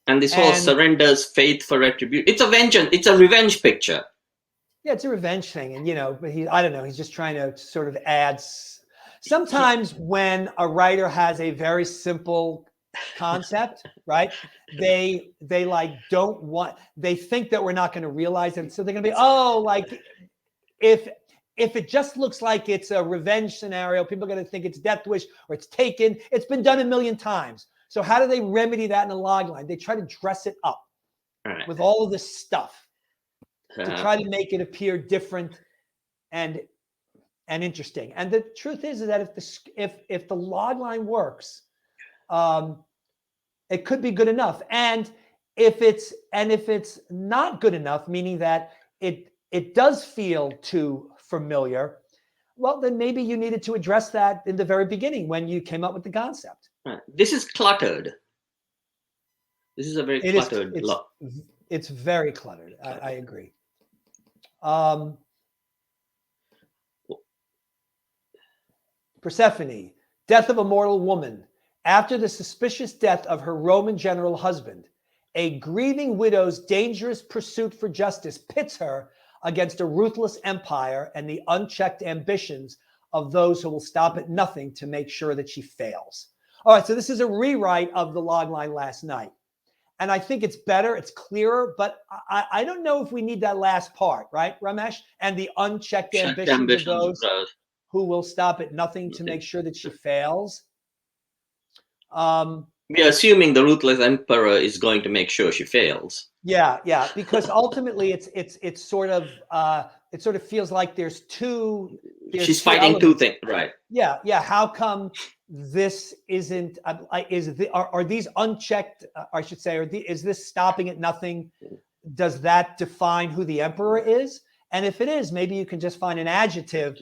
and this whole surrenders faith for retribution. It's a vengeance. It's a revenge picture. Yeah, it's a revenge thing, and but I don't know. He's just trying to sort of add. Sometimes when a writer has a very simple concept, right? They like don't want. They think that we're not going to realize it, so they're going to be like if it just looks like it's a revenge scenario, people are going to think it's Death Wish or it's Taken. It's been done a million times. So how do they remedy that in a log line? They try to dress it up with all of this stuff to try to make it appear different and interesting. And the truth is that if the log line works, it could be good enough. And if it's not good enough, meaning that it does feel too familiar, well, then maybe you needed to address that in the very beginning when you came up with the concept. This is cluttered. This is a very cluttered. It's very cluttered. I agree. Persephone, death of a mortal woman. After the suspicious death of her Roman general husband, a grieving widow's dangerous pursuit for justice pits her against a ruthless empire and the unchecked ambitions of those who will stop at nothing to make sure that she fails. All right, so this is a rewrite of the log line last night. And I think it's better, it's clearer, but I don't know if we need that last part, right, Ramesh? And the unchecked ambitions of those who will stop at nothing to make sure that she fails. We're assuming the ruthless emperor is going to make sure she fails. Yeah, because ultimately it's sort of it sort of feels like there's two. She's fighting two things, right? Yeah. How come this isn't? Are these unchecked? I should say, is this stopping at nothing? Does that define who the emperor is? And if it is, maybe you can just find an adjective.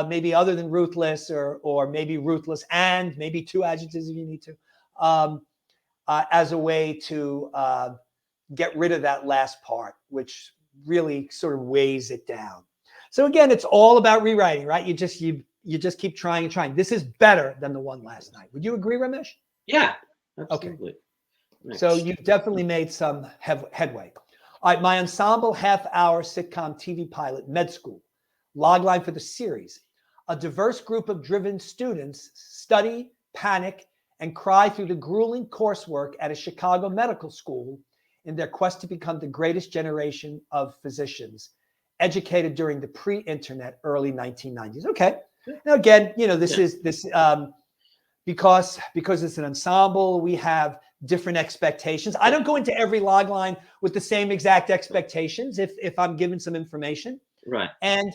Maybe other than ruthless, or maybe ruthless and maybe two adjectives if you need to, as a way to get rid of that last part, which really sort of weighs it down. So again, it's all about rewriting, right? You just keep trying and trying. This is better than the one last night. Would you agree, Ramesh? Yeah, absolutely. Okay. Nice. So you've definitely made some headway. All right, my ensemble half-hour sitcom TV pilot, Med School. Logline for the series. A diverse group of driven students study, panic, and cry through the grueling coursework at a Chicago medical school in their quest to become the greatest generation of physicians, educated during the pre-internet early 1990s. Okay. Now again, this is because it's an ensemble, we have different expectations. I don't go into every logline with the same exact expectations if I'm given some information. Right. And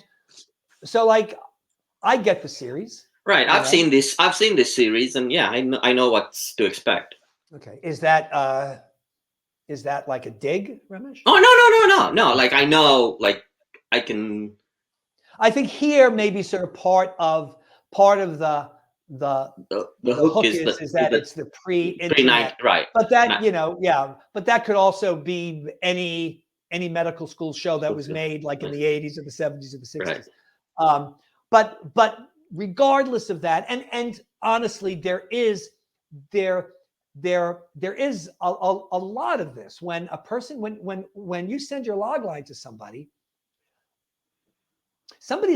so I get the series. Right. I've seen this series, and yeah, I know what to expect. Okay. Is that like a dig, Ramesh? Oh, no. Like I know, like I can. I think here maybe sort of part of the the hook is that it's the pre-internet, pre-9, right? But that, but that could also be any medical school show that was made like in the 80s or the 70s or the 60s. Right. But regardless of that, and honestly, there is a lot of this when a person when you send your log line to somebody's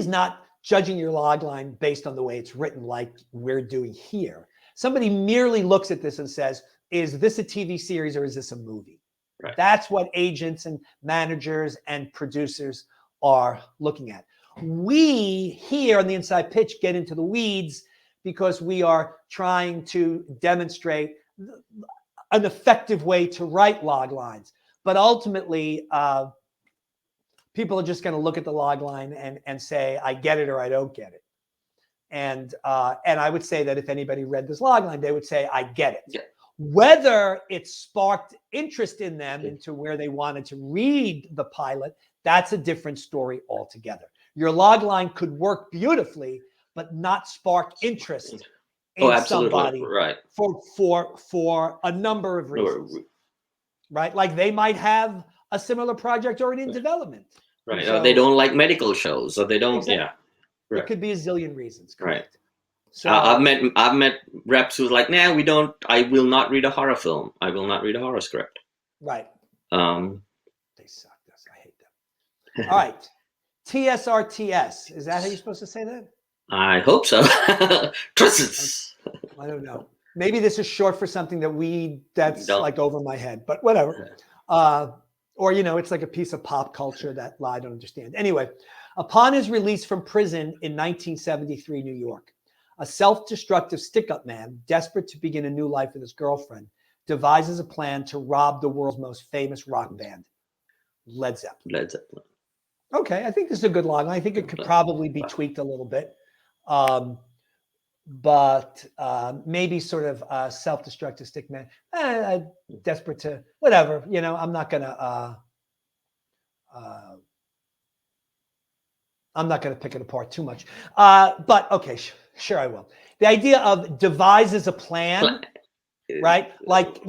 not judging your log line based on the way it's written, like we're doing here. Somebody merely looks at this and says, is this a TV series or is this a movie? Right. That's what agents and managers and producers are looking at. We here on the Inside Pitch get into the weeds because we are trying to demonstrate an effective way to write log lines. But ultimately, people are just going to look at the log line and say, I get it or I don't get it. And I would say that if anybody read this log line, they would say, I get it. Yeah. Whether it sparked interest in them into where they wanted to read the pilot, that's a different story altogether. Your log line could work beautifully, but not spark interest in somebody, right, for a number of reasons. Right? Like they might have a similar project already in development. Right. So, or they don't like medical shows, or they don't. Exactly. Yeah. There could be a zillion reasons. Correct. Right. So I've met reps who's like, nah, we don't. I will not read a horror film. I will not read a horror script. Right. They suck. I hate them. All right. TSRTS. Is that how you're supposed to say that? I hope so. I don't know. Maybe this is short for something that's like over my head, but whatever. Or, it's like a piece of pop culture that I don't understand. Anyway, upon his release from prison in 1973, New York, a self-destructive stick-up man, desperate to begin a new life with his girlfriend, devises a plan to rob the world's most famous rock band, Led Zeppelin. Okay, I think this is a good line. I think it could probably be tweaked a little bit. But maybe sort of self-destructive stick man, desperate to whatever, I'm not gonna pick it apart too much. But okay, sure I will. The idea of devises a plan, right? Like,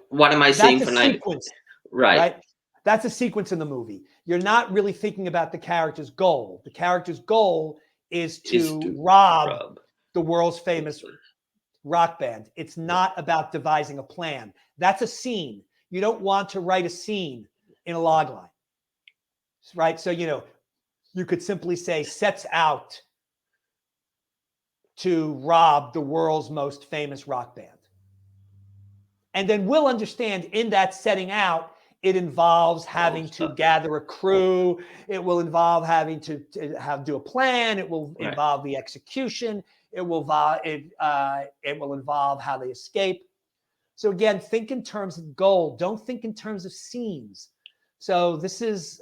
what am I saying for sequence, right? That's a sequence in the movie. You're not really thinking about the character's goal. The character's goal is to rob the world's famous rock band. It's not about devising a plan. That's a scene. You don't want to write a scene in a log line, right? So, you could simply say sets out to rob the world's most famous rock band. And then we'll understand in that setting out, it involves having to gather a crew. It will involve having to do a plan. It will involve the execution. It will involve how they escape. So again, think in terms of goal. Don't think in terms of scenes. So this is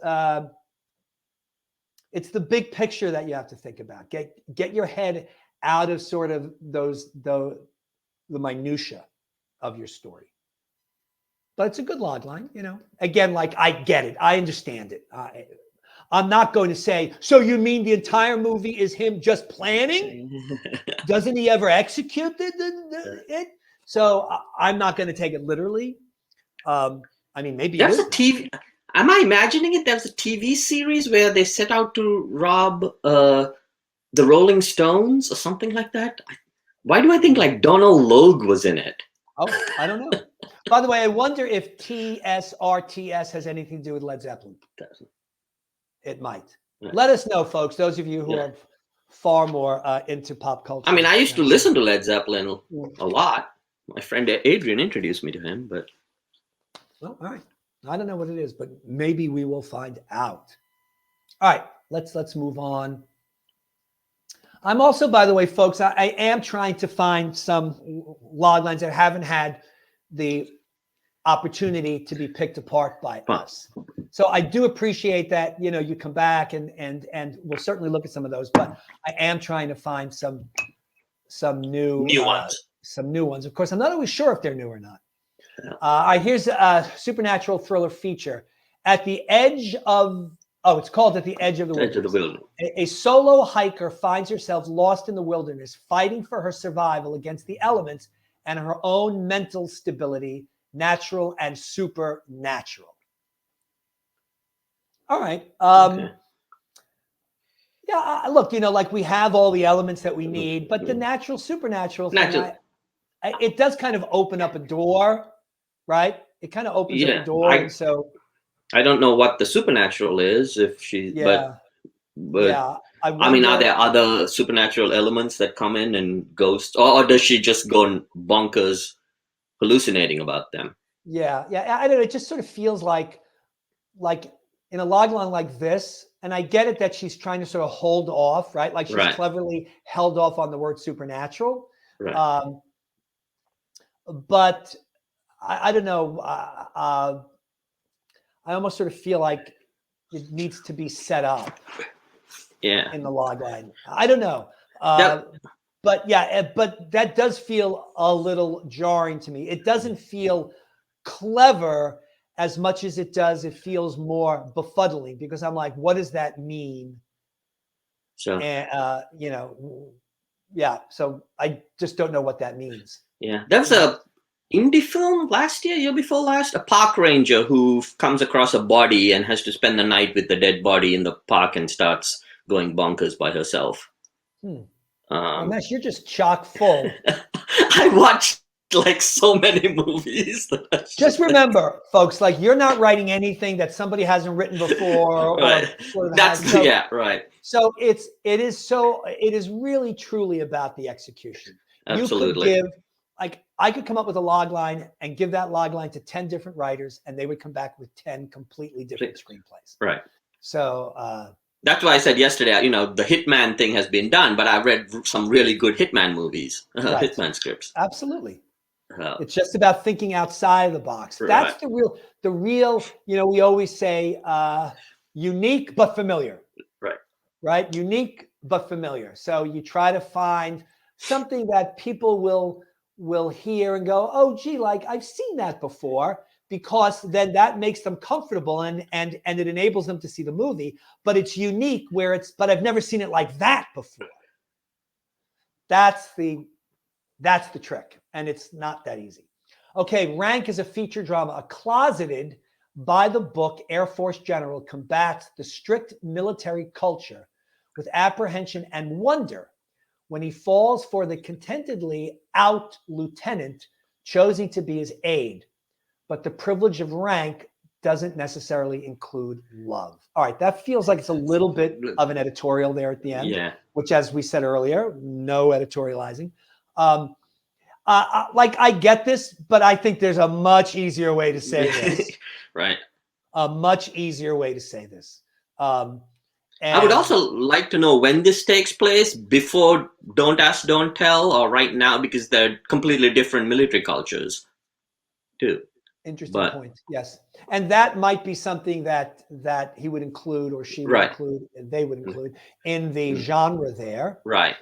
it's the big picture that you have to think about. Get your head out of sort of the minutia of your story. But it's a good log line, Again, like I get it. I understand it. I'm not going to say, so you mean the entire movie is him just planning? Doesn't he ever execute it? So I'm not going to take it literally. Maybe there's a TV. Am I imagining it? There's a TV series where they set out to rob the Rolling Stones or something like that. Why do I think like Donald Logue was in it? Oh, I don't know. By the way, I wonder if TSRTS has anything to do with Led Zeppelin. It might. Right. Let us know, folks, those of you who are far more into pop culture. I used to listen to Led Zeppelin a lot. My friend Adrian introduced me to him, but... Well, all right. I don't know what it is, but maybe we will find out. All right, let's move on. I'm also, by the way, folks, I am trying to find some log lines that haven't had the opportunity to be picked apart by us. So I do appreciate that, you come back and we'll certainly look at some of those, but I am trying to find some new ones. Some new ones. Of course, I'm not always sure if they're new or not. All right, here's a supernatural thriller feature. At the edge of Oh, it's called At the Edge of the Edge of the Wilderness. Wilderness. A solo hiker finds herself lost in the wilderness, fighting for her survival against the elements and her own mental stability, natural and supernatural. All right. Okay. Yeah, look, like we have all the elements that we need, but the natural, supernatural thing, it does kind of open up a door, right? It kind of opens up a door, and so I don't know what the supernatural is, if she, yeah, but yeah. I mean, are there other supernatural elements that come in and ghosts, or does she just go bonkers hallucinating about them? Yeah, I don't know. It just sort of feels like in a logline like this, and I get it that she's trying to sort of hold off, right? Like she's cleverly held off on the word supernatural. Right. But I don't know. I almost sort of feel like it needs to be set up. Yeah. In the logline. I don't know. But yeah, but that does feel a little jarring to me. It doesn't feel clever as much as it does. It feels more befuddling because I'm like, what does that mean? So, and yeah. So I just don't know what that means. Yeah, there's a indie film last year before last, a park ranger who comes across a body and has to spend the night with the dead body in the park and starts going bonkers by herself. Ramesh, you're just chock full. I watched like so many movies. Just remember, folks, like you're not writing anything that somebody hasn't written before. Right. Yeah, right. So it is really truly about the execution. Absolutely. You could give, like, I could come up with a log line and give that log line to 10 different writers, and they would come back with 10 completely different screenplays. Right. So that's why I said yesterday, the Hitman thing has been done, but I've read some really good Hitman movies, Hitman scripts. Absolutely. It's just about thinking outside of the box. That's the real, we always say unique but familiar. Right? Unique but familiar. So you try to find something that people will hear and go, oh, gee, like I've seen that before, because then that makes them comfortable and it enables them to see the movie. But it's unique but I've never seen it like that before. That's the trick. And it's not that easy. Okay, Rank is a feature drama. A closeted by the book Air Force general combats the strict military culture with apprehension and wonder when he falls for the contentedly out lieutenant choosing to be his aide. But the privilege of rank doesn't necessarily include love. All right, that feels like it's a little bit of an editorial there at the end, which, as we said earlier, no editorializing. Like I get this, but I think there's a much easier way to say this. Right. A much easier way to say this. I would also like to know when this takes place, before Don't Ask, Don't Tell, or right now, because they're completely different military cultures, too. Interesting point. Yes, and that might be something that he would include, or she would include, and they would include in the genre there. Right.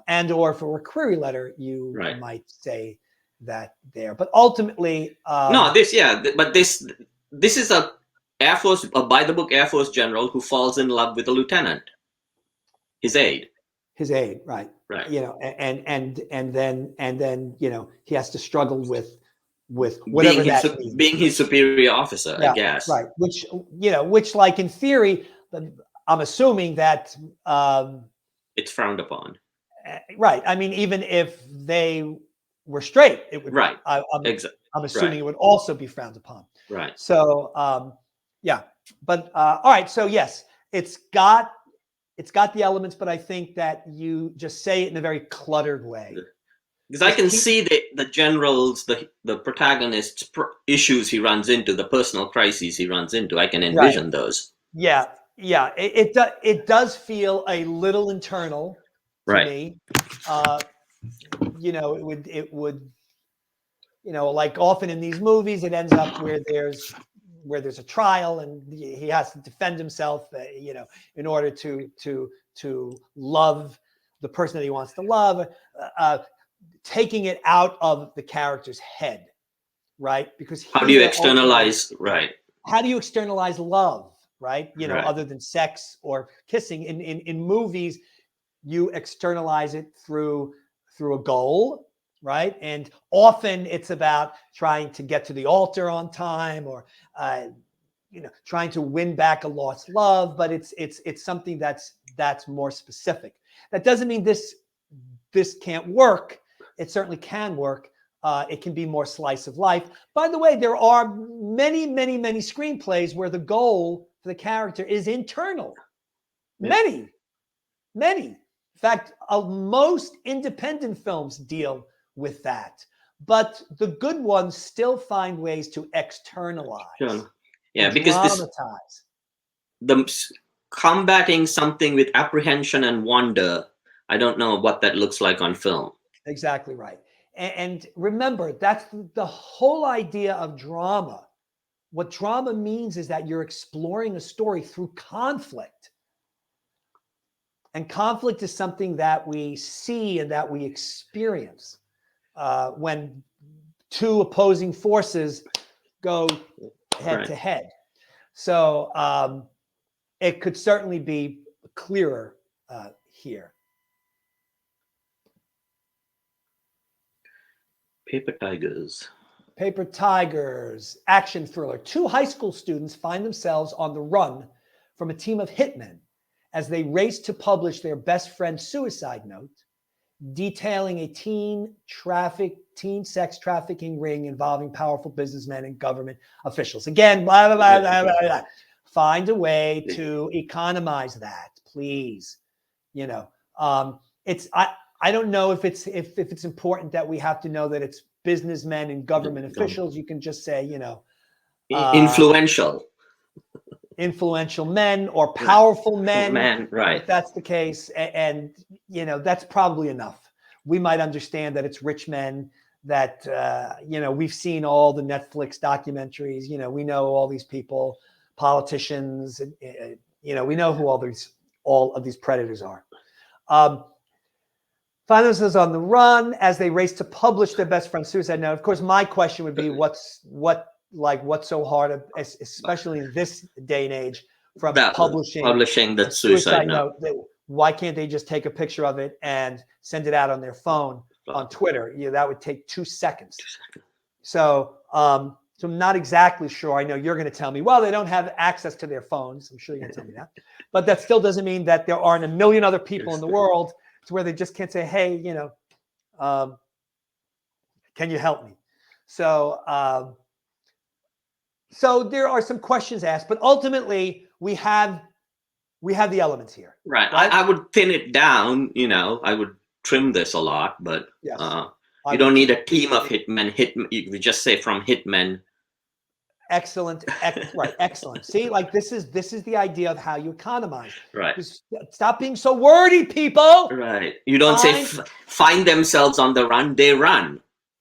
And or for a query letter, you might say that there. But ultimately, but this is a Air Force, by the book Air Force general who falls in love with a lieutenant, his aide. Right. And then he has to struggle with whatever that means. Being his superior officer, I guess. Right. Which like in theory, I'm assuming that it's frowned upon. Right. I mean, even if they were straight, it would. Right. I'm assuming it would also be frowned upon. Right. So, yeah. But all right. So yes, it's got the elements, but I think that you just say it in a very cluttered way. Because I can see the general's, the protagonist's issues he runs into, the personal crises he runs into. I can envision those. Yeah. It does feel a little internal to me. It would, like often in these movies, it ends up where there's a trial and he has to defend himself, in order to love the person that he wants to love, taking it out of the character's head, right? Because how do you externalize, right? How do you externalize love, right? You know, Right. other than sex or kissing. In movies, you externalize it through a goal, right? And often it's about trying to get to the altar on time, or you know, trying to win back a lost love. But it's something that's more specific. That doesn't mean this can't work. It certainly can work. It can be more slice of life. By the way, there are many screenplays where the goal for the character is internal. Yeah. Many. In fact, most independent films deal with that. But the good ones still find ways to externalize, Sure. to Yeah, because dramatize. combating something with apprehension and wonder, I don't know what that looks like on film. Exactly right. And remember, that's the whole idea of drama. What drama means is that you're exploring a story through conflict. And conflict is something that we see and that we experience when two opposing forces go head to head. So it could certainly be clearer here. Paper Tigers. Paper Tigers, action thriller. Two high school students find themselves on the run from a team of hitmen as they race to publish their best friend's suicide note, detailing a teen sex trafficking ring involving powerful businessmen and government officials. Again, blah, blah, blah, blah, blah, blah. Find a way to economize that, please. You know, I don't know if it's important that we have to know that it's businessmen and government officials. You can just say, you know, influential men or powerful men, right? if that's the case. And you know, that's probably enough. We might understand that it's rich men, that you know, we've seen all the Netflix documentaries. You know, we know all these people, politicians, you know, we know who all of these predators are. Find themselves on the run as they race to publish their best friend's suicide note. Of course, my question would be, what's so hard, especially in this day and age, from publishing the suicide note? Why can't they just take a picture of it and send it out on their phone on Twitter? You know, that would take 2 seconds. So, so I'm not exactly sure. I know you're going to tell me, well, they don't have access to their phones. I'm sure you're going to tell me that. But that still doesn't mean that there aren't a million other people in the world to where they just can't say, hey, you know, can you help me? So, so there are some questions asked, but ultimately we have the elements here. Right. I would thin it down. You know, I would trim this a lot, but yes, you don't need a team of hitmen. You just say from hitmen. Excellent. Right. Excellent. See, like this is the idea of how you economize. Right. Just stop being so wordy, people. Right. You don't say find themselves on the run. They run.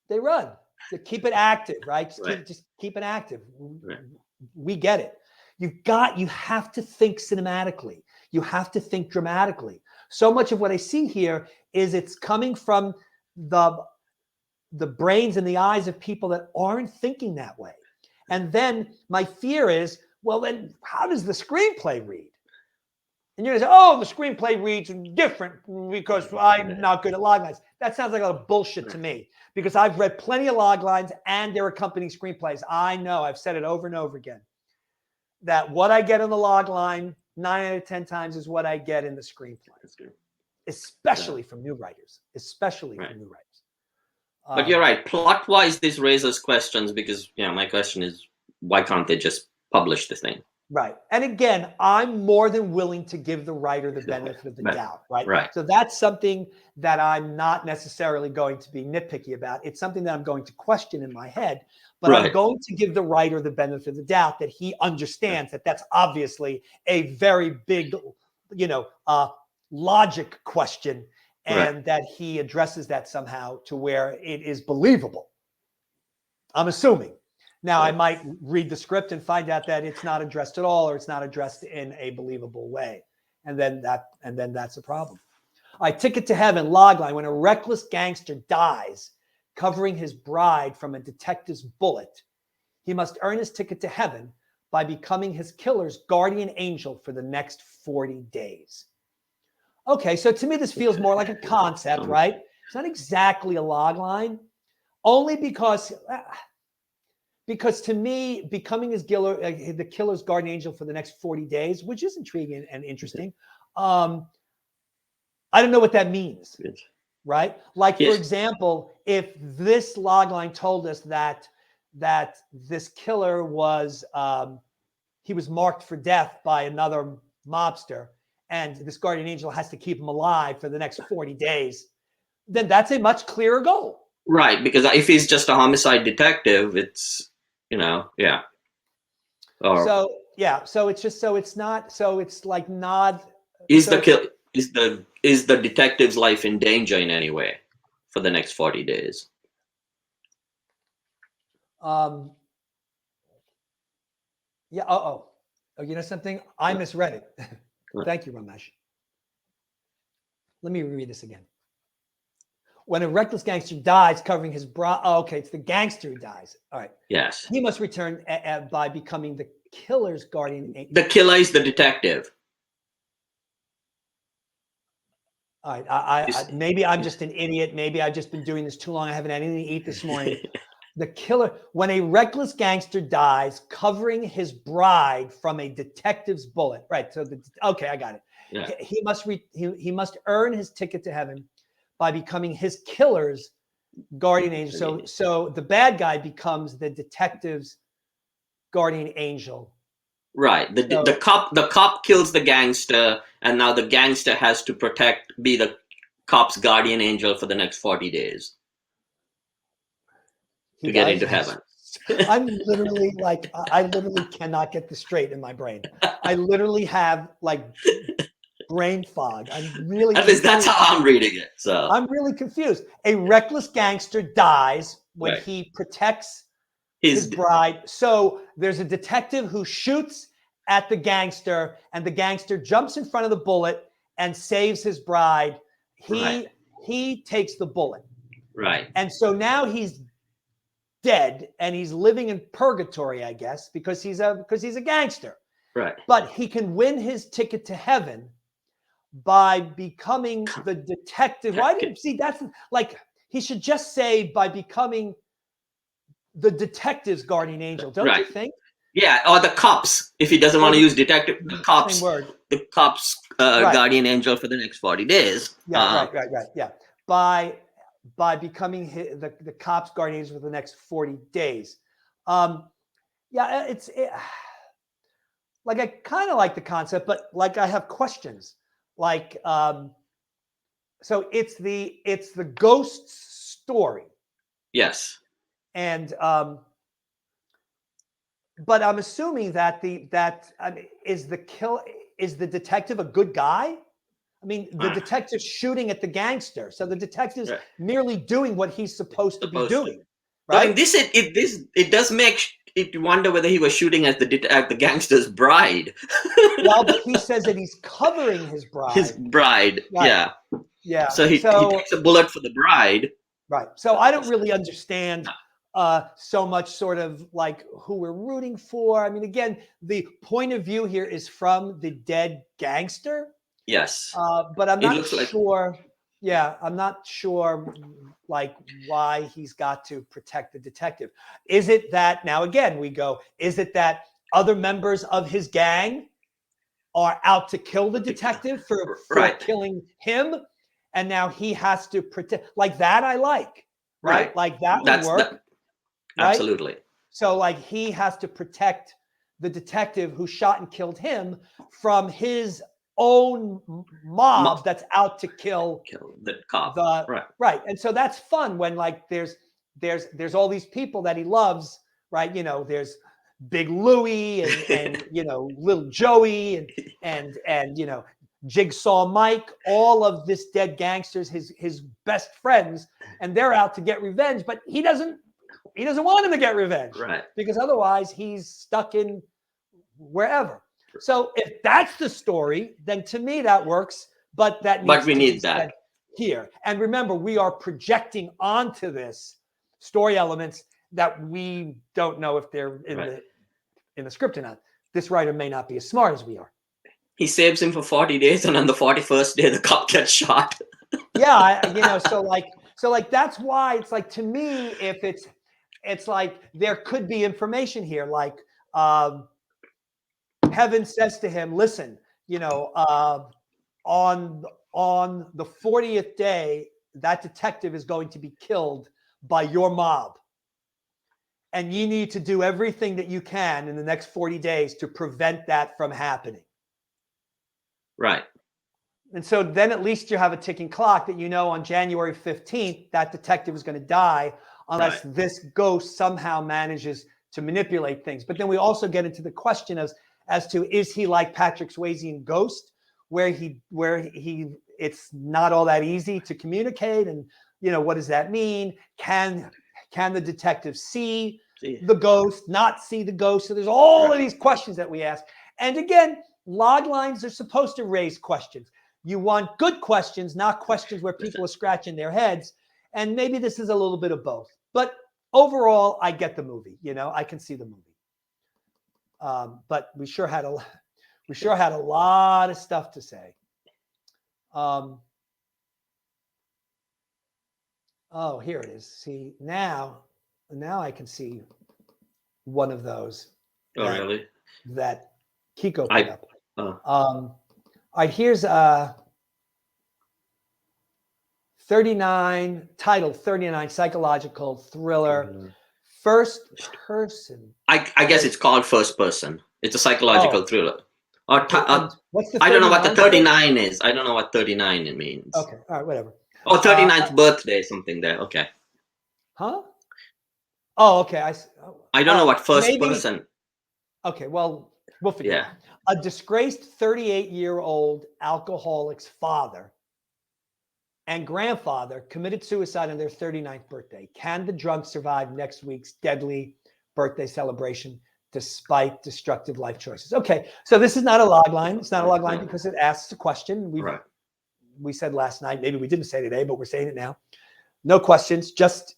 They run. So keep it active, right? Just keep it active. Right. We get it. You have to think cinematically. You have to think dramatically. So much of what I see here is it's coming from the brains and the eyes of people that aren't thinking that way. And then my fear is, well, then how does the screenplay read? And you're going to say, oh, the screenplay reads different because I'm not good at loglines. That sounds like a lot of bullshit to me, because I've read plenty of loglines and their accompanying screenplays. I know, I've said it over and over again, that what I get in the logline 9 out of 10 times is what I get in the screenplay, especially from new writers, from new writers. But you're right. Plot-wise, this raises questions because, you know, my question is, why can't they just publish the thing? Right. And again, I'm more than willing to give the writer the benefit of the doubt, right? So that's something that I'm not necessarily going to be nitpicky about. It's something that I'm going to question in my head, but I'm going to give the writer the benefit of the doubt that he understands that that's obviously a very big, you know, logic question, and that he addresses that somehow to where it is believable. I'm assuming. Now, I might read the script and find out that it's not addressed at all, or it's not addressed in a believable way. And then that's a problem. All right, Ticket to Heaven, logline. When a reckless gangster dies covering his bride from a detective's bullet, he must earn his ticket to heaven by becoming his killer's guardian angel for the next 40 days. Okay, so to me, this feels more like a concept, right? It's not exactly a log line, only because to me, becoming the killer's guardian angel for the next 40 days, which is intriguing and interesting. I don't know what that means, Yes. right? Like, Yes. for example, if this log line told us that this killer was he was marked for death by another mobster, and this guardian angel has to keep him alive for the next 40 days, then that's a much clearer goal. Right, because if he's just a homicide detective, it's, yeah. Or So yeah, so it's just it's not it's like not is so is the detective's life in danger in any way for the next 40 days? Yeah. Oh, you know something? I misread it. Thank you, Ramesh. Let me reread this again. When a reckless gangster dies covering his bra. Oh, okay, it's the gangster who dies. All right. Yes. He must return by becoming the killer's guardian angel. The killer is the detective. All right. Maybe I'm just an idiot. Maybe I've just been doing this too long. I haven't had anything to eat this morning. The killer, when a reckless gangster dies covering his bride from a detective's bullet. Right. So okay, I got it. Yeah. He must earn his ticket to heaven by becoming his killer's guardian angel. So the bad guy becomes the detective's guardian angel. Right. The cop kills the gangster, and now the gangster has to be the cop's guardian angel for the next 40 days to get into heaven. I'm literally I literally cannot get this straight in my brain. I literally have brain fog. I'm really At least that's how I'm reading it. So I'm really confused. A reckless gangster dies when Right. he protects his bride. So there's a detective who shoots at the gangster, and the gangster jumps in front of the bullet and saves his bride. He takes the bullet. Right. And so now he's dead and he's living in purgatory, I guess, because he's a gangster. Right. But he can win his ticket to heaven by becoming the detective. Why didn't see that's he should just say by becoming the detective's guardian angel, don't you think? Yeah, or the cops. If he doesn't want to use detective, the cops. Same word. The cops guardian angel for the next 40 days. Yeah, right. Yeah. By becoming the cop's guardian angel for the next 40 days. Yeah, I kind of like the concept, but I have questions. So it's the ghost's story. Yes. And but I'm assuming that is the detective a good guy? I mean, the detective's shooting at the gangster, so the detective's merely doing what he's supposed to be doing, right? I mean, it does make it wonder whether he was shooting at the gangster's bride. Well, but he says that he's covering his bride. His bride, right. Yeah. So he takes a bullet for the bride. Right. So I don't really understand so much sort of who we're rooting for. I mean, again, the point of view here is from the dead gangster. Yes. But I'm not sure. Yeah, I'm not sure why he's got to protect the detective. Is it that now again is it that other members of his gang are out to kill the detective for killing him? And now he has to protect that. I like, right? That would work. Absolutely. So he has to protect the detective who shot and killed him from his own mob that's out to kill the cop. Right. And so that's fun when there's all these people that he loves, right? There's Big Louie and Little Joey and Jigsaw Mike, all of this dead gangsters, his best friends, and they're out to get revenge, but he doesn't want him to get revenge, right? Because otherwise he's stuck in wherever. So if that's the story, then to me that works, but we need that here. And remember, we are projecting onto this story elements that we don't know if they're in in the script or not. This writer may not be as smart as we are. He saves him for 40 days, and on the 41st day, the cop gets shot. Yeah, so like that's why it's like, to me, if it's like there could be information here, like heaven says to him, listen, on the 40th day, that detective is going to be killed by your mob. And you need to do everything that you can in the next 40 days to prevent that from happening. Right. And so then at least you have a ticking clock that on January 15th, that detective is going to die unless this ghost somehow manages to manipulate things. But then we also get into the question as to, is he like Patrick Swayze in Ghost, where he it's not all that easy to communicate, and what does that mean? Can the detective see the ghost, not see the ghost? So there's all of these questions that we ask. And again, log lines are supposed to raise questions. You want good questions, not questions where people are scratching their heads. And maybe this is a little bit of both. But overall, I get the movie. I can see the movie. But we sure had a lot of stuff to say. Oh, here it is. See, now I can see one of those. Oh, really? That Kiko put up. All right, here's 39, titled 39, psychological thriller, first person. I guess it's called first person. It's a psychological thriller. What's the I don't know what the 39 is. I don't know what 39 means. Okay, all right, whatever. Oh, 39th birthday, something there. Okay. Huh? Oh, okay. I don't know what first person. Okay, well, we'll figure it out. A disgraced 38-year-old alcoholic's father and grandfather committed suicide on their 39th birthday. Can the drunk survive next week's deadly birthday celebration despite destructive life choices? Okay, so this is not a log line. It's not a log line because it asks a question. We said last night, maybe we didn't say today, but we're saying it now. No questions, just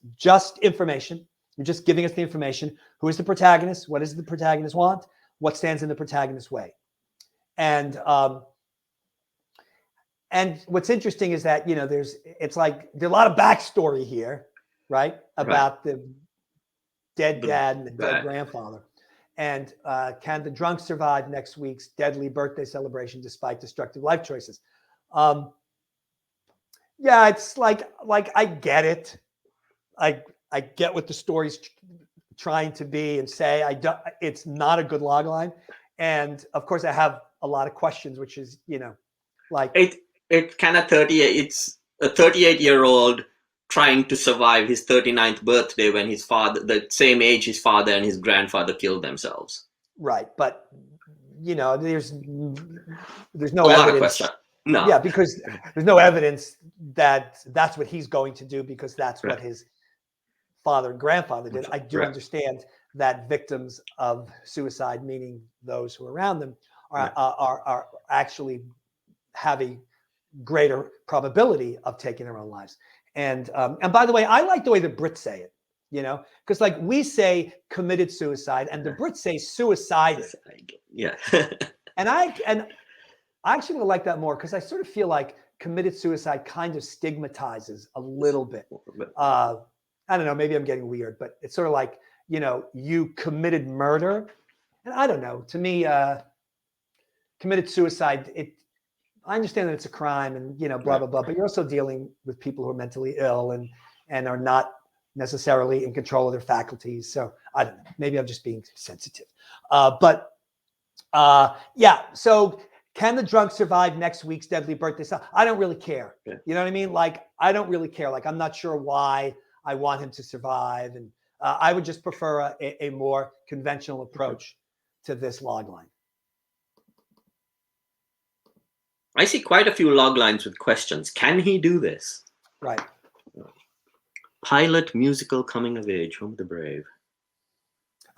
information. You're just giving us the information. Who is the protagonist? What does the protagonist want? What stands in the protagonist's way? And what's interesting is that there's a lot of backstory here, right? About the dead dad and the dead grandfather. And can the drunk survive next week's deadly birthday celebration despite destructive life choices? Yeah, it's like I get it. I get what the story's trying to be and say. It's not a good log line, and of course I have a lot of questions, which is it kind of 38. It's a 38-year-old trying to survive his 39th birthday when his father, the same age his father and his grandfather, killed themselves. Right, but there's no a lot of questions. No. Yeah, because there's no evidence that that's what he's going to do, because that's what his father and grandfather did. I do understand that victims of suicide, meaning those who are around them, are actually have a greater probability of taking their own lives. And by the way, I like the way the Brits say it, because we say committed suicide and the Brits say suicided. Yeah. and I actually like that more, because I sort of feel like committed suicide kind of stigmatizes a little bit. I don't know, maybe I'm getting weird, but it's sort of like, you committed murder. And I don't know, to me, committed suicide, I understand that it's a crime and, blah, blah, blah, but you're also dealing with people who are mentally ill and are not necessarily in control of their faculties. So I don't know, maybe I'm just being sensitive. So can the drunk survive next week's deadly birthday? I don't really care. Yeah. You know what I mean? I don't really care. I'm not sure why I want him to survive. And I would just prefer a more conventional approach to this log line. I see quite a few log lines with questions. Can he do this? Right. Pilot musical coming of age, Home of the Brave.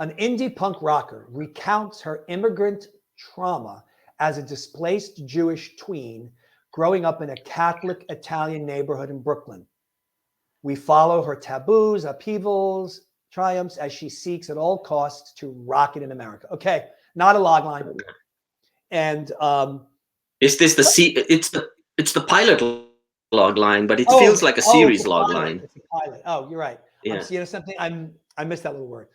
An indie punk rocker recounts her immigrant trauma as a displaced Jewish tween growing up in a Catholic Italian neighborhood in Brooklyn. We follow her taboos, upheavals, triumphs as she seeks at all costs to rocket in America. Okay, not a log line. And is this the it's the pilot log line, but it feels like a it's series a log pilot. line. It's a pilot. Oh, you're right. Yeah. Something I missed that little word.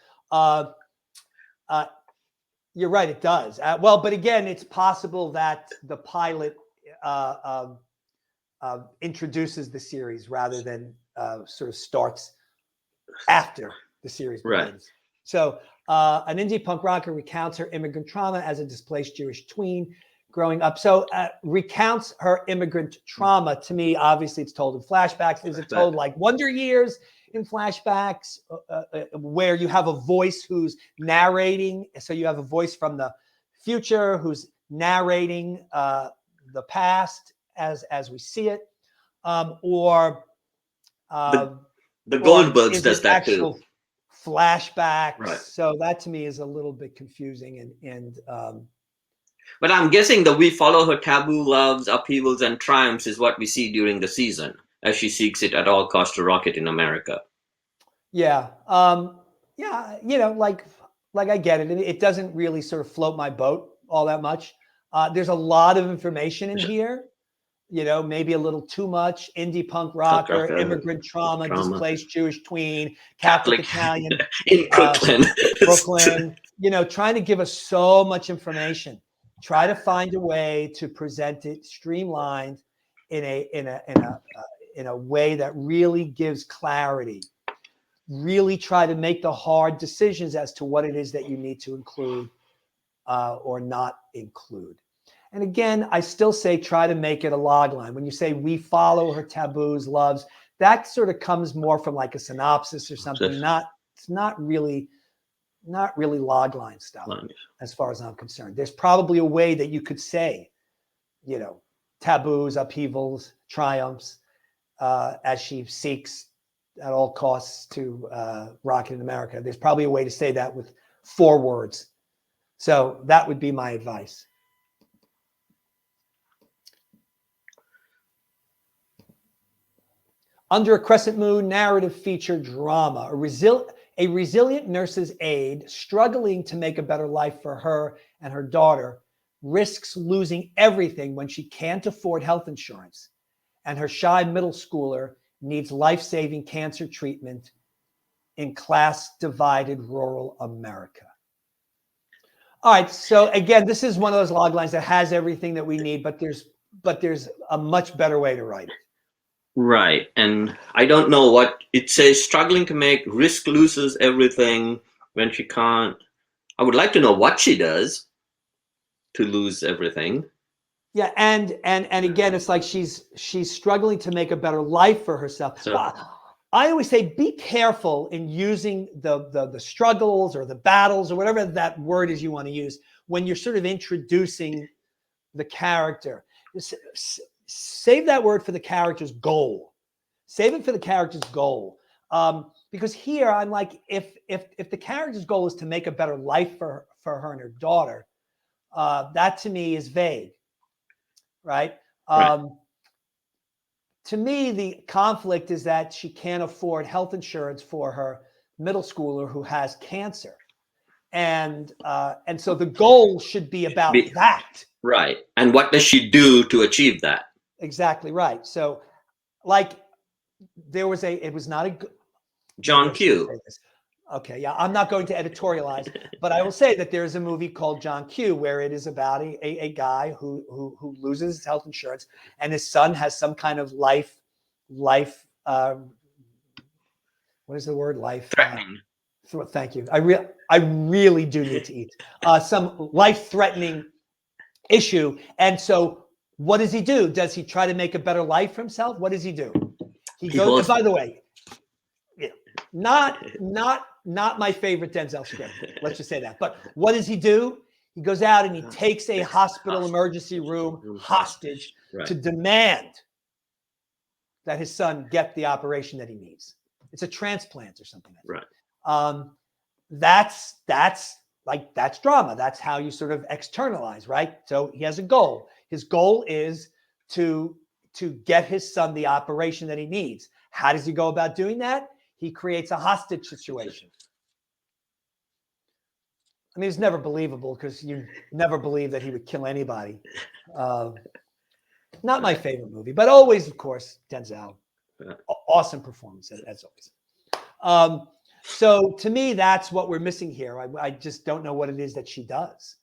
You're right. It does. Well, but again, it's possible that the pilot introduces the series rather than sort of starts after the series begins. Right. So an indie punk rocker recounts her immigrant trauma as a displaced Jewish tween growing up. So recounts her immigrant trauma. To me, obviously, it's told in flashbacks. Is it told like Wonder Years in flashbacks where you have a voice who's narrating? So you have a voice from the future who's narrating the past as we see it, or the Goldbergs does that actual too. Flashbacks. Right. So that to me is a little bit confusing and but I'm guessing the we follow her taboo loves, upheavals, and triumphs is what we see during the season as she seeks it at all costs to rocket in America. Yeah. Yeah, like I get it. It doesn't really sort of float my boat all that much. There's a lot of information in here, maybe a little too much. Indie punk rocker, immigrant trauma, displaced Jewish tween, Catholic Italian in Brooklyn. Brooklyn, trying to give us so much information. Try to find a way to present it streamlined in a way that really gives clarity. Really try to make the hard decisions as to what it is that you need to include or not include. And again, I still say try to make it a log line. When you say we follow her taboos, loves, that sort of comes more from like a synopsis or something. It's not really log line stuff as far as I'm concerned. There's probably a way that you could say, taboos, upheavals, triumphs, as she seeks at all costs to rocket in America. There's probably a way to say that with 4 words. So that would be my advice. Under a crescent moon, narrative feature drama. A resilient nurse's aide struggling to make a better life for her and her daughter risks losing everything when she can't afford health insurance, and her shy middle schooler needs life-saving cancer treatment in class-divided rural America. All right, so again, this is one of those log lines that has everything that we need, but there's a much better way to write it. Right, and I don't know what it says. Struggling to make, risk loses everything when she can't. I would like to know what she does to lose everything. Yeah, and again, it's like she's struggling to make a better life for herself. So, I always say be careful in using the struggles or the battles or whatever that word is you want to use when you're sort of introducing the character. Save that word for the character's goal. Save it for the character's goal. Because here I'm like, if the character's goal is to make a better life for her and her daughter, that to me is vague. Right? To me, the conflict is that she can't afford health insurance for her middle schooler who has cancer. And so the goal should be about that. Right. And what does she do to achieve that? Exactly right. So like it was not a good John Q. Okay, yeah, I'm not going to editorialize, but I will say that there's a movie called John Q where it is about a guy who loses his health insurance and his son has some kind of life what is the word? Life threatening. Thank you. I really do need to eat. Some life-threatening issue. And so what does he do? Does he try to make a better life for himself? What does he do? He goes, by the way, not my favorite Denzel script. Let's just say that. But what does he do? He goes out and he takes a hospital emergency room hostage to demand that his son get the operation that he needs. It's a transplant or something. Right. That's drama. That's how you sort of externalize, right? So he has a goal. His goal is to get his son the operation that he needs. How does he go about doing that? He creates a hostage situation. I mean, it's never believable because you never believe that he would kill anybody. Not my favorite movie, but always, of course, Denzel. Awesome performance as always. So to me, that's what we're missing here. I just don't know what it is that she does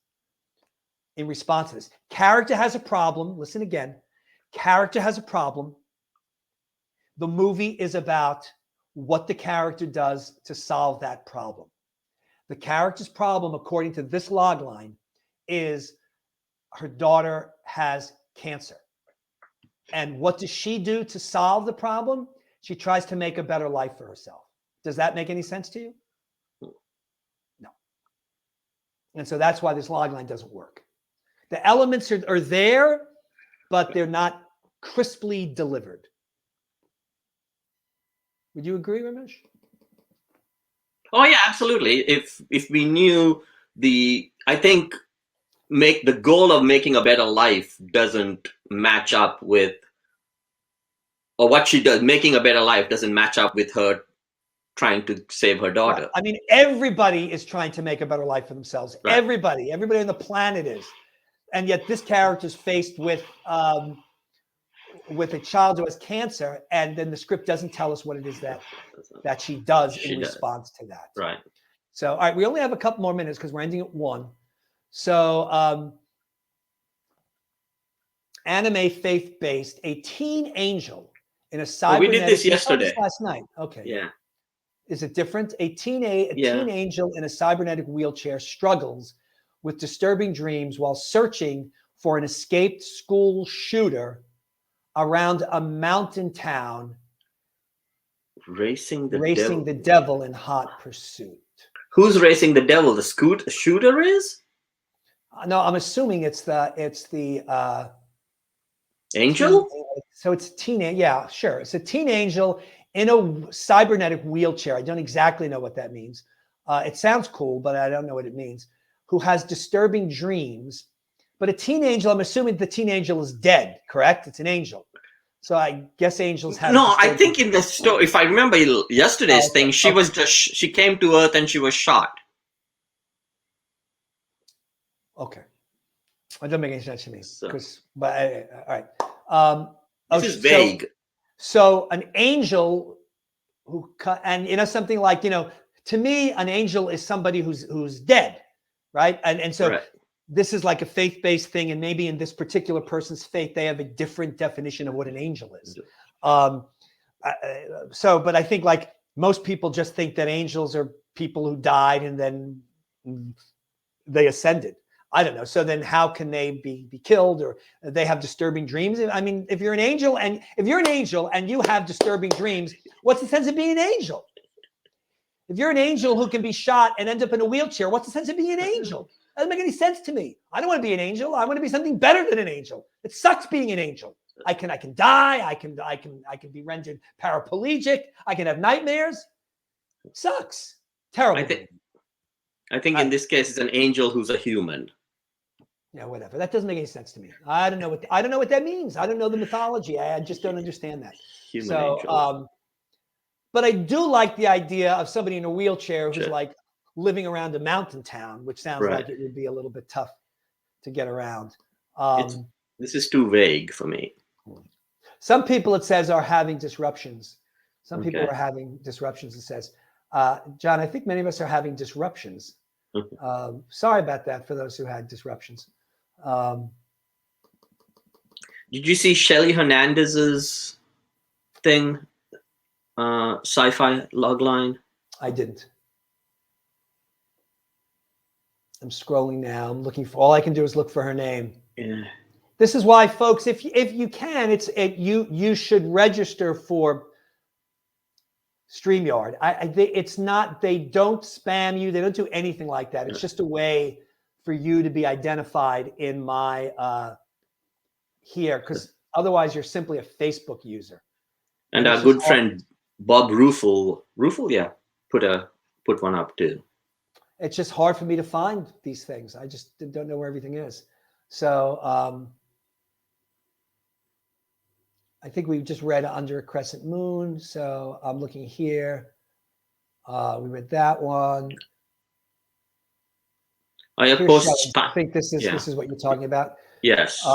in response to this. Character has a problem. Listen again. Character has a problem. The movie is about what the character does to solve that problem. The character's problem, according to this log line, is her daughter has cancer. And what does she do to solve the problem? She tries to make a better life for herself. Does that make any sense to you? No. And so that's why this log line doesn't work. The elements are there, but they're not crisply delivered. Would you agree, Ramesh? Oh yeah, absolutely. If we knew I think the goal of making a better life doesn't match up with, or what she does, making a better life doesn't match up with her trying to save her daughter. Right. I mean, everybody is trying to make a better life for themselves. Right. Everybody on the planet is. And yet this character is faced with a child who has cancer, and then the script doesn't tell us what it is that she does in response to that. Right. So, all right, we only have a couple more minutes because we're ending at 1. So, anime faith-based, a teen angel in a cybernetic... we did this yesterday. Last night. Okay. Yeah. Is it different? A teen angel in a cybernetic wheelchair struggles with disturbing dreams while searching for an escaped school shooter around a mountain town, racing the devil in hot pursuit. Who's racing the devil? The shooter is? No, I'm assuming it's the angel. So it's a teen. Yeah, sure. It's a teen angel in a cybernetic wheelchair. I don't exactly know what that means. It sounds cool, but I don't know what it means. Who has disturbing dreams. But a teen angel, I'm assuming the teen angel is dead, correct? It's an angel. So I guess angels have... No, I think in the story, if I remember yesterday's thing, she came to Earth and she was shot. Okay. That doesn't make any sense to me. All right. This is vague. So an angel who, and something like, to me, an angel is somebody who's dead, right? And so right. This is like a faith-based thing, and maybe in this particular person's faith, they have a different definition of what an angel is. But I think like most people just think that angels are people who died and then they ascended. I don't know. So then how can they be killed, or they have disturbing dreams? I mean, if you're an angel and you have disturbing dreams, what's the sense of being an angel? If you're an angel who can be shot and end up in a wheelchair, what's the sense of being an angel? Doesn't make any sense to me. I don't want to be an angel. I want to be something better than an angel. It sucks being an angel. I can die. I can be rendered paraplegic. I can have nightmares. It sucks. Terrible. I think in this case, it's an angel who's a human. Yeah, whatever. That doesn't make any sense to me. I don't know what that means. I don't know the mythology. I just don't understand that. Human angel. But I do like the idea of somebody in a wheelchair who's like living around a mountain town, which sounds like it would be a little bit tough to get around. This is too vague for me. Some people, it says, are having disruptions. Some people are having disruptions, it says. John, I think many of us are having disruptions. Sorry about that for those who had disruptions. Did you see Shelly Hernandez's thing? Sci-fi logline? I didn't. I'm scrolling now. I'm looking for, all I can do is look for her name. Yeah. This is why, folks, if you can, you should register for StreamYard. It's not, they don't spam you. They don't do anything like that. It's just a way for you to be identified in my here, because otherwise you're simply a Facebook user. And our good friend Bob Ruffle, put one up too. It's just hard for me to find these things. I just don't know where everything is. So I think we just read Under a Crescent Moon. So I'm looking here. We read that one. I Here's oppose Shelley. I think this is what you're talking about. Yes.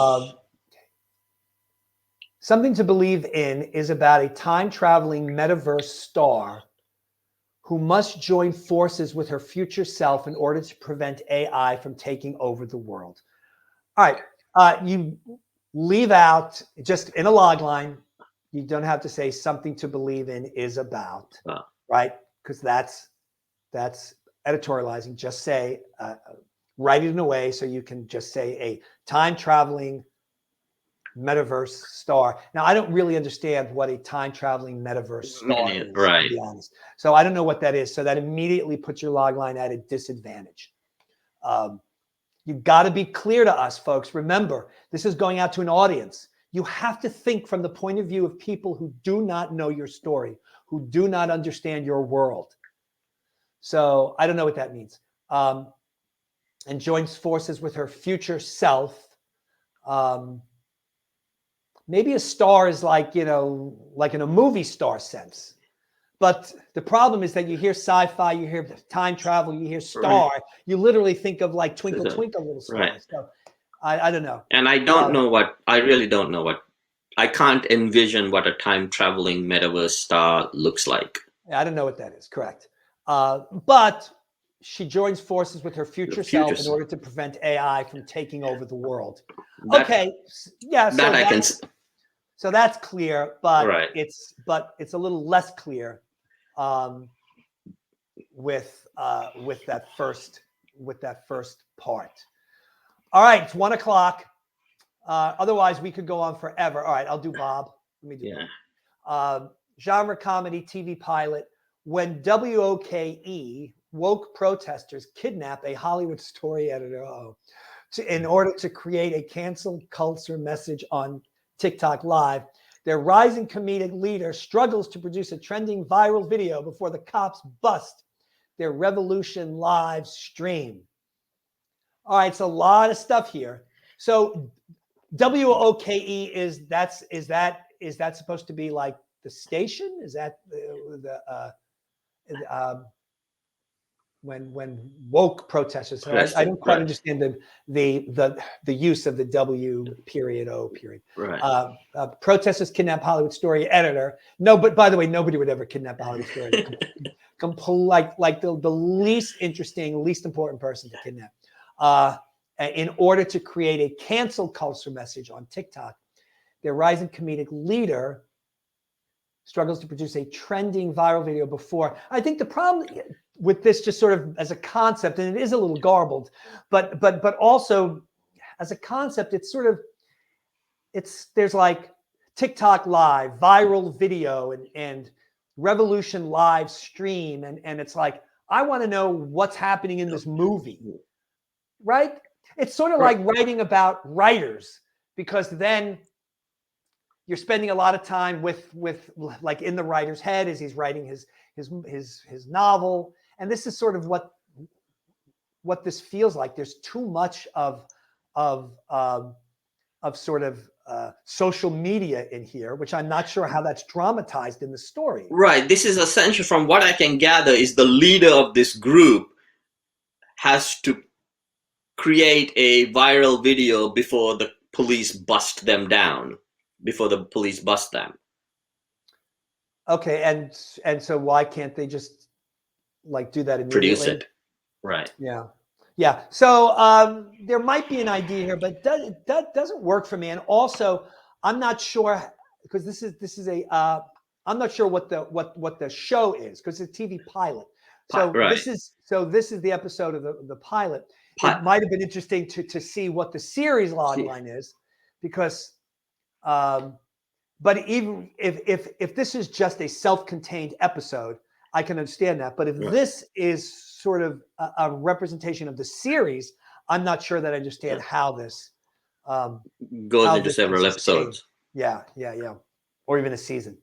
Something to Believe In is about a time-traveling metaverse star who must join forces with her future self in order to prevent AI from taking over the world. All right. You leave out, just in a log line, you don't have to say Something to Believe In is about, right? Because that's editorializing. Just say, write it in a way so you can just say a time-traveling metaverse star. Now, I don't really understand what a time-traveling metaverse star is, to be honest. So I don't know what that is. So that immediately puts your log line at a disadvantage. You've got to be clear to us, folks. Remember, this is going out to an audience. You have to think from the point of view of people who do not know your story, who do not understand your world. So I don't know what that means. And joins forces with her future self. Maybe a star is like, like in a movie star sense. But the problem is that you hear sci-fi, you hear time travel, you hear star, you literally think of like Twinkle, Twinkle, Little Star. Right. So I don't know. And I don't know I really don't know I can't envision what a time-traveling metaverse star looks like. I don't know what that is, correct. But she joins forces with her future self in order to prevent AI from taking over the world. Okay, yeah, so that's clear, but it's a little less clear with that first part. All right, it's 1 o'clock. Otherwise, we could go on forever. All right, I'll do Bob. Let me do Bob. Genre comedy TV pilot. When WOKE, woke protesters, kidnap a Hollywood story editor in order to create a cancel culture message on TikTok Live, their rising comedic leader struggles to produce a trending viral video before the cops bust their Revolution Live stream. All right, it's a lot of stuff here. So WOKE is that supposed to be like the station? Is that when woke protesters? So I don't quite understand the use of the W period O period. Right. Protesters kidnap Hollywood story editor. No, but by the way, nobody would ever kidnap a Hollywood story editor. like the least interesting, least important person to kidnap. In order to create a cancel culture message on TikTok, their rising comedic leader struggles to produce a trending viral video before. I think the problem with this, just sort of as a concept, and it is a little garbled, but also as a concept, it's sort of, there's like TikTok Live, viral video, and Revolution Live stream, and it's like, I want to know what's happening in this movie, right? It's sort of like writing about writers, because then you're spending a lot of time with like in the writer's head as he's writing his novel, and this is sort of what this feels like. There's too much of sort of social media in here, which I'm not sure how that's dramatized in the story. Right. This is essential. From what I can gather, is the leader of this group has to create a viral video before the police bust them down, before the police bust them. Okay, and so why can't they just like do that immediately? Produce it. Right. Yeah. So there might be an idea here, but that doesn't work for me. And also, I'm not sure, because this is a I'm not sure what the show is, because it's a TV pilot. So this is the episode of the pilot. It might have been interesting to see what the series logline is, because but even if this is just a self-contained episode, I can understand that. But if this is sort of a representation of the series, I'm not sure that I understand how this goes into several episodes. Yeah, or even a season.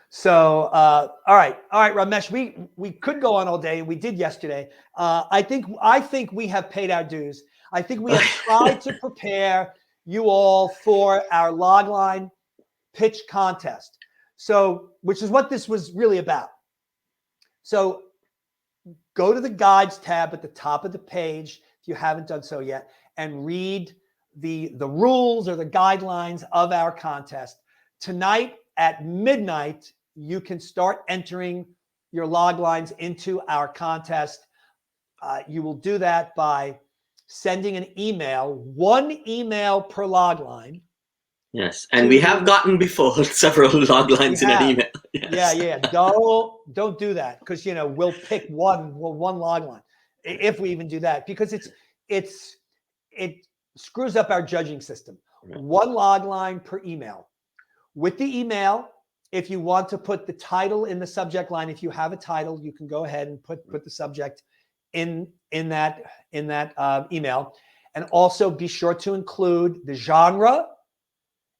So all right, Ramesh, we could go on all day. We did yesterday. I think we have paid our dues. I think we have tried to prepare you all for our logline pitch contest. So, which is what this was really about. So go to the guides tab at the top of the page if you haven't done so yet, and read the rules or the guidelines of our contest. Tonight at midnight, you can start entering your log lines into our contest. You will do that by sending an email, 1 email per log line. Yes, and we have gotten before several log lines in an email. Yes. Yeah. Don't do that, because we'll pick one log line if we even do that, because it screws up our judging system. Right. 1 log line per email. With the email, if you want to put the title in the subject line, if you have a title, you can go ahead and put the subject in that email, and also be sure to include the genre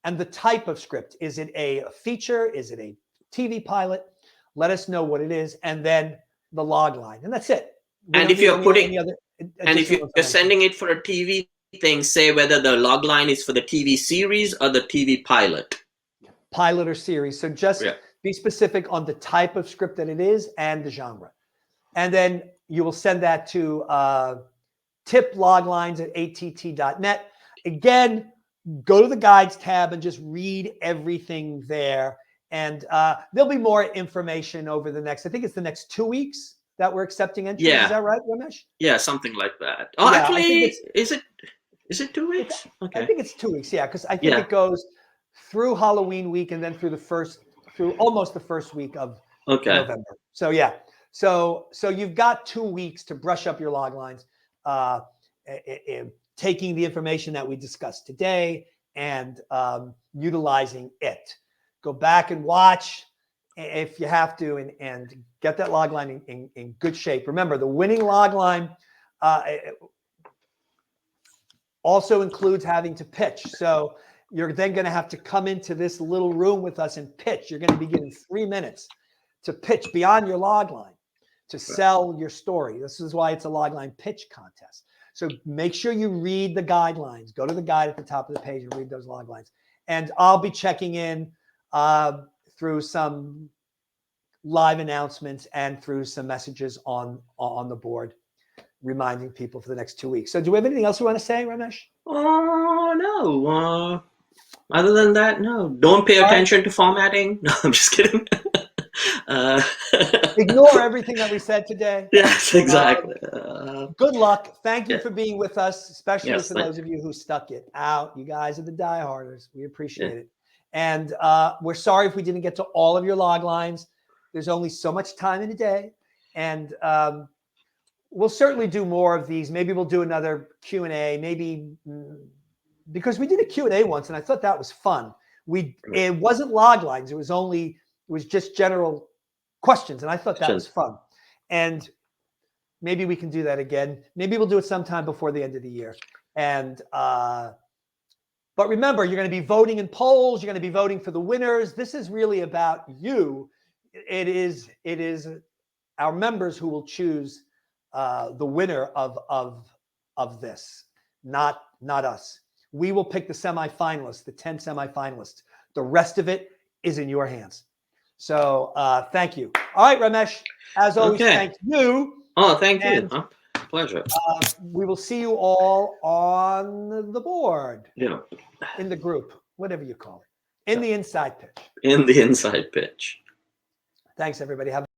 and the type of script. Is it a feature? Is it a TV pilot? Let us know what it is, and then the log line, and that's it. And if you're sending it for a TV thing, say whether the log line is for the TV series or the TV pilot. Pilot or series. So just be specific on the type of script that it is and the genre. And then you will send that to tiploglines@att.net. Again, go to the guides tab and just read everything there. And there'll be more information over the next, I think it's the next 2 weeks that we're accepting entries. Yeah. Is that right, Ramesh? Yeah, something like that. Oh, yeah, actually, is it 2 weeks? Okay. I think it's 2 weeks, yeah, because I think it goes through Halloween week and then through almost the first week of November. So yeah. So you've got 2 weeks to brush up your log lines, taking the information that we discussed today and utilizing it. Go back and watch if you have to, and get that log line in good shape. Remember, the winning log line also includes having to pitch. So you're then going to have to come into this little room with us and pitch. You're going to be given 3 minutes to pitch beyond your log line, to sell your story. This is why it's a log line pitch contest. So make sure you read the guidelines. Go to the guide at the top of the page and read those log lines. And I'll be checking in through some live announcements and through some messages on the board, reminding people for the next 2 weeks. So do we have anything else we want to say, Ramesh? Oh, no. Other than that, no. Don't pay attention to formatting. No, I'm just kidding. Ignore everything that we said today. Yes, exactly. Good luck. Thank you for being with us, especially for those of you who stuck it out. You guys are the dieharders. We appreciate it. And we're sorry if we didn't get to all of your log lines. There's only so much time in a day. And we'll certainly do more of these. Maybe we'll do another Q&A, maybe because we did a Q&A once and I thought that was fun. It wasn't log lines. It was just general questions. And I thought that was fun. And maybe we can do that again. Maybe we'll do it sometime before the end of the year. And, but remember, you're going to be voting in polls. You're going to be voting for the winners. This is really about you. It is our members who will choose the winner of this, not us. We will pick the semifinalists, the 10 semifinalists. The rest of it is in your hands. So thank you. All right, Ramesh, as always, thank you. Oh, thank you. Pleasure. We will see you all on the board. Yeah. In the group, whatever you call it. In the inside pitch. In the inside pitch. Thanks, everybody. Have